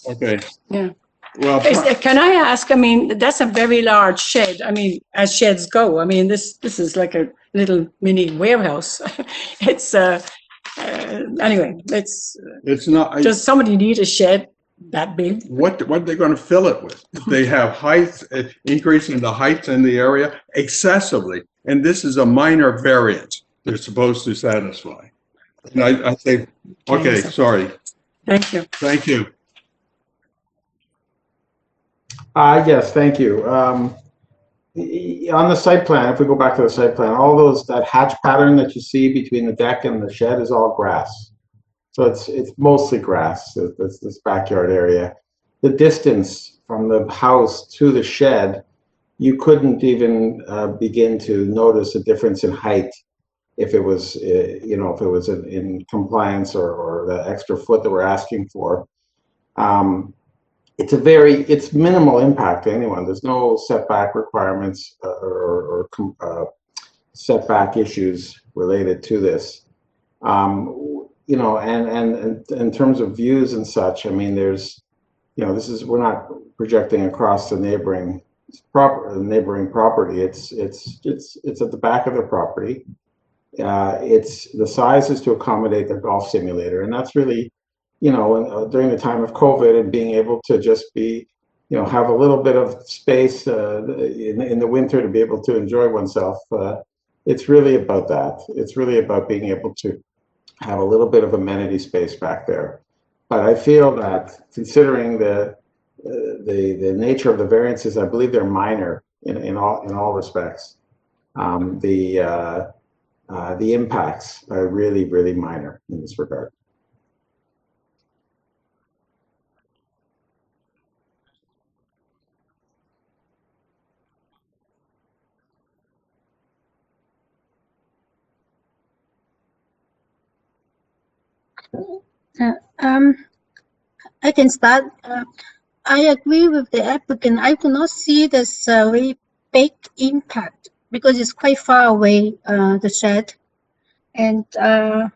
okay. Yeah. Well, Can I ask? I mean, that's a very large shed. I mean, as sheds go. I mean, this is like a little mini warehouse. It's anyway. It's not. Does somebody need a shed that big? What they're going to fill it with? They have height increase in the height in the area excessively, and this is a minor variance they're supposed to satisfy. And I say, okay, sorry. Thank you. Thank you. Yes, thank you. On the site plan, if we go back to the site plan, all that hatch pattern that you see between the deck and the shed is all grass. So it's mostly grass, this backyard area. The distance from the house to the shed, you couldn't even begin to notice a difference in height if it was, if it was in compliance or the extra foot that we're asking for. It's minimal impact to anyone. There's no setback requirements or setback issues related to this. And in terms of views and such, I mean, there's, we're not projecting across the neighboring property. It's at the back of the property. The size is to accommodate their golf simulator, and that's really, during the time of COVID and being able to just be, have a little bit of space in the winter to be able to enjoy oneself. It's really about that. It's really about being able to have a little bit of amenity space back there. But I feel that considering the nature of the variances, I believe they're minor in all respects. The impacts are really, really minor in this regard. I can start. I agree with the applicant. I do not see this very big impact because it's quite far away, the shed, and I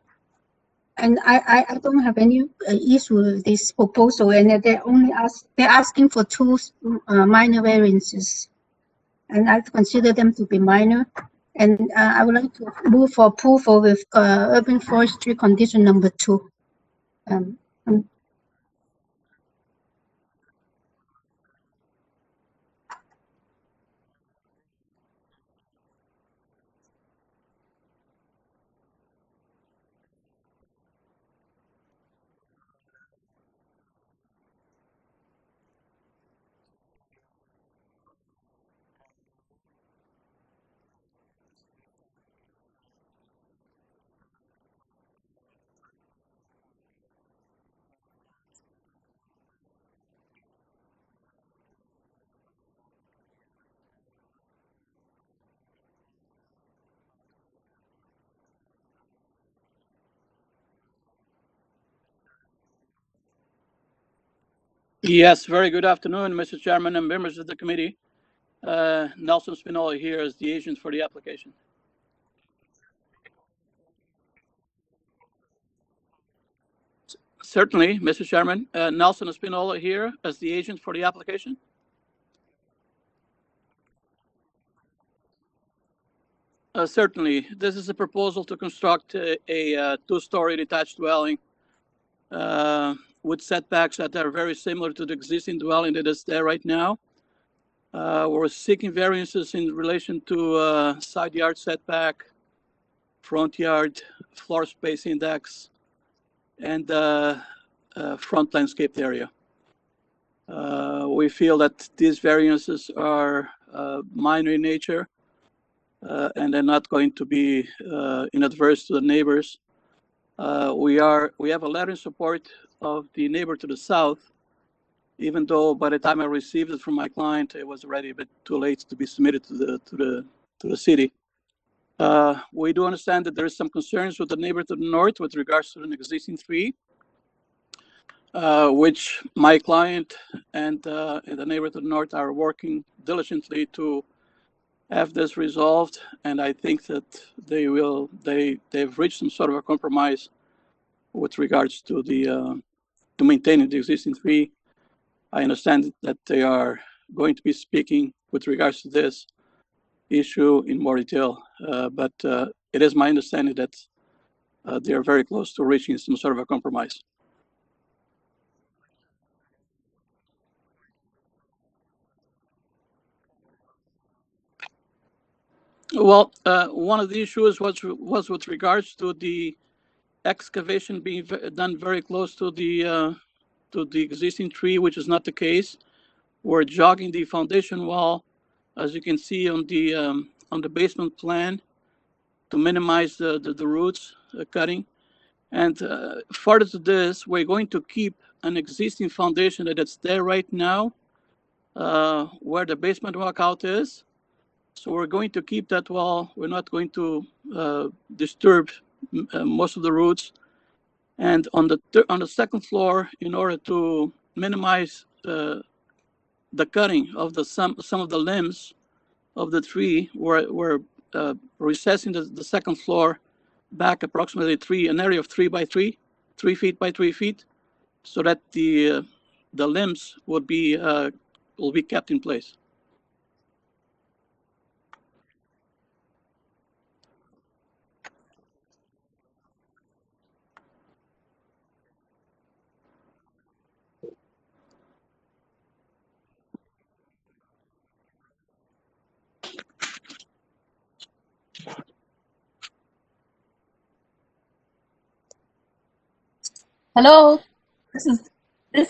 don't have any issue with this proposal. And they're asking for two minor variances, and I consider them to be minor. And I would like to move for approval with urban forestry condition number 2. Yes, very good afternoon, Mr. Chairman and members of the committee. Nelson Spinola here as the agent for the application. Certainly, Mr. Chairman. Nelson Spinola here as the agent for the application. Certainly, this is a proposal to construct a two-story detached dwelling with setbacks that are very similar to the existing dwelling that is there right now. We're seeking variances in relation to side yard setback, front yard, floor space index, and front landscaped area. We feel that these variances are minor in nature, and they're not going to be inadverse to the neighbors. We have a letter in support of the neighbor to the south, even though by the time I received it from my client, it was already a bit too late to be submitted to the city. We do understand that there is some concerns with the neighbor to the north with regards to an existing tree, which my client and the neighbor to the north are working diligently to have this resolved, and I think that they've reached some sort of a compromise with regards to to maintaining the existing tree. I understand that they are going to be speaking with regards to this issue in more detail, but it is my understanding that they are very close to reaching some sort of a compromise. Well, one of the issues was with regards to the excavation being done very close to the existing tree, which is not the case. We're jogging the foundation wall, as you can see on the basement plan, to minimize the roots cutting. And further to this, we're going to keep an existing foundation that's there right now, where the basement walkout is. So we're going to keep that wall. We're not going to disturb most of the roots. And on the second floor, in order to minimize the cutting of some of the limbs of the tree, we're recessing the second floor back approximately an area of 3 by 3, 3 feet by 3 feet, so that the limbs will be kept in place. Hello, this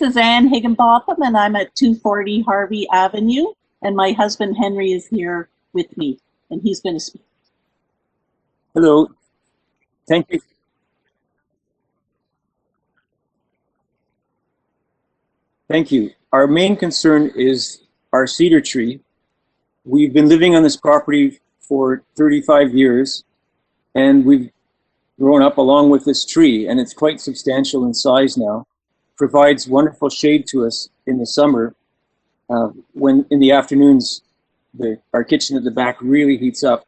is Anne Higginbotham, and I'm at 240 Harvie Avenue, and my husband Henry is here with me, and he's going to speak. Hello, thank you. Thank you. Our main concern is our cedar tree. We've been living on this property for 35 years, and we've grown up along with this tree, and it's quite substantial in size now. Provides wonderful shade to us in the summer, when in the afternoons our kitchen at the back really heats up,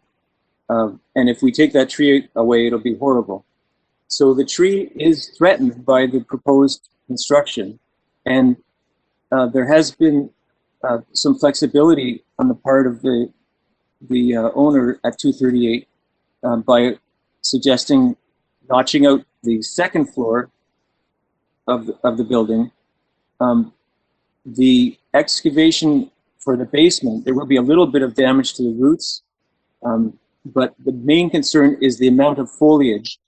and if we take that tree away, it'll be horrible. So the tree is threatened by the proposed construction, and there has been some flexibility on the part of the owner at 238 by suggesting notching out the second floor of the building. The excavation for the basement, there will be a little bit of damage to the roots, but the main concern is the amount of foliage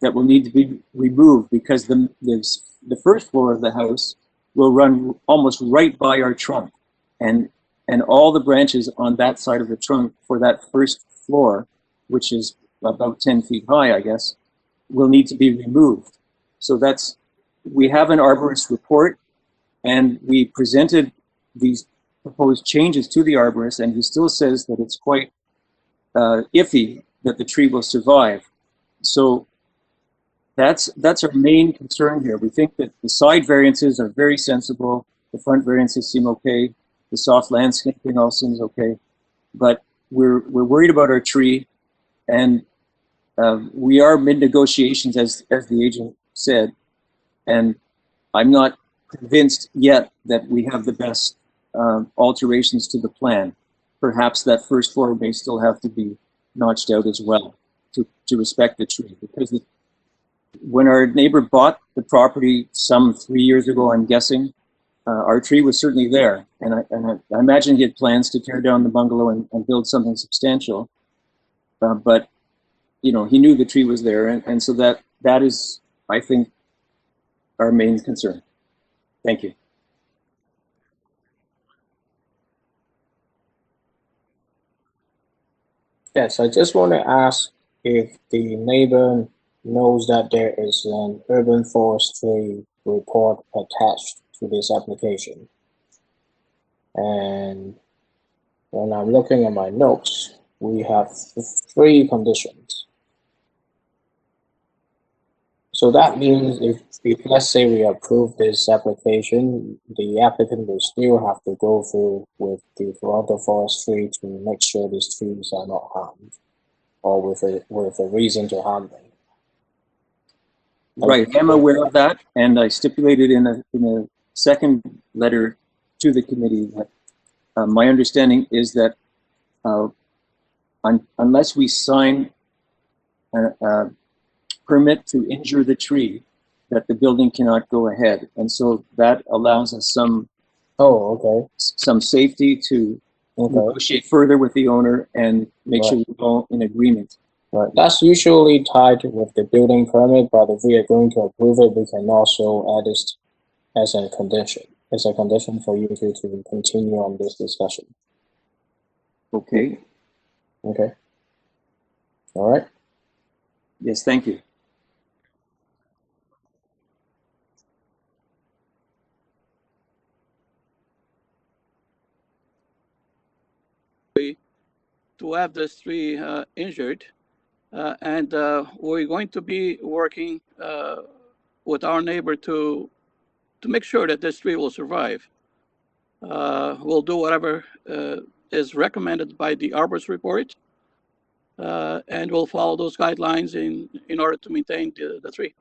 that will need to be removed, because the first floor of the house will run almost right by our trunk, and all the branches on that side of the trunk for that first floor, which is about 10 feet high, I guess, will need to be removed. So we have an arborist report, and we presented these proposed changes to the arborist, and he still says that it's quite iffy that the tree will survive. So that's our main concern here. We think that the side variances are very sensible, the front variances seem okay, the soft landscaping all seems okay, but we're worried about our tree, and we are mid-negotiations, as the agent said, and I'm not convinced yet that we have the best alterations to the plan. Perhaps that first floor may still have to be notched out as well to respect the tree, because when our neighbor bought the property some 3 years ago, I'm guessing, our tree was certainly there, and I imagine he had plans to tear down the bungalow and build something substantial, but you know, he knew the tree was there, and so that is, I think, our main concern. Thank you. Yes, I just want to ask if the neighbor knows that there is an urban forestry report attached to this application. And when I'm looking at my notes, we have 3 conditions. So that means if let's say we approve this application, the applicant will still have to go through with the Toronto Forestry to make sure these trees are not harmed, or with a reason to harm them. Right, I'm aware of that, and I stipulated in a second letter to the committee that my understanding is that unless we sign a permit to injure the tree, that the building cannot go ahead, and so that allows us some some safety to negotiate further with the owner and make sure we're all in agreement. Right, that's usually tied with the building permit, but if we are going to approve it, we can also add this as a condition. As a condition for you to continue on this discussion. Okay. Okay. All right. Yes, thank you. To have this tree injured, and we're going to be working with our neighbor to make sure that this tree will survive. We'll do whatever is recommended by the arborist report, and we'll follow those guidelines in order to maintain the tree.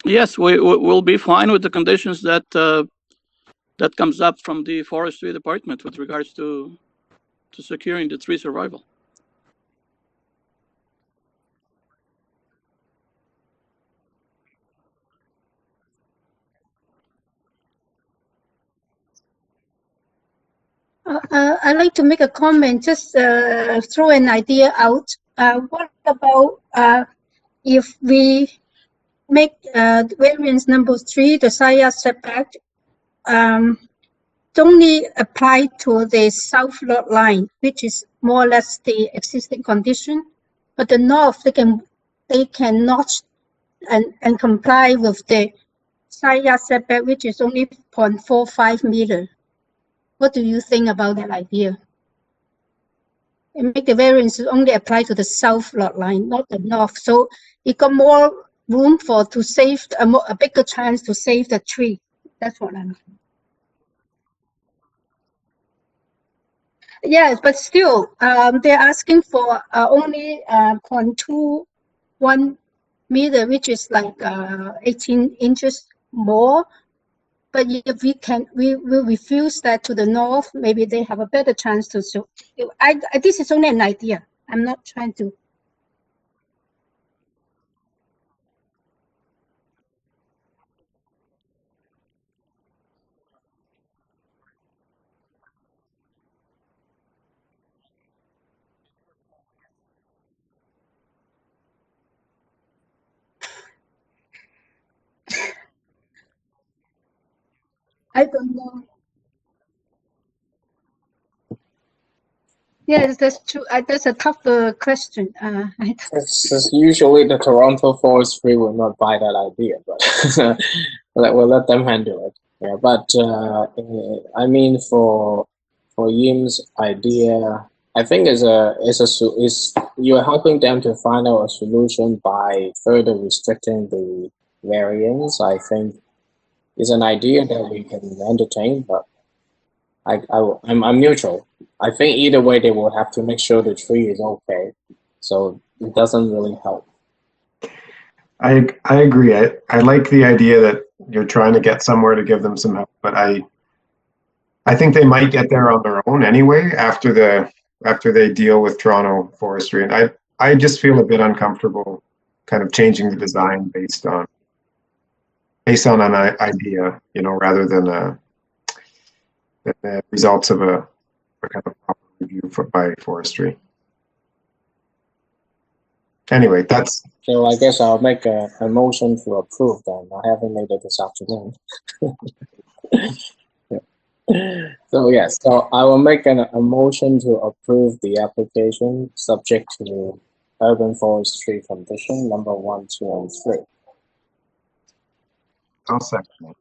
Yes, we'll be fine with the conditions that that comes up from the forestry department with regards to securing the tree survival. I'd like to make a comment, just throw an idea out. What about if we make variance number 3, the side yard setback, only apply to the south lot line, which is more or less the existing condition, but the north they cannot and comply with the side yard setback, which is only 0.45 meter. What do you think about that idea? And make the variance only apply to the south lot line, not the north. So it got more room to save a bigger chance to save the tree. That's what I'm. Yes, but still, they're asking for only 0.21 meter, which is like 18 inches more. But if we will refuse that to the north, maybe they have a better chance to. So, this is only an idea. I'm not trying to. I don't know. Yes, that's true. That's a tough question. It's usually the Toronto Forestry will not buy that idea, but we'll let them handle it. Yeah, but I mean, for Yim's idea, I think is you're helping them to find out a solution by further restricting the variance. I think is an idea that we can entertain, but I'm neutral. I think either way they will have to make sure the tree is okay, so it doesn't really help. I agree. I like the idea that you're trying to get somewhere to give them some help, but I think they might get there on their own anyway after they deal with Toronto Forestry, and I just feel a bit uncomfortable kind of changing the design based on an idea, rather than the results of a kind of proper review by forestry. Anyway, that's. So I guess I'll make a motion to approve then. I haven't made it this afternoon. Yeah. So I will make a motion to approve the application subject to urban forestry condition number 1, 2, and 3. I'll second it.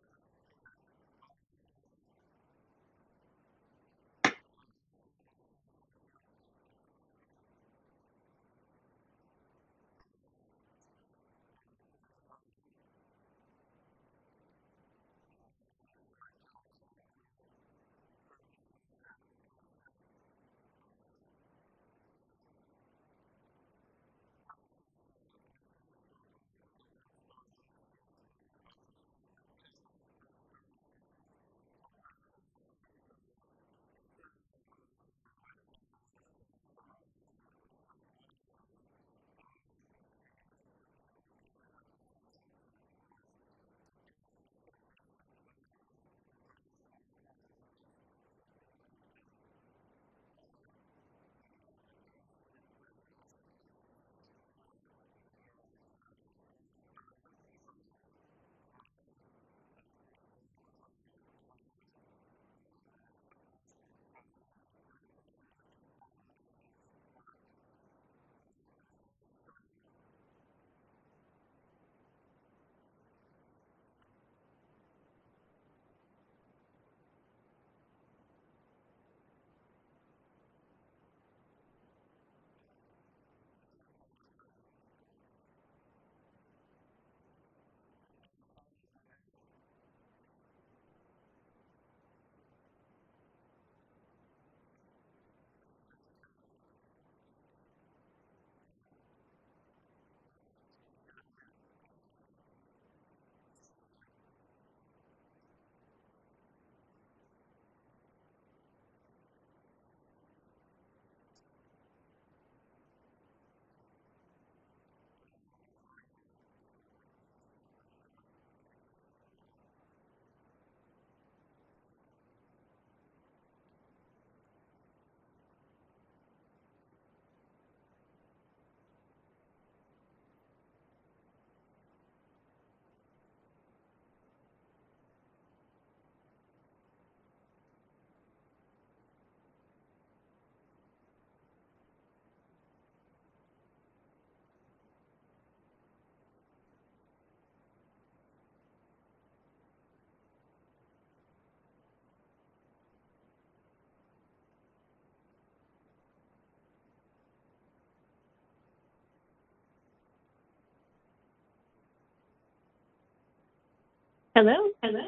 Hello? Hello?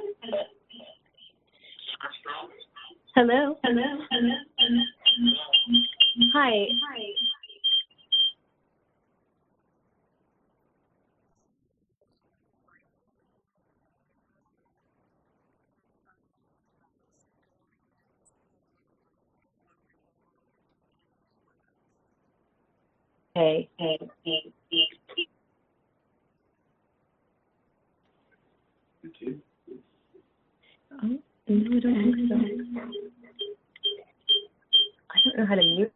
Hello? Hello? Hi. Hey. No, I don't think so. I don't know how to mute.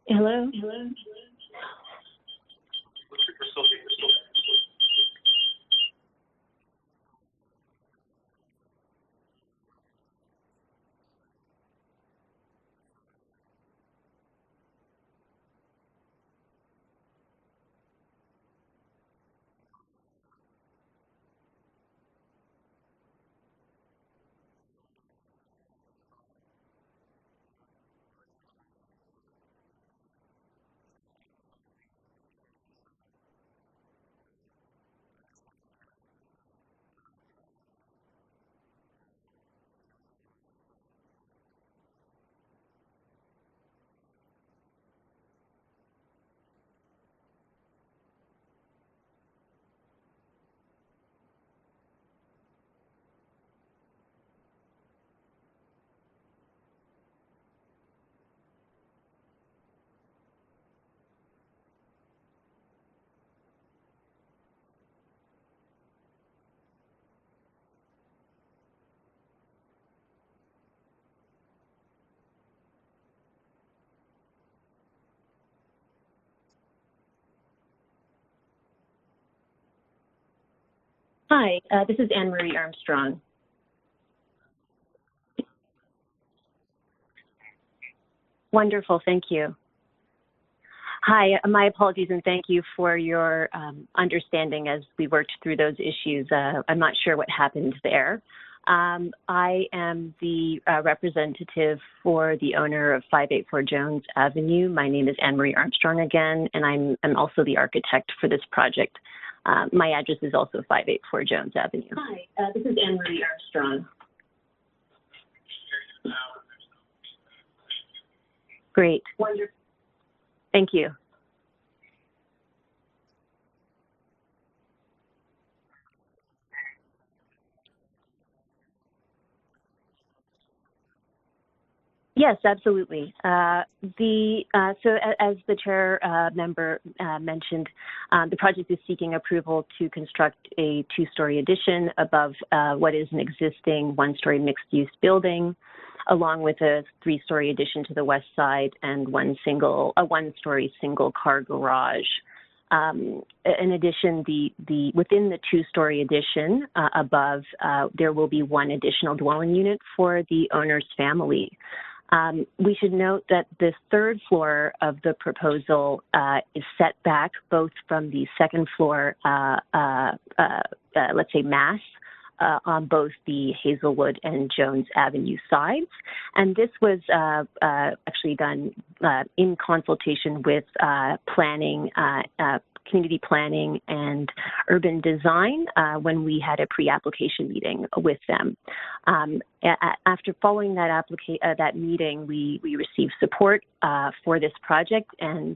Hello? Hello? Hi, this is Anne Marie Armstrong. Wonderful, thank you. Hi, my apologies and thank you for your understanding as we worked through those issues. I'm not sure what happened there. I am the representative for the owner of 584 Jones Avenue. My name is Anne-Marie Armstrong again, and I'm also the architect for this project. My address is also 584 Jones Avenue. Hi, this is Anne-Marie Armstrong. Great. Wonderful. Thank you. Yes, absolutely. So as the chair member mentioned, the project is seeking approval to construct a two-story addition above what is an existing one-story mixed-use building, along with a three-story addition to the west side and a one-story single-car garage. In addition, within the two-story addition above, there will be one additional dwelling unit for the owner's family. We should note that the third floor of the proposal is set back both from the second floor, let's say mass, on both the Hazelwood and Jones Avenue sides. And this was actually done in consultation with community planning and urban design when we had a pre-application meeting with them. After following that meeting, we received support for this project, and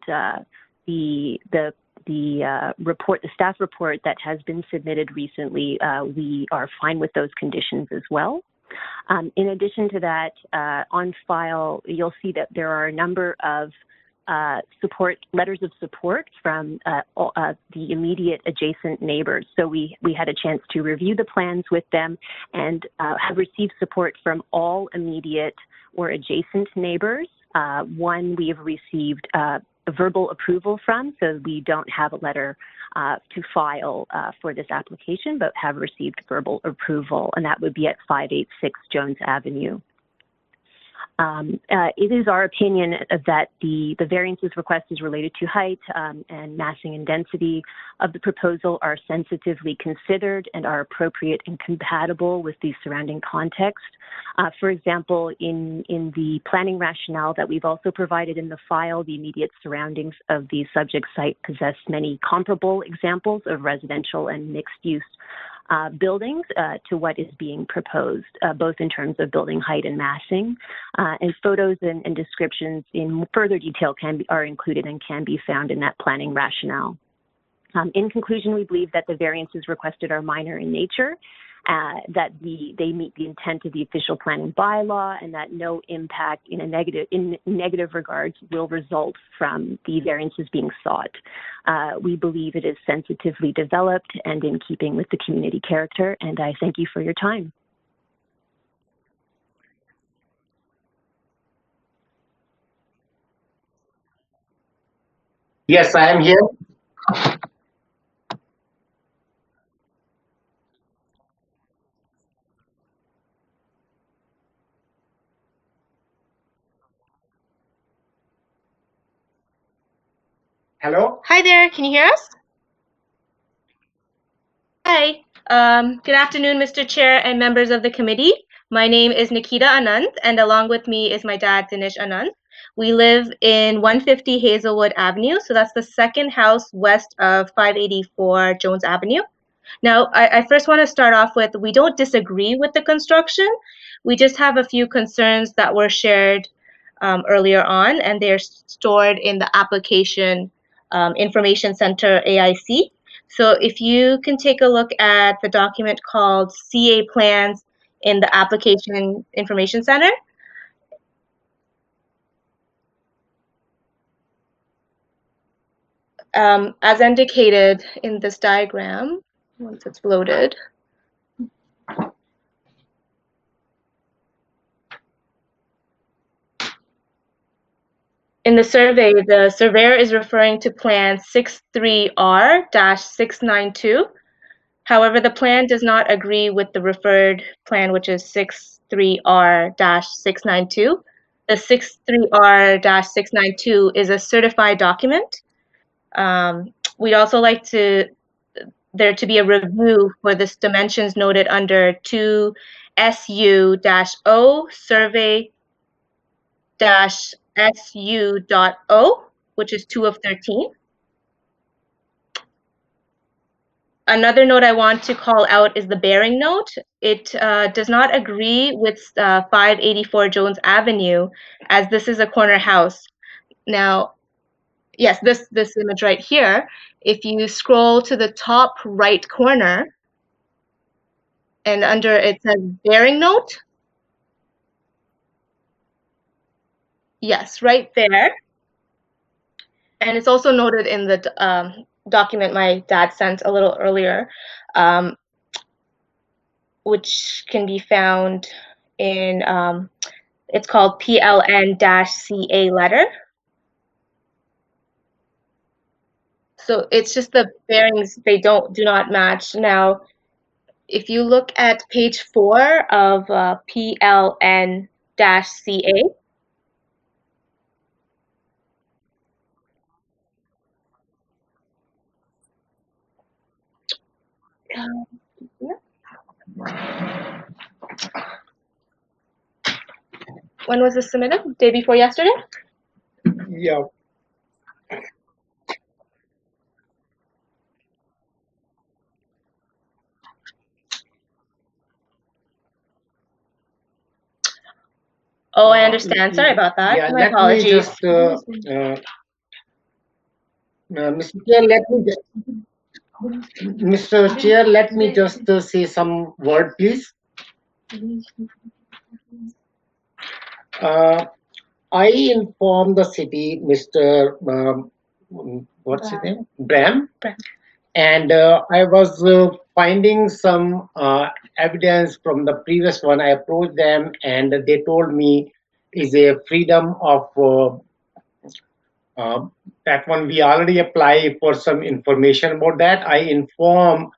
the staff report that has been submitted recently, we are fine with those conditions as well. In addition to that, on file, you'll see that there are a number of letters of support from the immediate adjacent neighbors. So we had a chance to review the plans with them and have received support from all immediate or adjacent neighbors. One we have received verbal approval from, so we don't have a letter to file for this application, but have received verbal approval, and that would be at 586 Jones Avenue. It is our opinion that the variances requested related to height and massing and density of the proposal are sensitively considered and are appropriate and compatible with the surrounding context. For example, in the planning rationale that we've also provided in the file, the immediate surroundings of the subject site possess many comparable examples of residential and mixed-use buildings to what is being proposed, both in terms of building height and massing. And photos and descriptions in further detail are included and can be found in that planning rationale. In conclusion, we believe that the variances requested are minor in nature, that they meet the intent of the official planning bylaw, and that no impact in negative regards will result from the variances being sought. We believe it is sensitively developed and in keeping with the community character, and I thank you for your time. Yes, I am here. Hello? Hi there, can you hear us? Hi, good afternoon, Mr. Chair and members of the committee. My name is Nikita Anand, and along with me is my dad, Dinesh Anand. We live in 150 Hazelwood Avenue, so that's the second house west of 584 Jones Avenue. Now, I first want to start off with, we don't disagree with the construction. We just have a few concerns that were shared earlier on, and they're stored in the application Information Center AIC. So if you can take a look at the document called CA Plans in the Application Information Center. As indicated in this diagram, once it's loaded. In the survey, the surveyor is referring to plan 63R-692. However, the plan does not agree with the referred plan, which is 63R-692. the 63R-692 is a certified document. We'd also like there to be a review for this dimensions noted under 2SU-O survey-SU.O, which is 2 of 13. Another note I want to call out is the bearing note. It does not agree with 584 Jones Avenue, as this is a corner house. Now, yes, this image right here, if you scroll to the top right corner, and under it says bearing note. Yes, right there. And it's also noted in the document my dad sent a little earlier, which can be found in, it's called PLN-CA letter. So it's just the bearings, they do not match. Now, if you look at page 4 of PLN-CA, when was this submitted? Day before yesterday? Yeah. Oh, I understand. Sorry about that. Yeah, My let apologies. me just, Mr. Chair, Mr. Chair, let me just say some word, please. I informed the city, Mr. What's his name? Bram. And I was finding some evidence from the previous one. I approached them and they told me is a freedom of that one. We already apply for some information about that. I informed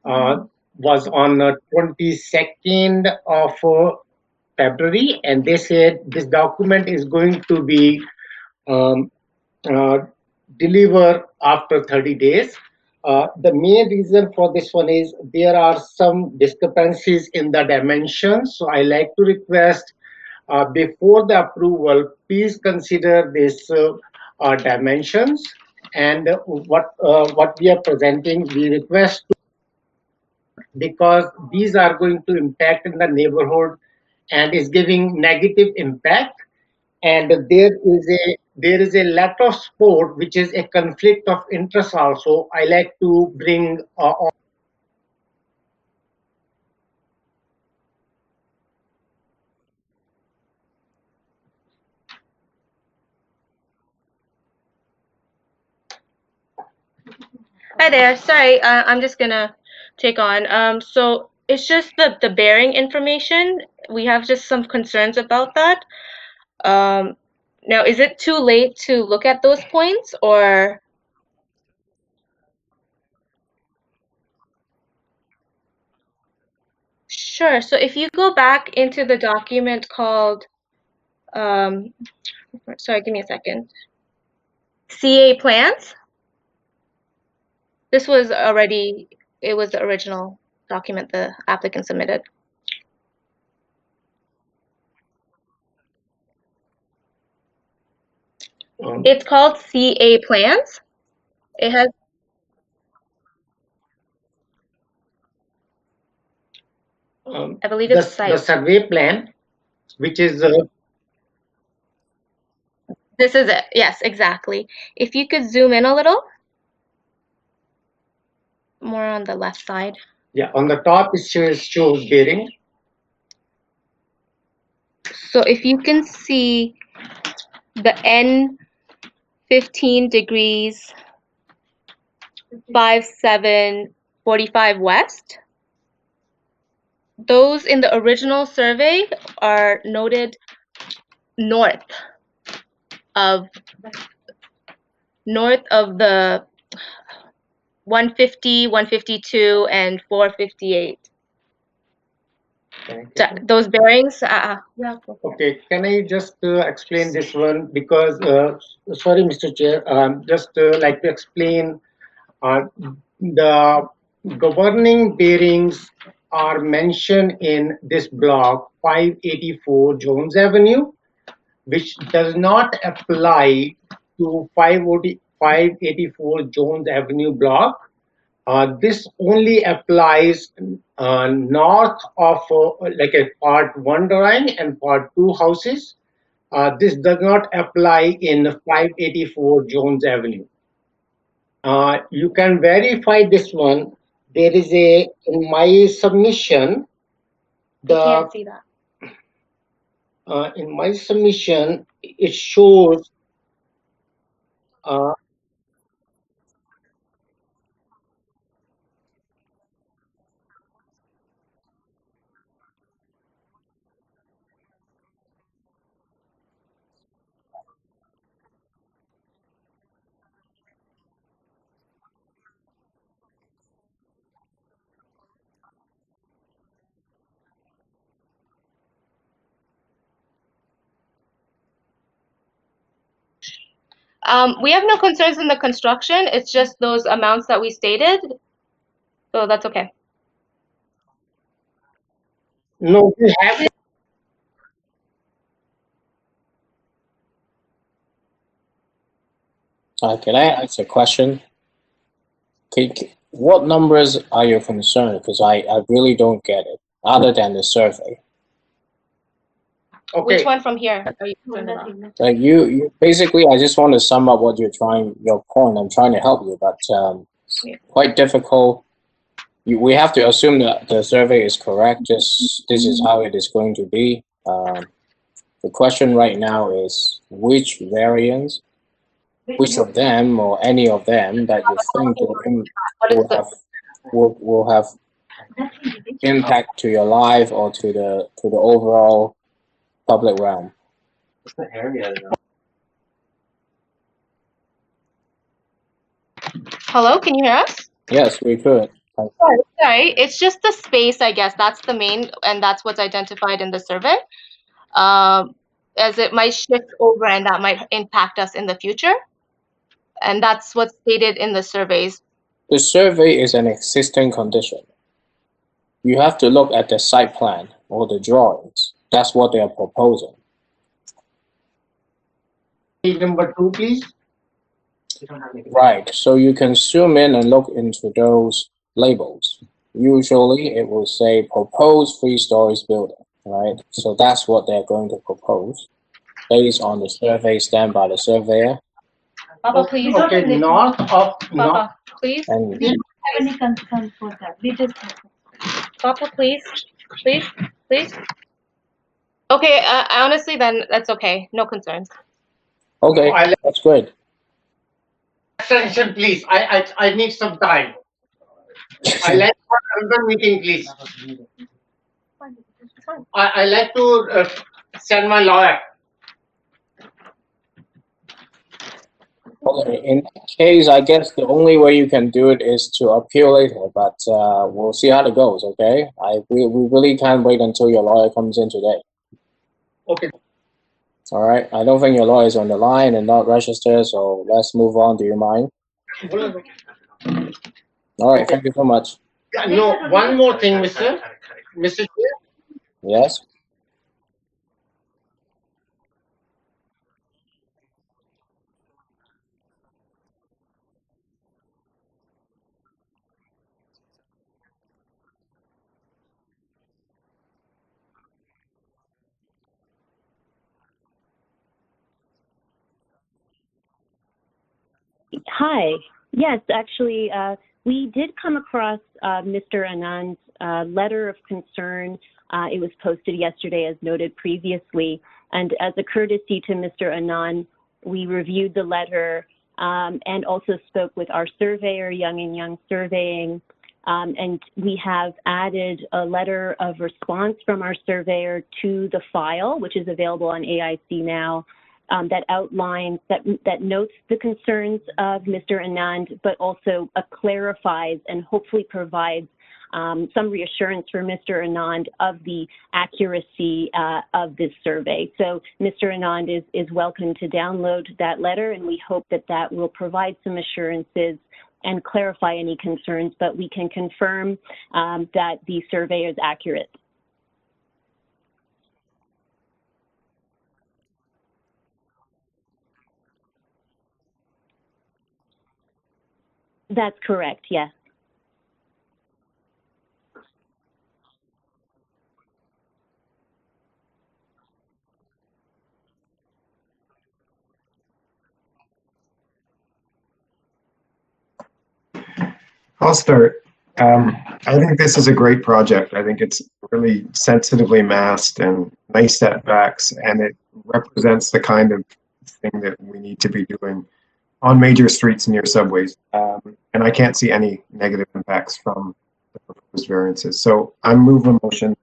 was on 22nd of February, and they said this document is going to be delivered after 30 days. The main reason for this one is there are some discrepancies in the dimensions. So I like to request before the approval, please consider this dimensions and what we are presenting. We request because these are going to impact in the neighborhood and is giving negative impact. And there is a lot of sport which is a conflict of interest also. I like to bring on. Hi there. Sorry, I'm just gonna take on. So it's just the bearing information. We have just some concerns about that. Now, is it too late to look at those points, or? Sure. So if you go back into the document called, sorry, give me a second. CA plans. This was already, it was the original document the applicant submitted. It's called CA plans. It has. I believe it's the survey plan, which is. This is it. Yes, exactly. If you could zoom in a little. More on the left side. Yeah, on the top it shows bearing. So if you can see the N 15 degrees 5745 west, those in the original survey are noted north of the 150, 152, and 458. those bearings. Yeah. Okay, can I just explain this one? Because, sorry, Mr. Chair, just like to explain the governing bearings are mentioned in this block 584 Jones Avenue, which does not apply to 584 Jones Avenue block. This only applies north of like a part 1 drawing and part 2 houses. This does not apply in 584 Jones Avenue. You can verify this one. There is a, in my submission, I can't see that. In my submission, it shows We have no concerns in the construction. It's just those amounts that we stated. So that's okay. no, we have it. Can I ask a question? What numbers are you concerned? Because I really don't get it, other than the survey. Okay. Which one from here are you concerned about? Like you basically, I just want to sum up what you're trying, your point. I'm trying to help you, but quite difficult. We have to assume that the survey is correct. Just this is how it is going to be. The question right now is which variants, which of them or any of them that you think will have impact to your life or to the overall public realm. Hello, can you hear us? Yes, we could. Sorry, it's just the space, I guess. That's the main, and that's what's identified in the survey. As it might shift over and that might impact us in the future. And that's what's stated in the surveys. The survey is an existing condition. You have to look at the site plan or the drawings. That's what they are proposing. Page number 2, please. Right, so you can zoom in and look into those labels. Usually it will say proposed 3 stories building, right? So that's what they're going to propose based on the survey stand by the surveyor. Papa, please. Okay, north of Papa, please. And We don't have any concern for that. We just Papa, please, please. Okay, honestly, then that's okay. No concerns. okay, that's good. Extension, please. I need some time. I like for another meeting, please. I like to send my lawyer. Okay, in that case, I guess the only way you can do it is to appeal later, but we'll see how it goes, okay? We really can't wait until your lawyer comes in today. Okay. All right, I don't think your lawyer is on the line and not registered, so let's move on. Do you mind? All right, thank you so much. No, one more thing, Mr. Chair. Yes? Hi. Yes, actually, we did come across Mr. Anand's letter of concern. It was posted yesterday, as noted previously. And as a courtesy to Mr. Anand, we reviewed the letter and also spoke with our surveyor, Young & Young Surveying. And we have added a letter of response from our surveyor to the file, which is available on AIC now. That outlines, that notes the concerns of Mr. Anand, but also clarifies and hopefully provides some reassurance for Mr. Anand of the accuracy of this survey. So Mr. Anand is welcome to download that letter, and we hope that that will provide some assurances and clarify any concerns, but we can confirm that the survey is accurate. That's correct, yes. I'll start. I think this is a great project. I think it's really sensitively masked and nice setbacks, and it represents the kind of thing that we need to be doing on major streets near subways. And I can't see any negative impacts from the proposed variances. So I move a motion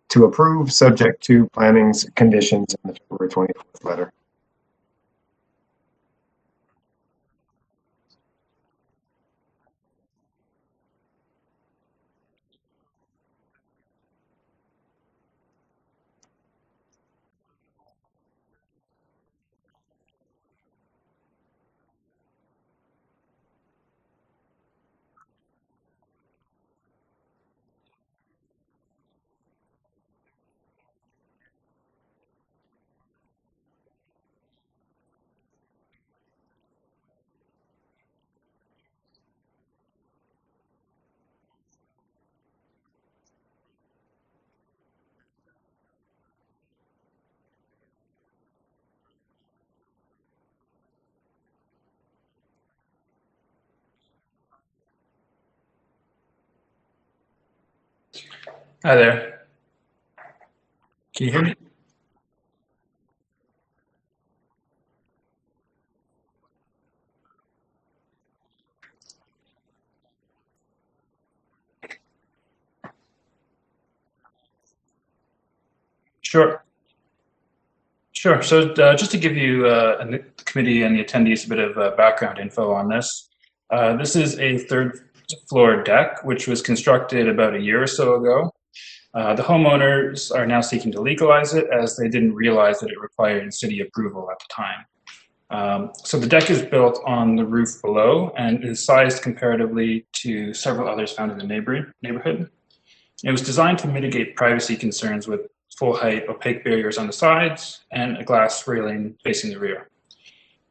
to approve, subject to planning's conditions in the February 24th letter. Hi there. Can you hear me? Sure. Sure. So just to give you and the committee and the attendees a bit of background info on this, this is a third floor deck, which was constructed about a year or so ago. The homeowners are now seeking to legalize it as they didn't realize that it required city approval at the time. So the deck is built on the roof below and is sized comparatively to several others found in the neighborhood. It was designed to mitigate privacy concerns with full height opaque barriers on the sides and a glass railing facing the rear.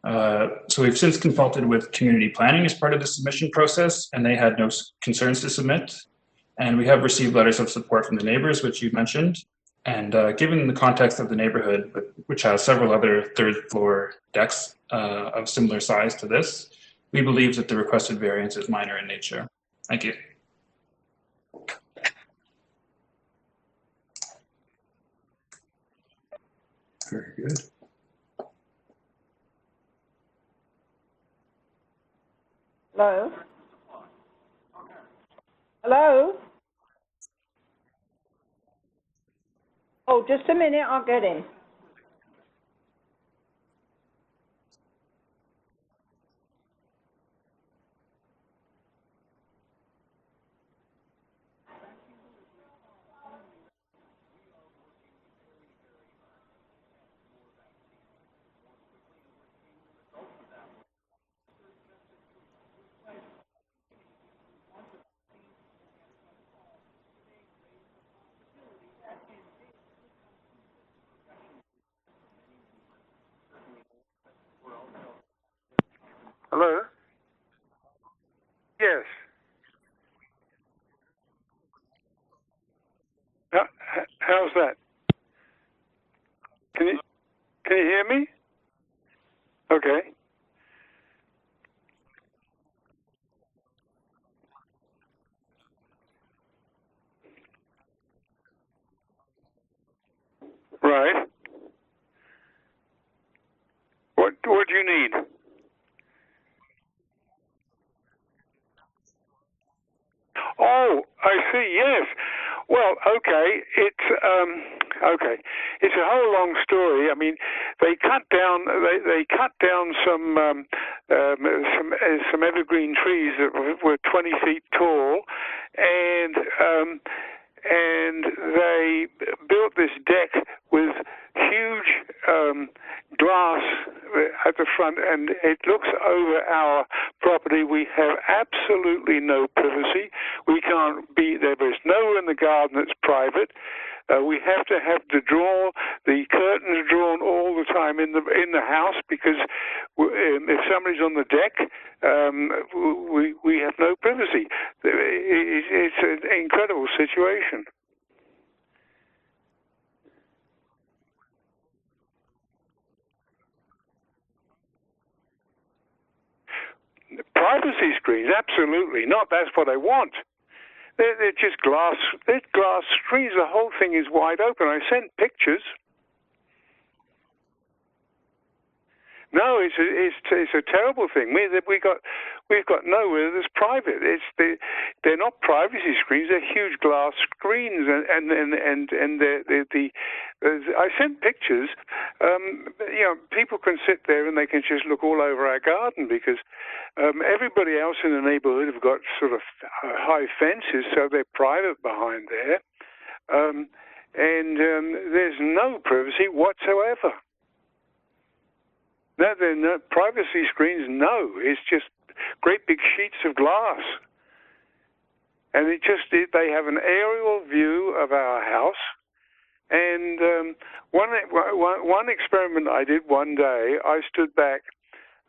So we've since consulted with community planning as part of the submission process, and they had no concerns to submit. And we have received letters of support from the neighbors, which you mentioned. And given the context of the neighborhood, which has several other third floor decks of similar size to this, we believe that the requested variance is minor in nature. Thank you. Very good. Hello? Hello? Oh, just a minute, I'll get in. Hello? Yes. How's that? Can you hear me? Okay. Right. What do you need? Oh, I see. Yes. Well, okay. It's Okay, it's a whole long story. I mean, they cut down some evergreen trees that were 20 feet tall, and they built this deck with huge glass at the front, and it looks over our property. We have absolutely no privacy. We can't be there. There's nowhere in the garden that's private. We have to have the curtains drawn all the time in the house, because if somebody's on the deck, we have no privacy. It's an incredible situation. Privacy screens, absolutely not. That's what I want. They're just glass. They're glass screens. The whole thing is wide open. I sent pictures. No, it's a terrible thing. We've got nowhere that's private. They're not privacy screens. They're huge glass screens, and I sent pictures. People can sit there and they can just look all over our garden, because everybody else in the neighborhood have got sort of high fences, so they're private behind there, and there's no privacy whatsoever. No, they're not privacy screens. No, it's just great big sheets of glass, and they have an aerial view of our house. And one experiment I did one day, I stood back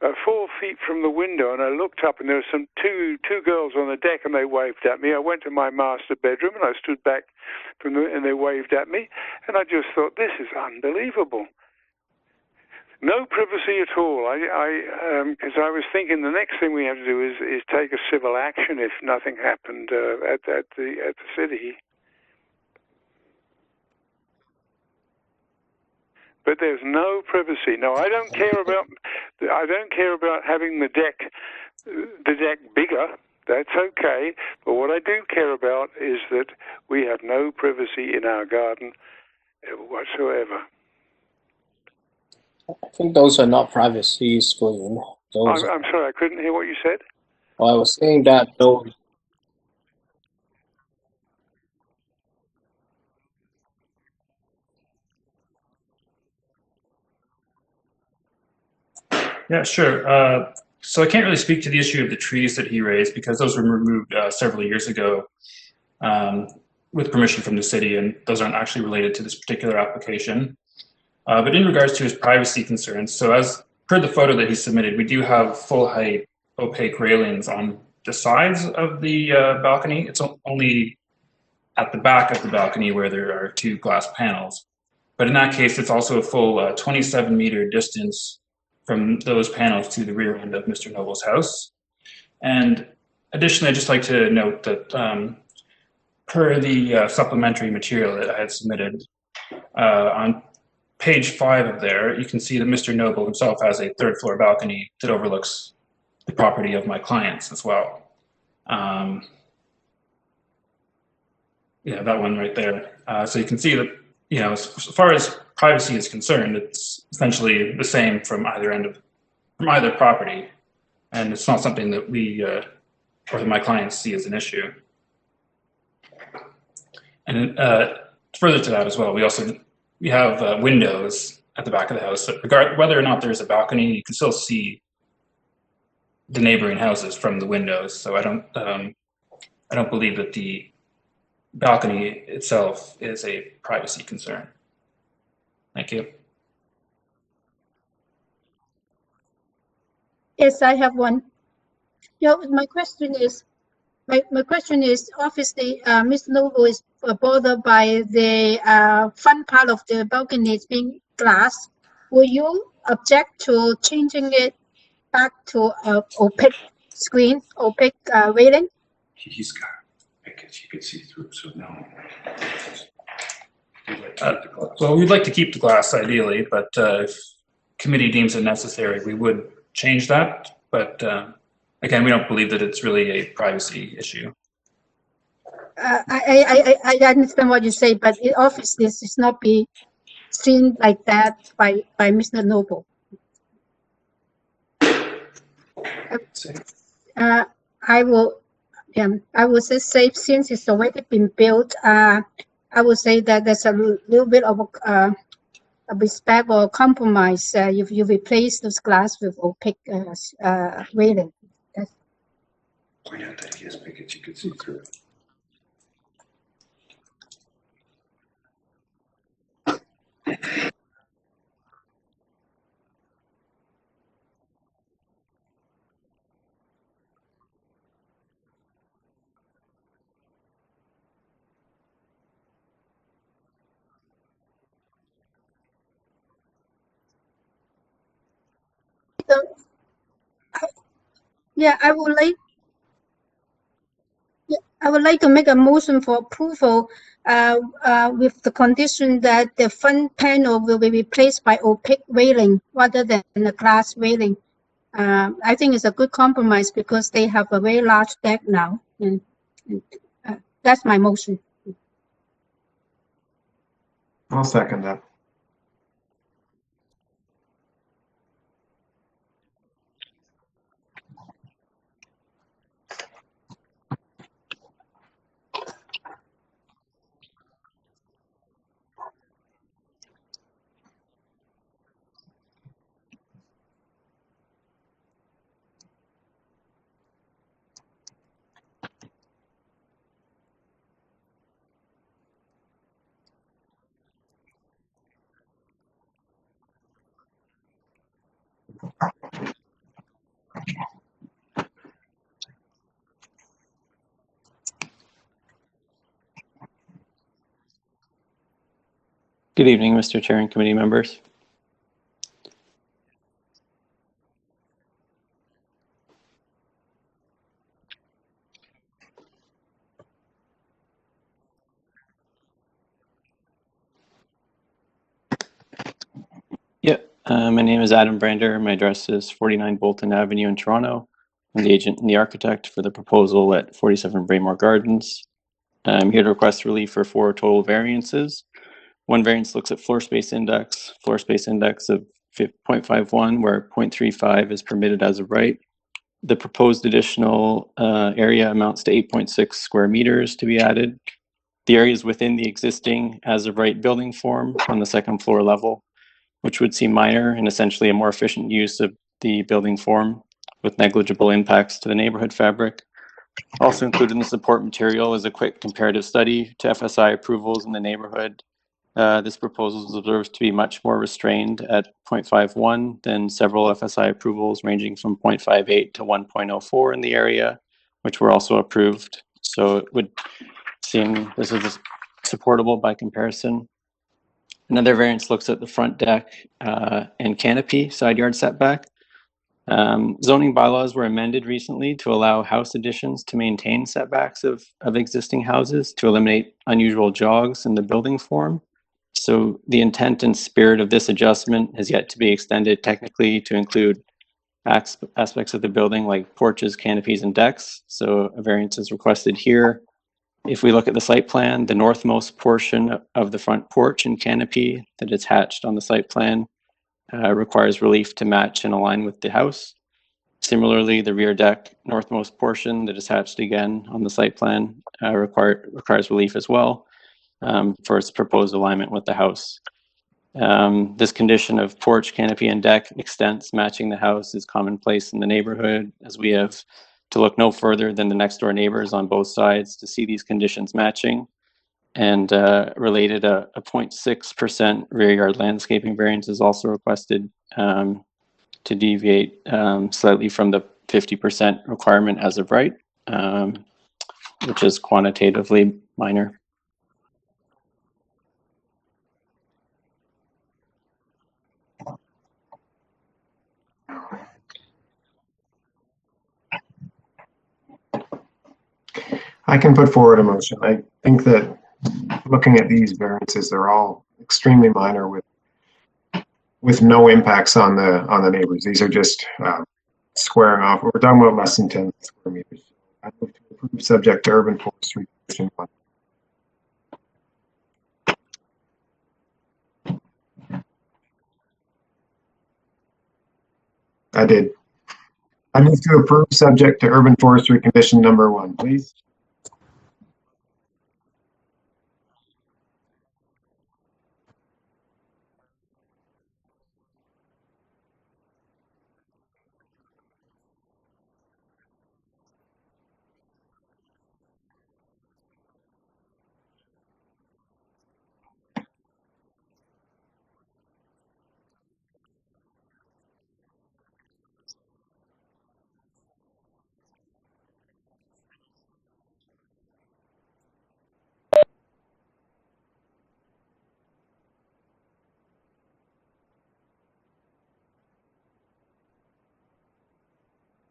4 feet from the window, and I looked up, and there were two girls on the deck, and they waved at me. I went to my master bedroom, and I stood back and they waved at me, and I just thought, this is unbelievable. No privacy at all. Because I was thinking the next thing we have to do is take a civil action if nothing happened at the city. But there's no privacy. No, I don't care about having the deck bigger. That's okay. But what I do care about is that we have no privacy in our garden whatsoever. I think those are not privacy screen. I'm sorry, I couldn't hear what you said. Oh, I was saying that those. Yeah, sure. So I can't really speak to the issue of the trees that he raised, because those were removed several years ago with permission from the city, and those aren't actually related to this particular application. But in regards to his privacy concerns, so as per the photo that he submitted, we do have full height opaque railings on the sides of the balcony. It's only at the back of the balcony where there are 2 glass panels. But in that case, it's also a full 27-meter distance from those panels to the rear end of Mr. Noble's house. And additionally, I'd just like to note that per the supplementary material that I had submitted, on page 5 of there, you can see that Mr. Noble himself has a 3rd floor balcony that overlooks the property of my clients as well. Yeah, that one right there. So you can see that, as far as privacy is concerned, it's essentially the same from either property, and it's not something that we or that my clients see as an issue. And further to that as well, we have windows at the back of the house. So whether or not there's a balcony, you can still see the neighboring houses from the windows. So I don't believe that the balcony itself is a privacy concern. Thank you. Yes, I have one. My question is, obviously, Mr. Noble is bothered by the front part of the balcony being glass. Will you object to changing it back to opaque screen, opaque railing? He's got because you can see through, so no. Well, we'd like to keep the glass ideally, but if committee deems it necessary, we would change that. But again, we don't believe that it's really a privacy issue. I understand what you say, but it obviously is not be seen like that by Mr. Noble. I will say since it's already been built, I would say that there's a little bit of a respect or compromise if you replace those glass with opaque railing. Point out that he is because you could see through it. So, yeah, I would like to make a motion for approval with the condition that the front panel will be replaced by opaque railing rather than a glass railing. I think it's a good compromise because they have a very large deck now. And that's my motion. I'll second that. Good evening, Mr. Chair and committee members. My name is Adam Brander. My address is 49 Bolton Avenue in Toronto. I'm the agent and the architect for the proposal at 47 Braemore Gardens. I'm here to request relief for 4 total variances. One variance looks at floor space index of 0.51, where 0.35 is permitted as of right. The proposed additional area amounts to 8.6 square meters to be added. The area is within the existing as of right building form on the second floor level, which would seem minor and essentially a more efficient use of the building form with negligible impacts to the neighborhood fabric. Also included in the support material is a quick comparative study to FSI approvals in the neighborhood. This proposal is observed to be much more restrained at 0.51 than several FSI approvals ranging from 0.58 to 1.04 in the area, which were also approved. So it would seem this is supportable by comparison. Another variance looks at the front deck and canopy side yard setback. Zoning bylaws were amended recently to allow house additions to maintain setbacks of existing houses to eliminate unusual jogs in the building form. So the intent and spirit of this adjustment has yet to be extended technically to include aspects of the building like porches, canopies, and decks. So a variance is requested here. If we look at the site plan, the northmost portion of the front porch and canopy that is hatched on the site plan requires relief to match and align with the house. Similarly, the rear deck northmost portion that is hatched again on the site plan requires relief as well for its proposed alignment with the house. This condition of porch, canopy, and deck extents matching the house is commonplace in the neighborhood, as we have to look no further than the next door neighbors on both sides to see these conditions matching. And related, a 0.6% rear yard landscaping variance is also requested to deviate slightly from the 50% requirement as of right, which is quantitatively minor. I can put forward a motion. I think that looking at these variances, they're all extremely minor with no impacts on the neighbors. These are just squaring off. We're talking about less than 10 square meters. I move to approve subject to urban forestry I did. I move to approve subject to urban forestry condition number 1, please.